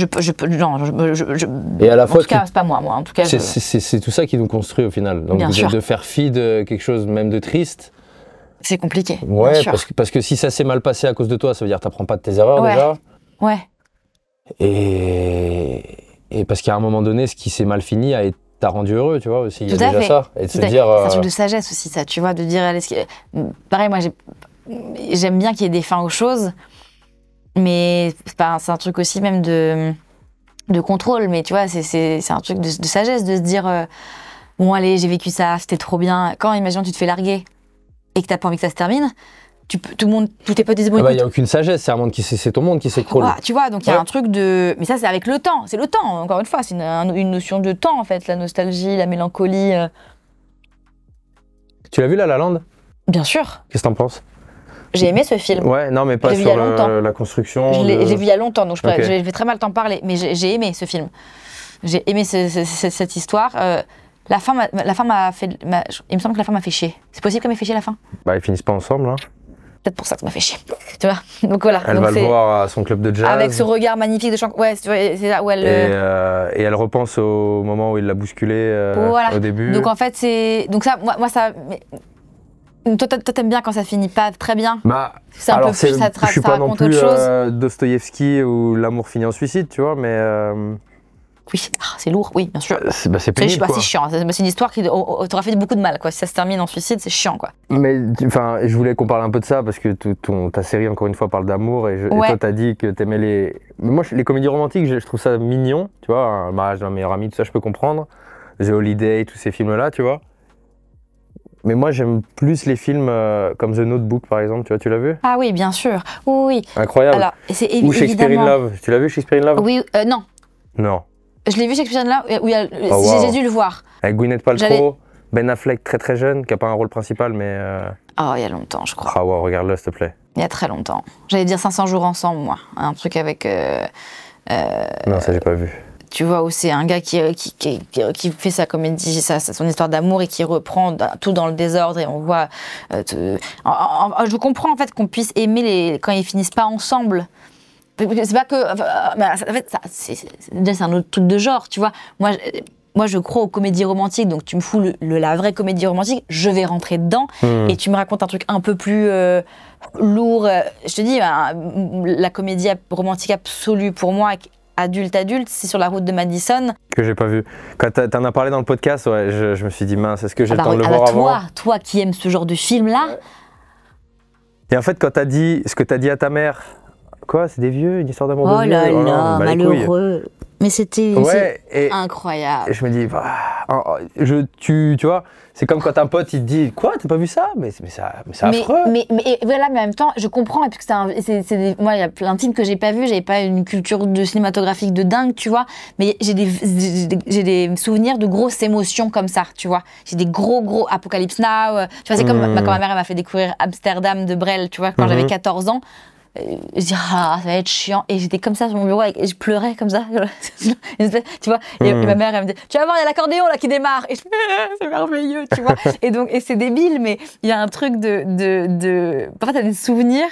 Et à la fois, en tout cas, c'est pas moi. En tout cas, c'est tout ça qui nous construit au final. Donc de faire fi de quelque chose, même de triste. C'est compliqué. Ouais, parce que si ça s'est mal passé à cause de toi, ça veut dire que t'apprends pas de tes erreurs déjà. Ouais. Et parce qu'à un moment donné, ce qui s'est mal fini t'a rendu heureux, tu vois, aussi. Tout à fait. Ça. Et de se dire... C'est un truc de sagesse aussi, ça, tu vois, de dire... Pareil, moi, j'aime bien qu'il y ait des fins aux choses, mais c'est un truc aussi même de contrôle, mais tu vois, c'est un truc de sagesse, de se dire, bon, allez, j'ai vécu ça, c'était trop bien. Quand, imagine, tu te fais larguer et que t'as pas envie que ça se termine, tous tes potes disent bon, il n'y a aucune sagesse, c'est ton monde qui s'écroule. Tu vois, donc il y a un truc de... Mais ça, c'est avec le temps, c'est le temps, encore une fois, c'est une notion de temps, en fait, la nostalgie, la mélancolie. Tu l'as vu, La La Land ? Bien sûr. Qu'est-ce que t'en penses ? J'ai aimé ce film. Ouais, non, mais pas sur la construction. Je l'ai vu il y a longtemps, donc je vais très mal t'en parler, mais j'ai aimé ce film. J'ai aimé cette histoire. La fin m'a fait... Il me semble que la fin m'a fait chier. C'est possible qu'elle m'ait fait chier la fin ? Bah, ils finissent pas ensemble, hein. Peut-être pour ça que ça m'a fait chier. Tu vois ? Donc voilà. Elle va le voir à son club de jazz. Avec ce regard magnifique de chant. Ouais, c'est là où elle... Et elle repense au moment où il l'a bousculé au début. Donc en fait, c'est... Donc ça, moi ça... Toi, t'aimes bien quand ça finit pas très bien. Bah, c'est un peu plus, ça je suis pas non plus autre chose. Dostoïevski où l'amour finit en suicide, tu vois, mais... Oui, c'est lourd, oui, bien sûr. C'est pénible, quoi. C'est chiant, c'est une histoire qui t'aura fait beaucoup de mal, quoi. Si ça se termine en suicide, c'est chiant, quoi. Mais, enfin, je voulais qu'on parle un peu de ça, parce que ta série, encore une fois, parle d'amour, et toi, t'as dit que t'aimais les... Mais moi, les comédies romantiques, je trouve ça mignon, tu vois, Le mariage d'un meilleur ami, tout ça, je peux comprendre. The Holiday, tous ces films-là, tu vois. Mais moi, j'aime plus les films comme The Notebook, par exemple, tu vois, tu l'as vu ? Ah oui, bien sûr, oui. Incroyable. Alors, ou Shakespeare in Love, tu l'as vu, Shakespeare in Love ? Oui, non. Non. Je l'ai vu Shakespeare in Love, j'ai dû le voir. Avec Gwyneth Paltrow, Ben Affleck très très jeune, qui n'a pas un rôle principal, mais... Oh, il y a longtemps, je crois. Ah ouais, regarde-le, s'il te plaît. Il y a très longtemps. J'allais dire 500 jours ensemble, moi. Un truc avec... Non, ça, j'ai pas vu. Tu vois, où c'est un gars qui fait sa comédie, son histoire d'amour et qui reprend tout dans le désordre et on voit... je comprends, en fait, qu'on puisse aimer quand ils finissent pas ensemble. C'est pas que... En fait, c'est un autre truc de genre, tu vois. Moi, je crois aux comédies romantiques, donc tu me fous la vraie comédie romantique, je vais rentrer dedans, et tu me racontes un truc un peu plus lourd. Je te dis, la comédie romantique absolue pour moi, adulte, c'est Sur la route de Madison. Que j'ai pas vu. Quand t'en as parlé dans le podcast, ouais, je me suis dit, mince, est-ce que j'ai le temps de le voir avant ? Toi qui aimes ce genre de film-là... Et en fait, quand t'as dit ce que t'as dit à ta mère... Quoi, c'est des vieux, une histoire d'amour de vieux. Oh là là, malheureux. Mais c'était incroyable. Et je me dis, tu vois, c'est comme quand un pote il te dit, quoi, t'as pas vu ça ? Mais c'est affreux. Mais voilà, mais en même temps, je comprends, parce que moi, il y a plein de films que j'ai pas vus, j'avais pas une culture cinématographique de dingue, tu vois, mais j'ai des souvenirs de grosses émotions comme ça, tu vois. J'ai des gros Apocalypse Now, tu vois, c'est comme quand ma mère elle m'a fait découvrir Amsterdam de Brel, tu vois, quand j'avais 14 ans. Je dis ça va être chiant, et j'étais comme ça sur mon bureau et je pleurais comme ça, tu vois, et ma mère elle me dit tu vas voir, il y a l'accordéon là qui démarre, et je c'est merveilleux, tu vois. Et c'est débile, mais il y a un truc parfois t'as des souvenirs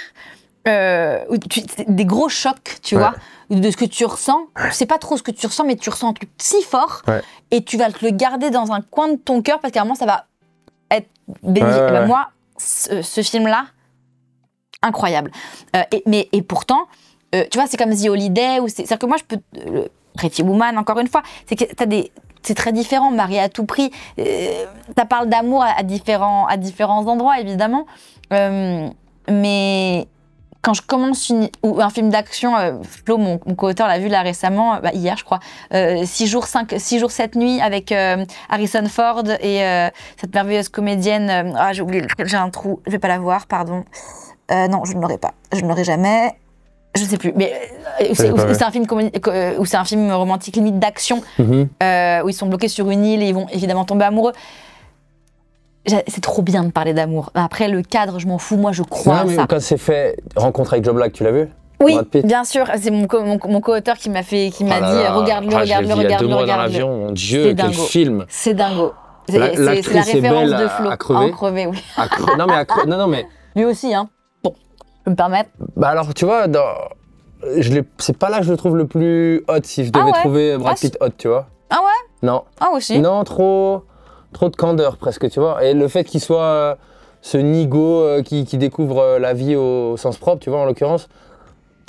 des gros chocs, tu vois, de ce que tu ressens. Tu sais pas trop ce que tu ressens, mais tu ressens un truc si fort, et tu vas te le garder dans un coin de ton cœur parce qu'à un moment ça va être béni. Et ben moi, ce film là, incroyable. Et pourtant, tu vois, c'est comme The Holiday, c'est-à-dire que moi, je peux... Pretty Woman, encore une fois, c'est que c'est très différent, marié à tout prix. Ça parle d'amour à différents endroits, évidemment. Mais quand je commence un film d'action, Flo, mon co-auteur, l'a vu là récemment, hier, je crois, 6 jours, 7 nuits avec Harrison Ford et cette merveilleuse comédienne. J'ai oublié, j'ai un trou, je vais pas la voir, pardon. Non, je ne l'aurai pas. Je ne l'aurai jamais. Je sais plus, mais c'est un film romantique limite d'action où ils sont bloqués sur une île et ils vont évidemment tomber amoureux. C'est trop bien de parler d'amour. Après le cadre, je m'en fous, moi je crois à ça. Quand c'est fait Rencontre avec Joe Black, tu l'as vu? Oui, bien sûr, c'est mon co-auteur qui m'a dit regarde-le, regarde-le. Dans l'avion, mon Dieu, quel film. C'est dingo. C'est la référence de Flo. À crever. Crever, oui. Non mais lui aussi, hein. Bon, je peux me permettre. Bah alors, tu vois, c'est pas là que je le trouve le plus hot, si je devais trouver Brad Pitt hot, tu vois. Ah ouais? Non. Ah aussi? Non, trop de candeur presque, tu vois. Et le fait qu'il soit ce nigo qui découvre la vie au sens propre, tu vois, en l'occurrence.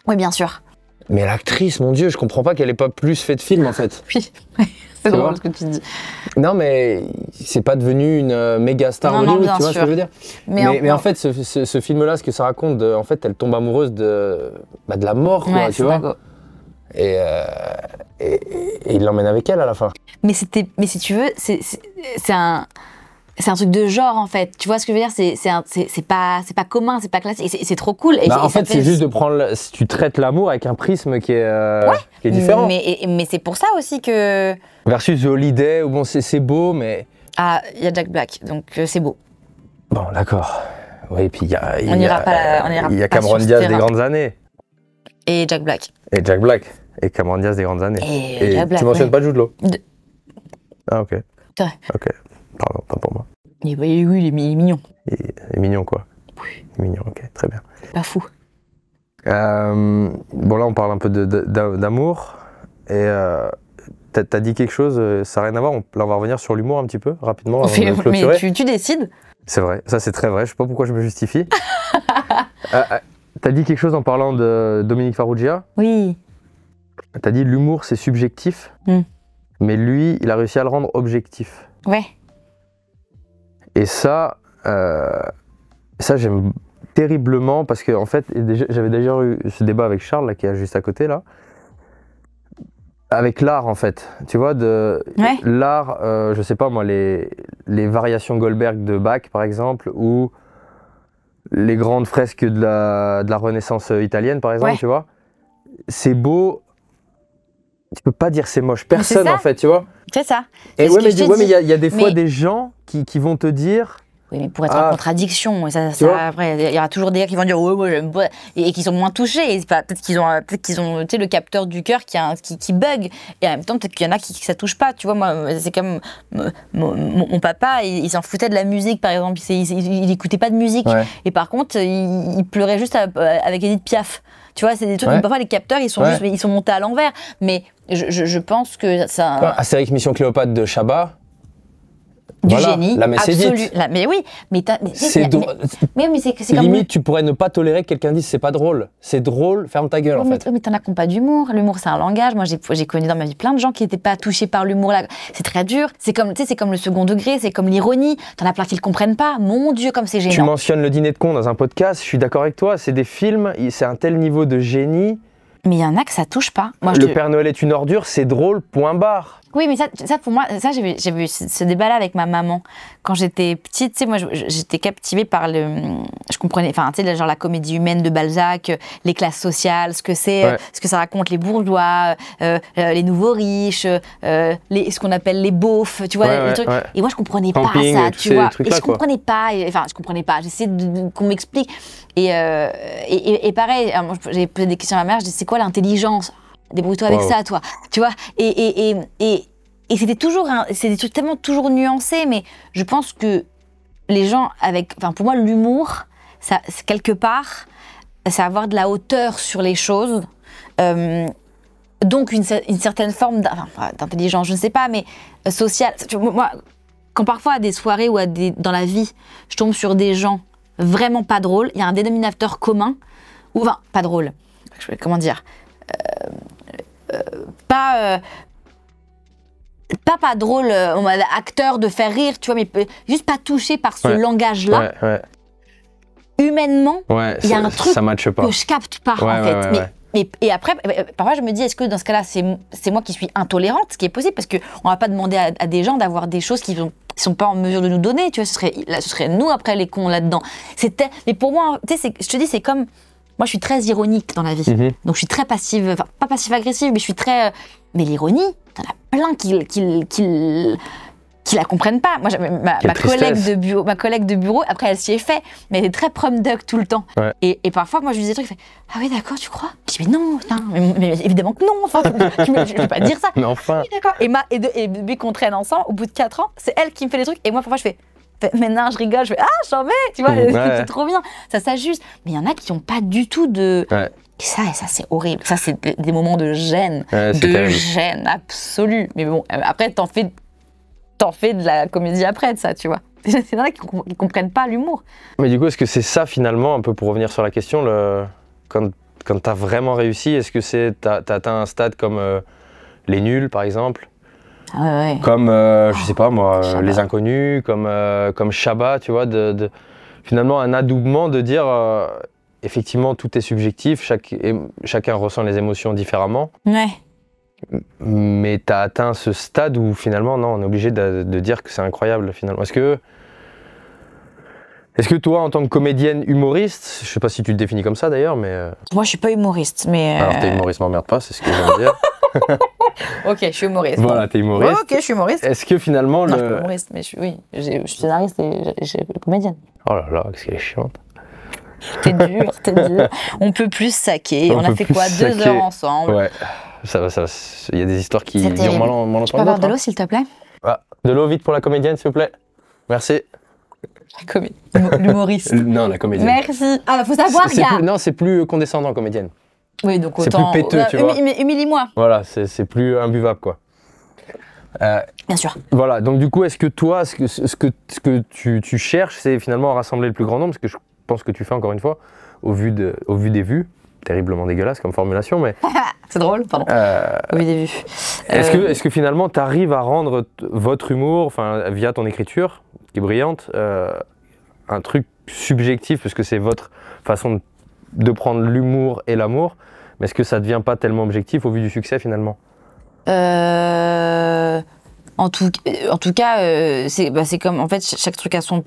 Oui, bien sûr. Mais l'actrice, mon Dieu, je comprends pas qu'elle ait pas plus fait de films, en fait. Oui, c'est drôle ce que tu dis. Non, mais c'est pas devenu une méga star Hollywood, tu vois ce que je veux dire. Mais en fait, ce film-là, ce que ça raconte, en fait, elle tombe amoureuse de la mort, quoi, tu vois. Et il l'emmène avec elle à la fin. Mais si tu veux, c'est un truc de genre en fait. Tu vois ce que je veux dire? C'est pas commun, c'est pas classique. C'est trop cool. Et en fait, c'est juste de prendre. Tu traites l'amour avec un prisme qui est différent. Mais c'est pour ça aussi que. Versus The Holiday, où bon, c'est beau, mais. Ah, il y a Jack Black, donc c'est beau. Bon, d'accord. Oui, puis il y a. On n'ira pas. Il y a Cameron Diaz des grandes années. Et Jack Black. Et Cameron Diaz des grandes années. Et Jack Black, tu mentionnes pas Jude Law? Ah, ok. C'est vrai. Ok. Pardon, pas pour moi. Oui, il est mignon. Il est mignon, quoi. Oui. Mignon, ok, très bien. Pas fou. Bon, là, on parle un peu d'amour. Et t'as dit quelque chose, ça n'a rien à voir. Là, on va revenir sur l'humour un petit peu, rapidement. Mais tu décides. C'est vrai, ça c'est très vrai. Je sais pas pourquoi je me justifie. T'as dit quelque chose en parlant de Dominique Farrugia. Oui. T'as dit l'humour, c'est subjectif. Mais lui, il a réussi à le rendre objectif. Ouais. Et ça j'aime terriblement parce que en fait, j'avais déjà eu ce débat avec Charles là, qui est juste à côté là, avec l'art en fait. Tu vois, l'art, je sais pas moi, les variations Goldberg de Bach par exemple, ou les grandes fresques de la Renaissance italienne par exemple, tu vois. C'est beau. Tu peux pas dire c'est moche. Personne en fait, tu vois. C'est ça. Et mais il y a des fois des gens qui vont te dire. Oui, mais pour être en contradiction, après, il y aura toujours des gars qui vont dire ouais, moi j'aime pas, et qui sont moins touchés. Peut-être qu'ils ont le capteur du cœur qui bug, et en même temps peut-être qu'il y en a qui ça touche pas. Tu vois, moi c'est comme mon papa, il s'en foutait de la musique par exemple, il écoutait pas de musique, et par contre il pleurait juste avec Edith Piaf. Tu vois, c'est des trucs. Parfois les capteurs ils sont montés à l'envers, mais je pense que ça. Astérix Mission Cléopâtre de Chabat. Du génie, la messe absolu. est dite. Mais oui, c'est comme limite, tu pourrais ne pas tolérer que quelqu'un dise c'est pas drôle. C'est drôle, ferme ta gueule en fait. Mais t'en as qui n'ont pas d'humour. L'humour, c'est un langage. Moi, j'ai connu dans ma vie plein de gens qui n'étaient pas touchés par l'humour. C'est très dur. C'est comme le second degré, c'est comme l'ironie. T'en as plein qui le comprennent pas. Mon Dieu, comme c'est gênant. Tu mentionnes Le Dîner de con dans un podcast. Je suis d'accord avec toi. C'est des films. C'est un tel niveau de génie. Mais il y en a que ça touche pas. Moi, Le Père Noël est une ordure. C'est drôle. Point barre. Oui, mais ça pour moi, j'avais eu ce débat-là avec ma maman. Quand j'étais petite, tu sais, moi, j'étais captivée par je comprenais, enfin, tu sais, genre la comédie humaine de Balzac, les classes sociales, ce que ça raconte, les bourgeois, les nouveaux riches, ce qu'on appelle les beaufs, tu vois, les trucs. Et moi, je comprenais pas ça, tu vois. Et je comprenais pas, j'essayais qu'on m'explique. Et pareil, j'ai posé des questions à ma mère, je dis, c'est quoi l'intelligence ? Débrouille-toi avec ça, toi. Tu vois, et c'était toujours c'est des trucs tellement toujours nuancés, mais je pense que les gens pour moi, l'humour, ça, quelque part, c'est avoir de la hauteur sur les choses. Donc, une certaine forme d'intelligence, je ne sais pas, mais sociale. Moi, quand parfois, à des soirées ou dans la vie, je tombe sur des gens vraiment pas drôles, il y a un dénominateur commun, pas drôle, comment dire, pas drôle, acteur de faire rire, tu vois, mais juste pas touché par ce langage-là. Humainement, il y a un truc que je capte pas, en fait. Et après, parfois je me dis, est-ce que dans ce cas-là, c'est moi qui suis intolérante, ce qui est possible, parce qu'on va pas demander à des gens d'avoir des choses qui sont pas en mesure de nous donner, tu vois, ce serait nous après les cons là-dedans. Mais pour moi, tu sais, je te dis, c'est comme Moi, je suis très ironique dans la vie. Donc, je suis très passive, enfin, pas passive-agressive, mais je suis très... mais l'ironie, t'en as plein qui la comprennent pas. Moi, ma collègue de bureau, après, elle s'y est fait, mais elle est très prom duck tout le temps. Ouais. Et parfois, moi, je lui dis des trucs, elle fait « Ah oui, d'accord, tu crois ?» Je dis « Mais non, mais évidemment que non, enfin, je vais pas dire ça. » Mais enfin. Oui, d'accord. Et depuis qu'on traîne ensemble, au bout de 4 ans, c'est elle qui me fait les trucs, et moi, parfois, je fais mais non, je rigole, je fais ah, j'en mets, tu vois, c'est trop bien, ça s'ajuste. Mais il y en a qui n'ont pas du tout de. Et ça, c'est horrible. Ça, c'est des moments de gêne, gêne absolue. Mais bon, après, t'en fais de la comédie après de ça, tu vois. Il y en a qui comprennent pas l'humour. Mais du coup, est-ce que c'est ça finalement, un peu pour revenir sur la question, quand t'as vraiment réussi, est-ce que t'as atteint un stade comme les nuls, par exemple? Ouais. Comme, je sais pas moi, Les Inconnus, comme Chabat, tu vois, finalement un adoubement de dire, effectivement, tout est subjectif, chacun ressent les émotions différemment. Ouais. Mais tu as atteint ce stade où finalement, non, on est obligé de dire que c'est incroyable, finalement. Est-ce que toi, en tant que comédienne humoriste, je sais pas si tu te définis comme ça d'ailleurs, mais... Moi, je suis pas humoriste, mais... Alors, t'es humoriste, m'emmerde pas, c'est ce que je viens de dire. Ok, je suis humoriste. Voilà, t'es humoriste. Ouais, ok, je suis humoriste. Est-ce que finalement non, je suis pas humoriste, mais je suis scénariste et je suis comédienne. Oh là là, qu'est-ce qu'elle est chiante. T'es dur. On peut plus saquer. On a fait quoi, 2 heures ensemble. Ouais, ça va. Il y a des histoires qui durent moins longtemps. Je peux avoir de l'eau, s'il te plaît? De l'eau vite pour la comédienne, s'il vous plaît. Merci. L'humoriste. Non, la comédienne. Merci. Ah, faut savoir, gars. Non, c'est plus condescendant, comédienne. Oui, donc autant... C'est plus péteux, tu vois. Humilie-moi. Voilà, c'est plus imbuvable, quoi. Bien sûr. Voilà, donc du coup, est-ce que toi, ce que tu cherches, c'est finalement rassembler le plus grand nombre, ce que je pense que tu fais encore une fois, au vu des vues, terriblement dégueulasse comme formulation, mais... C'est drôle, pardon. Au vu des vues. Est-ce que finalement, tu arrives à rendre votre humour, enfin, via ton écriture, qui est brillante, un truc subjectif, parce que c'est votre façon de prendre l'humour et l'amour, mais est-ce que ça ne devient pas tellement objectif au vu du succès finalement? En tout cas, c'est comme, en fait, chaque truc a son...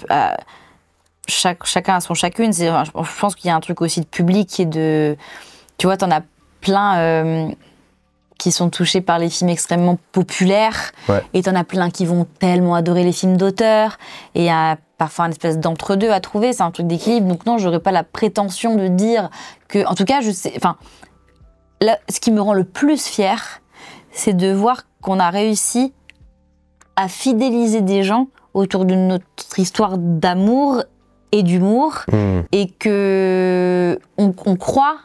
chacun a son chacune. Je pense qu'il y a un truc aussi de public et de... Tu vois, t'en as plein qui sont touchés par les films extrêmement populaires, et t'en as plein qui vont tellement adorer les films d'auteur, et il y a parfois une espèce d'entre-deux à trouver, c'est un truc d'équilibre. Donc non, j'aurais pas la prétention de dire que... En tout cas, je sais... Enfin, là, ce qui me rend le plus fière, c'est de voir qu'on a réussi à fidéliser des gens autour de notre histoire d'amour et d'humour, et que on croit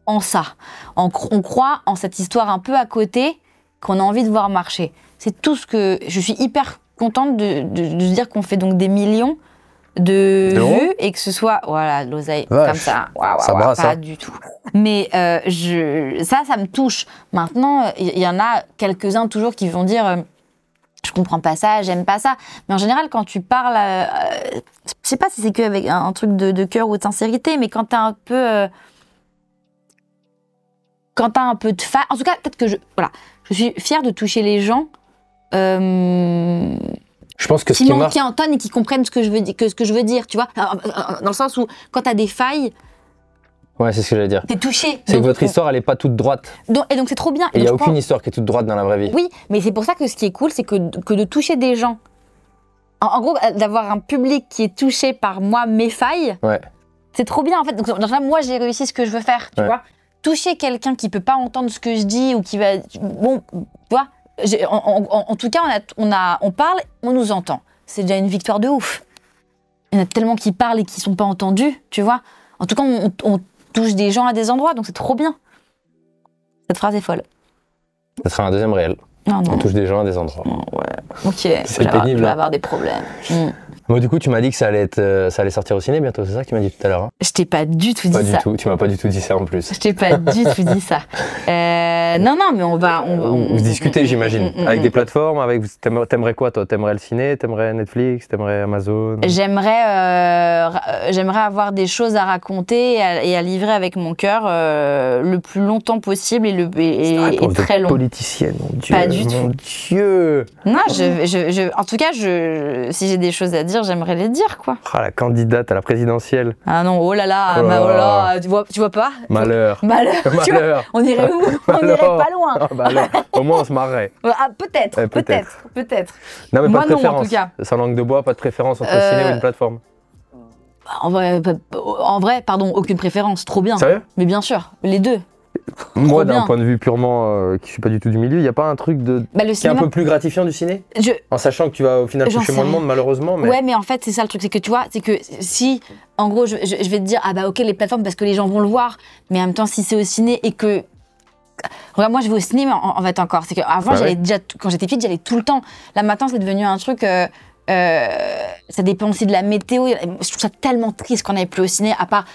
en ça. On croit en cette histoire un peu à côté qu'on a envie de voir marcher. C'est tout ce que... Je suis hyper contente de dire qu'on fait donc des millions de vues et que ce soit... Voilà, l'oseille, comme ça. Waouh, pas du tout. Mais ça me touche. Maintenant, il y en a quelques-uns toujours qui vont dire... je comprends pas ça, j'aime pas ça. Mais en général, quand tu parles... je sais pas si c'est qu'avec un truc de cœur ou de sincérité, mais quand t'as un peu... quand t'as un peu de En tout cas, peut-être que je suis fière de toucher les gens je pense que qui entendent et qui comprennent ce que je veux dire, tu vois. Dans le sens où, quand t'as des failles... Ouais, c'est ce que j'allais dire. T'es touché. C'est que votre histoire, elle est pas toute droite. Et donc c'est trop bien. Il n'y a aucune histoire qui est toute droite dans la vraie vie. Oui, mais c'est pour ça que ce qui est cool, c'est que de toucher des gens, en gros, d'avoir un public qui est touché par mes failles, c'est trop bien en fait. Donc moi, j'ai réussi ce que je veux faire, tu vois. Toucher quelqu'un qui peut pas entendre ce que je dis ou qui va... Bon, tu vois, en tout cas, on parle, on nous entend. C'est déjà une victoire de ouf. Il y en a tellement qui parlent et qui sont pas entendus, tu vois. En tout cas, on touche des gens à des endroits, donc c'est trop bien. Cette phrase est folle. Ça sera un deuxième réel. Non. On touche des gens à des endroits. Ouais. Ok. C'est pénible. Je vais avoir des problèmes. Bon, du coup, tu m'as dit que ça allait sortir au ciné bientôt, c'est ça que tu m'as dit tout à l'heure, hein? Je t'ai pas du tout dit ça. Pas du tout, tu m'as pas du tout dit ça en plus. Je t'ai pas du tout dit ça. Non, mais on va... Vous discutez, j'imagine, avec des plateformes, t'aimerais quoi, toi? T'aimerais le ciné, t'aimerais Netflix, t'aimerais Amazon? J'aimerais avoir des choses à raconter et à livrer avec mon cœur le plus longtemps possible et très long. Politicienne, mon Dieu. Pas du tout. Mon Dieu. Non, en tout cas, si j'ai des choses à dire, dire, j'aimerais les dire, quoi. Ah, la candidate à la présidentielle. Ah non, oh là là, Oh là là. tu vois pas? Malheur. Malheur. Tu vois, Malheur. on irait où? On irait pas loin. Ah, bah alors, au moins on se marrerait. Ah, peut-être. Non mais Moi, pas de non, préférence. en tout cas. Sans langue de bois, pas de préférence entre ciné ou une plateforme. En vrai, pardon, aucune préférence, trop bien. Sérieux? Mais bien sûr, les deux. Moi, bien. d'un point de vue purement qui suis pas du tout du milieu, il n'y a pas un truc le qui est un cinéma, peu plus gratifiant du ciné? je, En sachant que tu vas au final J'en toucher sais moins de rien. monde malheureusement. Mais... Ouais, mais en fait, c'est ça le truc, c'est que tu vois, c'est que si, en gros, je vais te dire, ah bah ok, les plateformes parce que les gens vont le voir, mais en même temps, si c'est au ciné et que. Regarde, moi je vais au ciné, mais en fait encore, c'est qu'avant, j'allais déjà, quand j'étais petite, j'allais tout le temps. Là maintenant, c'est devenu un truc. Ça dépend aussi de la météo. Je trouve ça tellement triste qu'on n'aille plus au ciné, à part.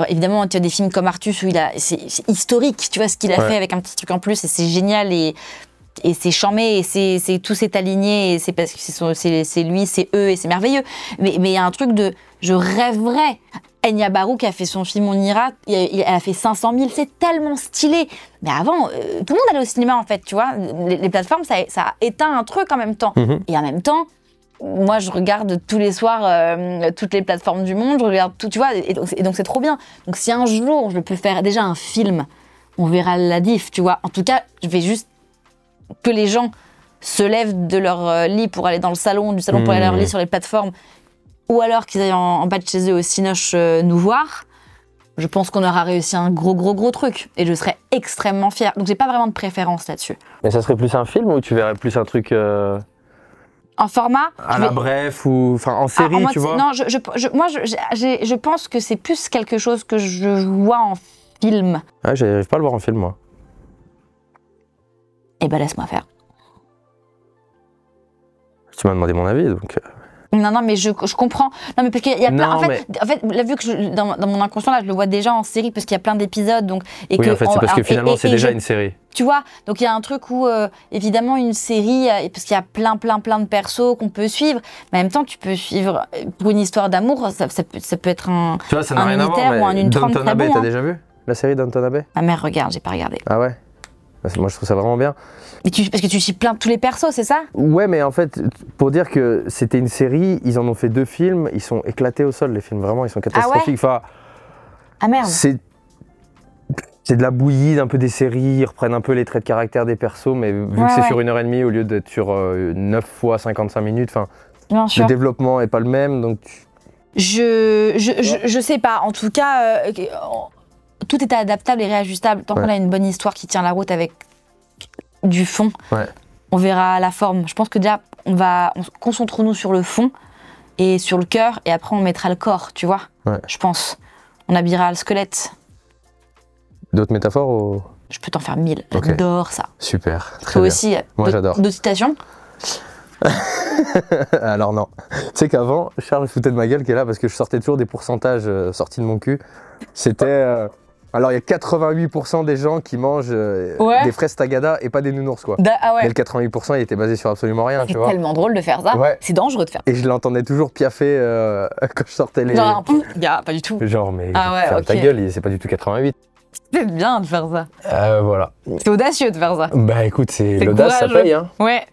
Évidemment, tu as des films comme Artus où c'est historique, tu vois ce qu'il a fait avec un petit truc en plus et c'est génial et c'est charmé et tout s'est aligné et c'est parce que c'est lui, c'est eux et c'est merveilleux. Mais il y a un truc de je rêverais. Enya Barou qui a fait son film On ira, elle a fait 500 000, c'est tellement stylé. Mais avant, tout le monde allait au cinéma en fait, tu vois. Les plateformes, ça a éteint un truc en même temps. Et en même temps, moi, je regarde tous les soirs toutes les plateformes du monde, je regarde tout, tu vois, et donc c'est trop bien. Donc si un jour je peux faire déjà un film, on verra la diff, tu vois. En tout cas, je vais juste que les gens se lèvent de leur lit pour aller dans le salon, du salon pour aller à leur lit sur les plateformes, ou alors qu'ils aillent en bas de chez eux au Cinoche nous voir. Je pense qu'on aura réussi un gros truc, et je serais extrêmement fière. Donc j'ai pas vraiment de préférence là-dessus. Mais ça serait plus un film ou tu verrais plus un truc en format à la bref ou enfin en série, tu vois? Non, moi, je pense que c'est plus quelque chose que je vois en film. Ouais, j'arrive pas à le voir en film, moi. Eh ben, laisse-moi faire. Tu m'as demandé mon avis, donc... Non, mais je comprends. Non, mais parce qu'il y a plein... Non, En fait, là, vu que dans mon inconscient, là, je le vois déjà en série parce qu'il y a plein d'épisodes. Donc, oui, en fait, c'est parce que finalement, c'est déjà une série. Tu vois, donc il y a un truc où, évidemment, une série, parce qu'il y a plein de persos qu'on peut suivre, mais en même temps, tu peux suivre, pour une histoire d'amour, ça peut être un tu vois, ça n'a rien à voir, mais une trame Downton très Abbey, bon. t'as déjà vu la série Downton Abbey? Ma mère regarde, j'ai pas regardé. Ah ouais? Moi, je trouve ça vraiment bien. Mais parce que tu suis tous les persos, c'est ça? Ouais, mais en fait, pour dire que c'était une série, ils en ont fait 2 films, ils sont éclatés au sol, les films, vraiment, ils sont catastrophiques. Ah ouais? Enfin, merde. C'est de la bouillie d'un peu des séries, ils reprennent un peu les traits de caractère des persos, mais vu que c'est sur 1h30 au lieu d'être sur 9 fois 55 minutes, enfin, le développement est pas le même, donc... Je sais pas, en tout cas, tout est adaptable et réajustable. Tant qu'on a une bonne histoire qui tient la route avec du fond, on verra la forme. Je pense que déjà, concentrons-nous sur le fond et sur le cœur, et après on mettra le corps, tu vois. Je pense. On habillera le squelette. D'autres métaphores ou... Je peux t'en faire 1000. J'adore ça. Super. Très Toi bien. aussi, moi j'adore. D'autres citations? Alors non. Tu sais qu'avant, Charles foutait de ma gueule qui est là parce que je sortais toujours des pourcentages sortis de mon cul. C'était... Alors il y a 88% des gens qui mangent des fraises tagada et pas des nounours, quoi. Ah ouais. Mais le 88% il était basé sur absolument rien, tu vois. C'est tellement drôle de faire ça. C'est dangereux de faire ça. Et je l'entendais toujours piaffer quand je sortais les... Genre, pas du tout. Genre, mais ta gueule, c'est pas du tout 88. C'est bien de faire ça. Voilà. C'est audacieux de faire ça. Bah écoute, l'audace, ça paye, hein. Ouais.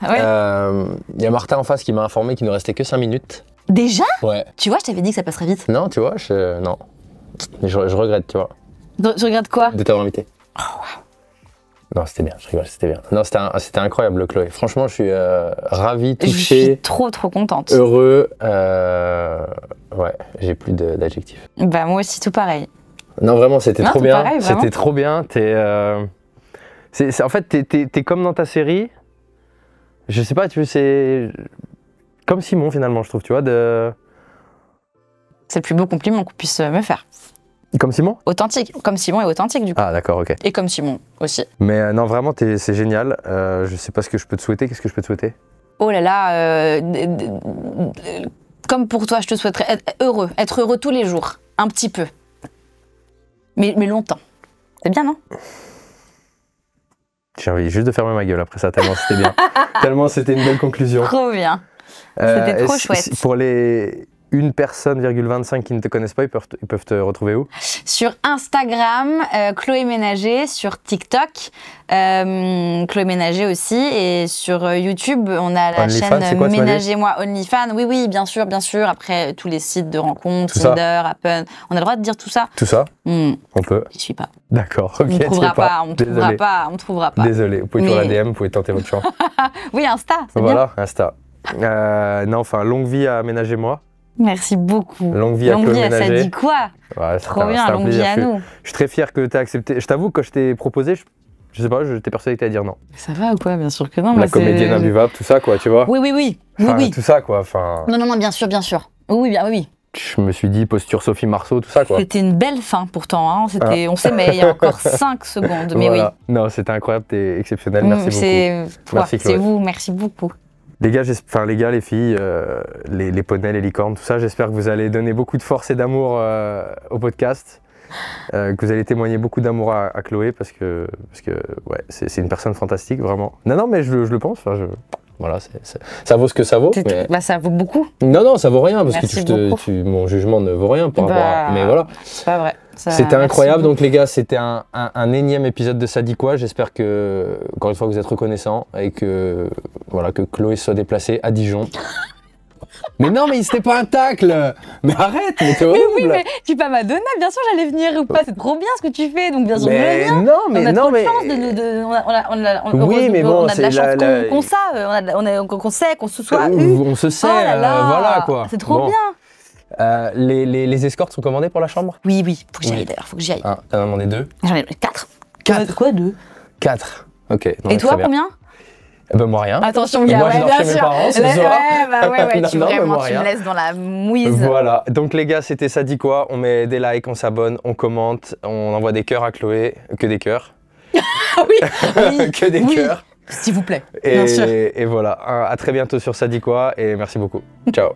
Y a Martin en face qui m'a informé qu'il ne restait que 5 minutes. Déjà? Ouais. Tu vois, je t'avais dit que ça passerait vite. Non, tu vois, non. Je regrette, tu vois. Tu regrettes quoi? De t'avoir invité. Oh, wow. Non, c'était bien, je rigole, c'était bien. Non, c'était incroyable, Chloé. Franchement, je suis ravi, touché. Je suis trop contente. Heureux. Ouais, j'ai plus d'adjectifs. Bah, moi aussi, tout pareil. Non, vraiment, c'était trop bien. C'était trop bien. En fait, t'es comme dans ta série. Je sais pas, c'est comme Simon, finalement, je trouve, tu vois. C'est le plus beau compliment qu'on puisse me faire. Comme Simon? Authentique. Comme Simon est authentique, du coup. Ah, d'accord, ok. Et comme Simon aussi. Mais non, vraiment, c'est génial. Je sais pas ce que je peux te souhaiter. Qu'est-ce que je peux te souhaiter? Oh là là, comme pour toi, je te souhaiterais être heureux tous les jours, un petit peu. Mais longtemps. C'est bien, non? J'ai envie juste de fermer ma gueule après ça, tellement c'était bien. Tellement c'était une belle conclusion. Trop bien. C'était trop chouette. Pour les une personne,25 qui ne te connaissent pas, ils peuvent te retrouver où? Sur Instagram, Chloé Ménager, sur TikTok, Chloé Ménager aussi, et sur YouTube, on a la chaîne Ménagez-moi OnlyFans. Oui, oui, bien sûr, bien sûr. Après, tous les sites de rencontres, Tinder, Appen, on a le droit de dire tout ça? Tout ça? On peut. Je suis pas. D'accord, ok. On ne trouvera pas, on ne trouvera pas. Désolé, vous pouvez toujours la DM, vous pouvez tenter votre chance. Oui, Insta, c'est bien. Voilà, Insta. Non, enfin, longue vie à Ménagez-moi. Merci beaucoup. Longue vie à Chloé Ménager. Ça dit quoi? Ouais, trop bien, longue vie à nous. Je suis très fier que tu aies accepté. Je t'avoue, quand je t'ai proposé, je sais pas, j'étais persuadé que tu allais dire non. Ça va ou quoi? Bien sûr que non. La comédienne imbuvable, tout ça, quoi, tu vois? Oui, oui, oui. Enfin, oui. Tout ça, quoi. Enfin... Non, bien sûr, bien sûr. Oui, bien, oui. Je me suis dit posture Sophie Marceau, tout ça, quoi. C'était une belle fin, pourtant. Hein. On s'aimait il y a encore 5 secondes, mais voilà. Oui. Non, c'était incroyable, t'es exceptionnel, merci beaucoup. Merci, Chloé. C'est vous, merci beaucoup. Les gars, les filles, les poneys, les licornes, tout ça, j'espère que vous allez donner beaucoup de force et d'amour au podcast, que vous allez témoigner beaucoup d'amour à Chloé, parce que ouais, c'est une personne fantastique, vraiment. Non, mais je le pense, voilà, ça vaut ce que ça vaut. Mais... Bah, ça vaut beaucoup. Non, ça vaut rien, parce que mon jugement ne vaut rien par rapport à... Mais voilà. C'est pas vrai. C'était incroyable, donc les gars, c'était un énième épisode de Ça dit quoi. J'espère que, encore une fois, vous êtes reconnaissants et que Chloé soit déplacée à Dijon. Mais non, mais c'était pas un tacle. Mais arrête, mais t'es horrible. Mais oui, mais tu peux Madonna, bien sûr, j'allais venir ou pas. C'est trop bien ce que tu fais, donc bien sûr, je viens. Non, mais on a non, trop mais de chance on a de la chance qu'on sait, qu'on se soit eu. On se sait, voilà quoi. C'est trop bien. Les escortes sont commandées pour la chambre? Oui, faut que j'y aille d'ailleurs, faut que j'y aille. T'en as demandé 2? J'en ai 4. 4? Quoi, 2? 4. Ok. Et toi, combien? Moi rien. Attention, gars, moi je dors chez mes parents ce soir. Ouais, tu me laisses dans la mouise. Voilà, donc les gars, c'était Ça dit quoi. On met des likes, on s'abonne, on commente, on envoie des cœurs à Chloé, que des cœurs. Oui. Que des cœurs. S'il vous plaît, bien sûr. Et voilà, à très bientôt sur Ça dit quoi, et merci beaucoup. Ciao.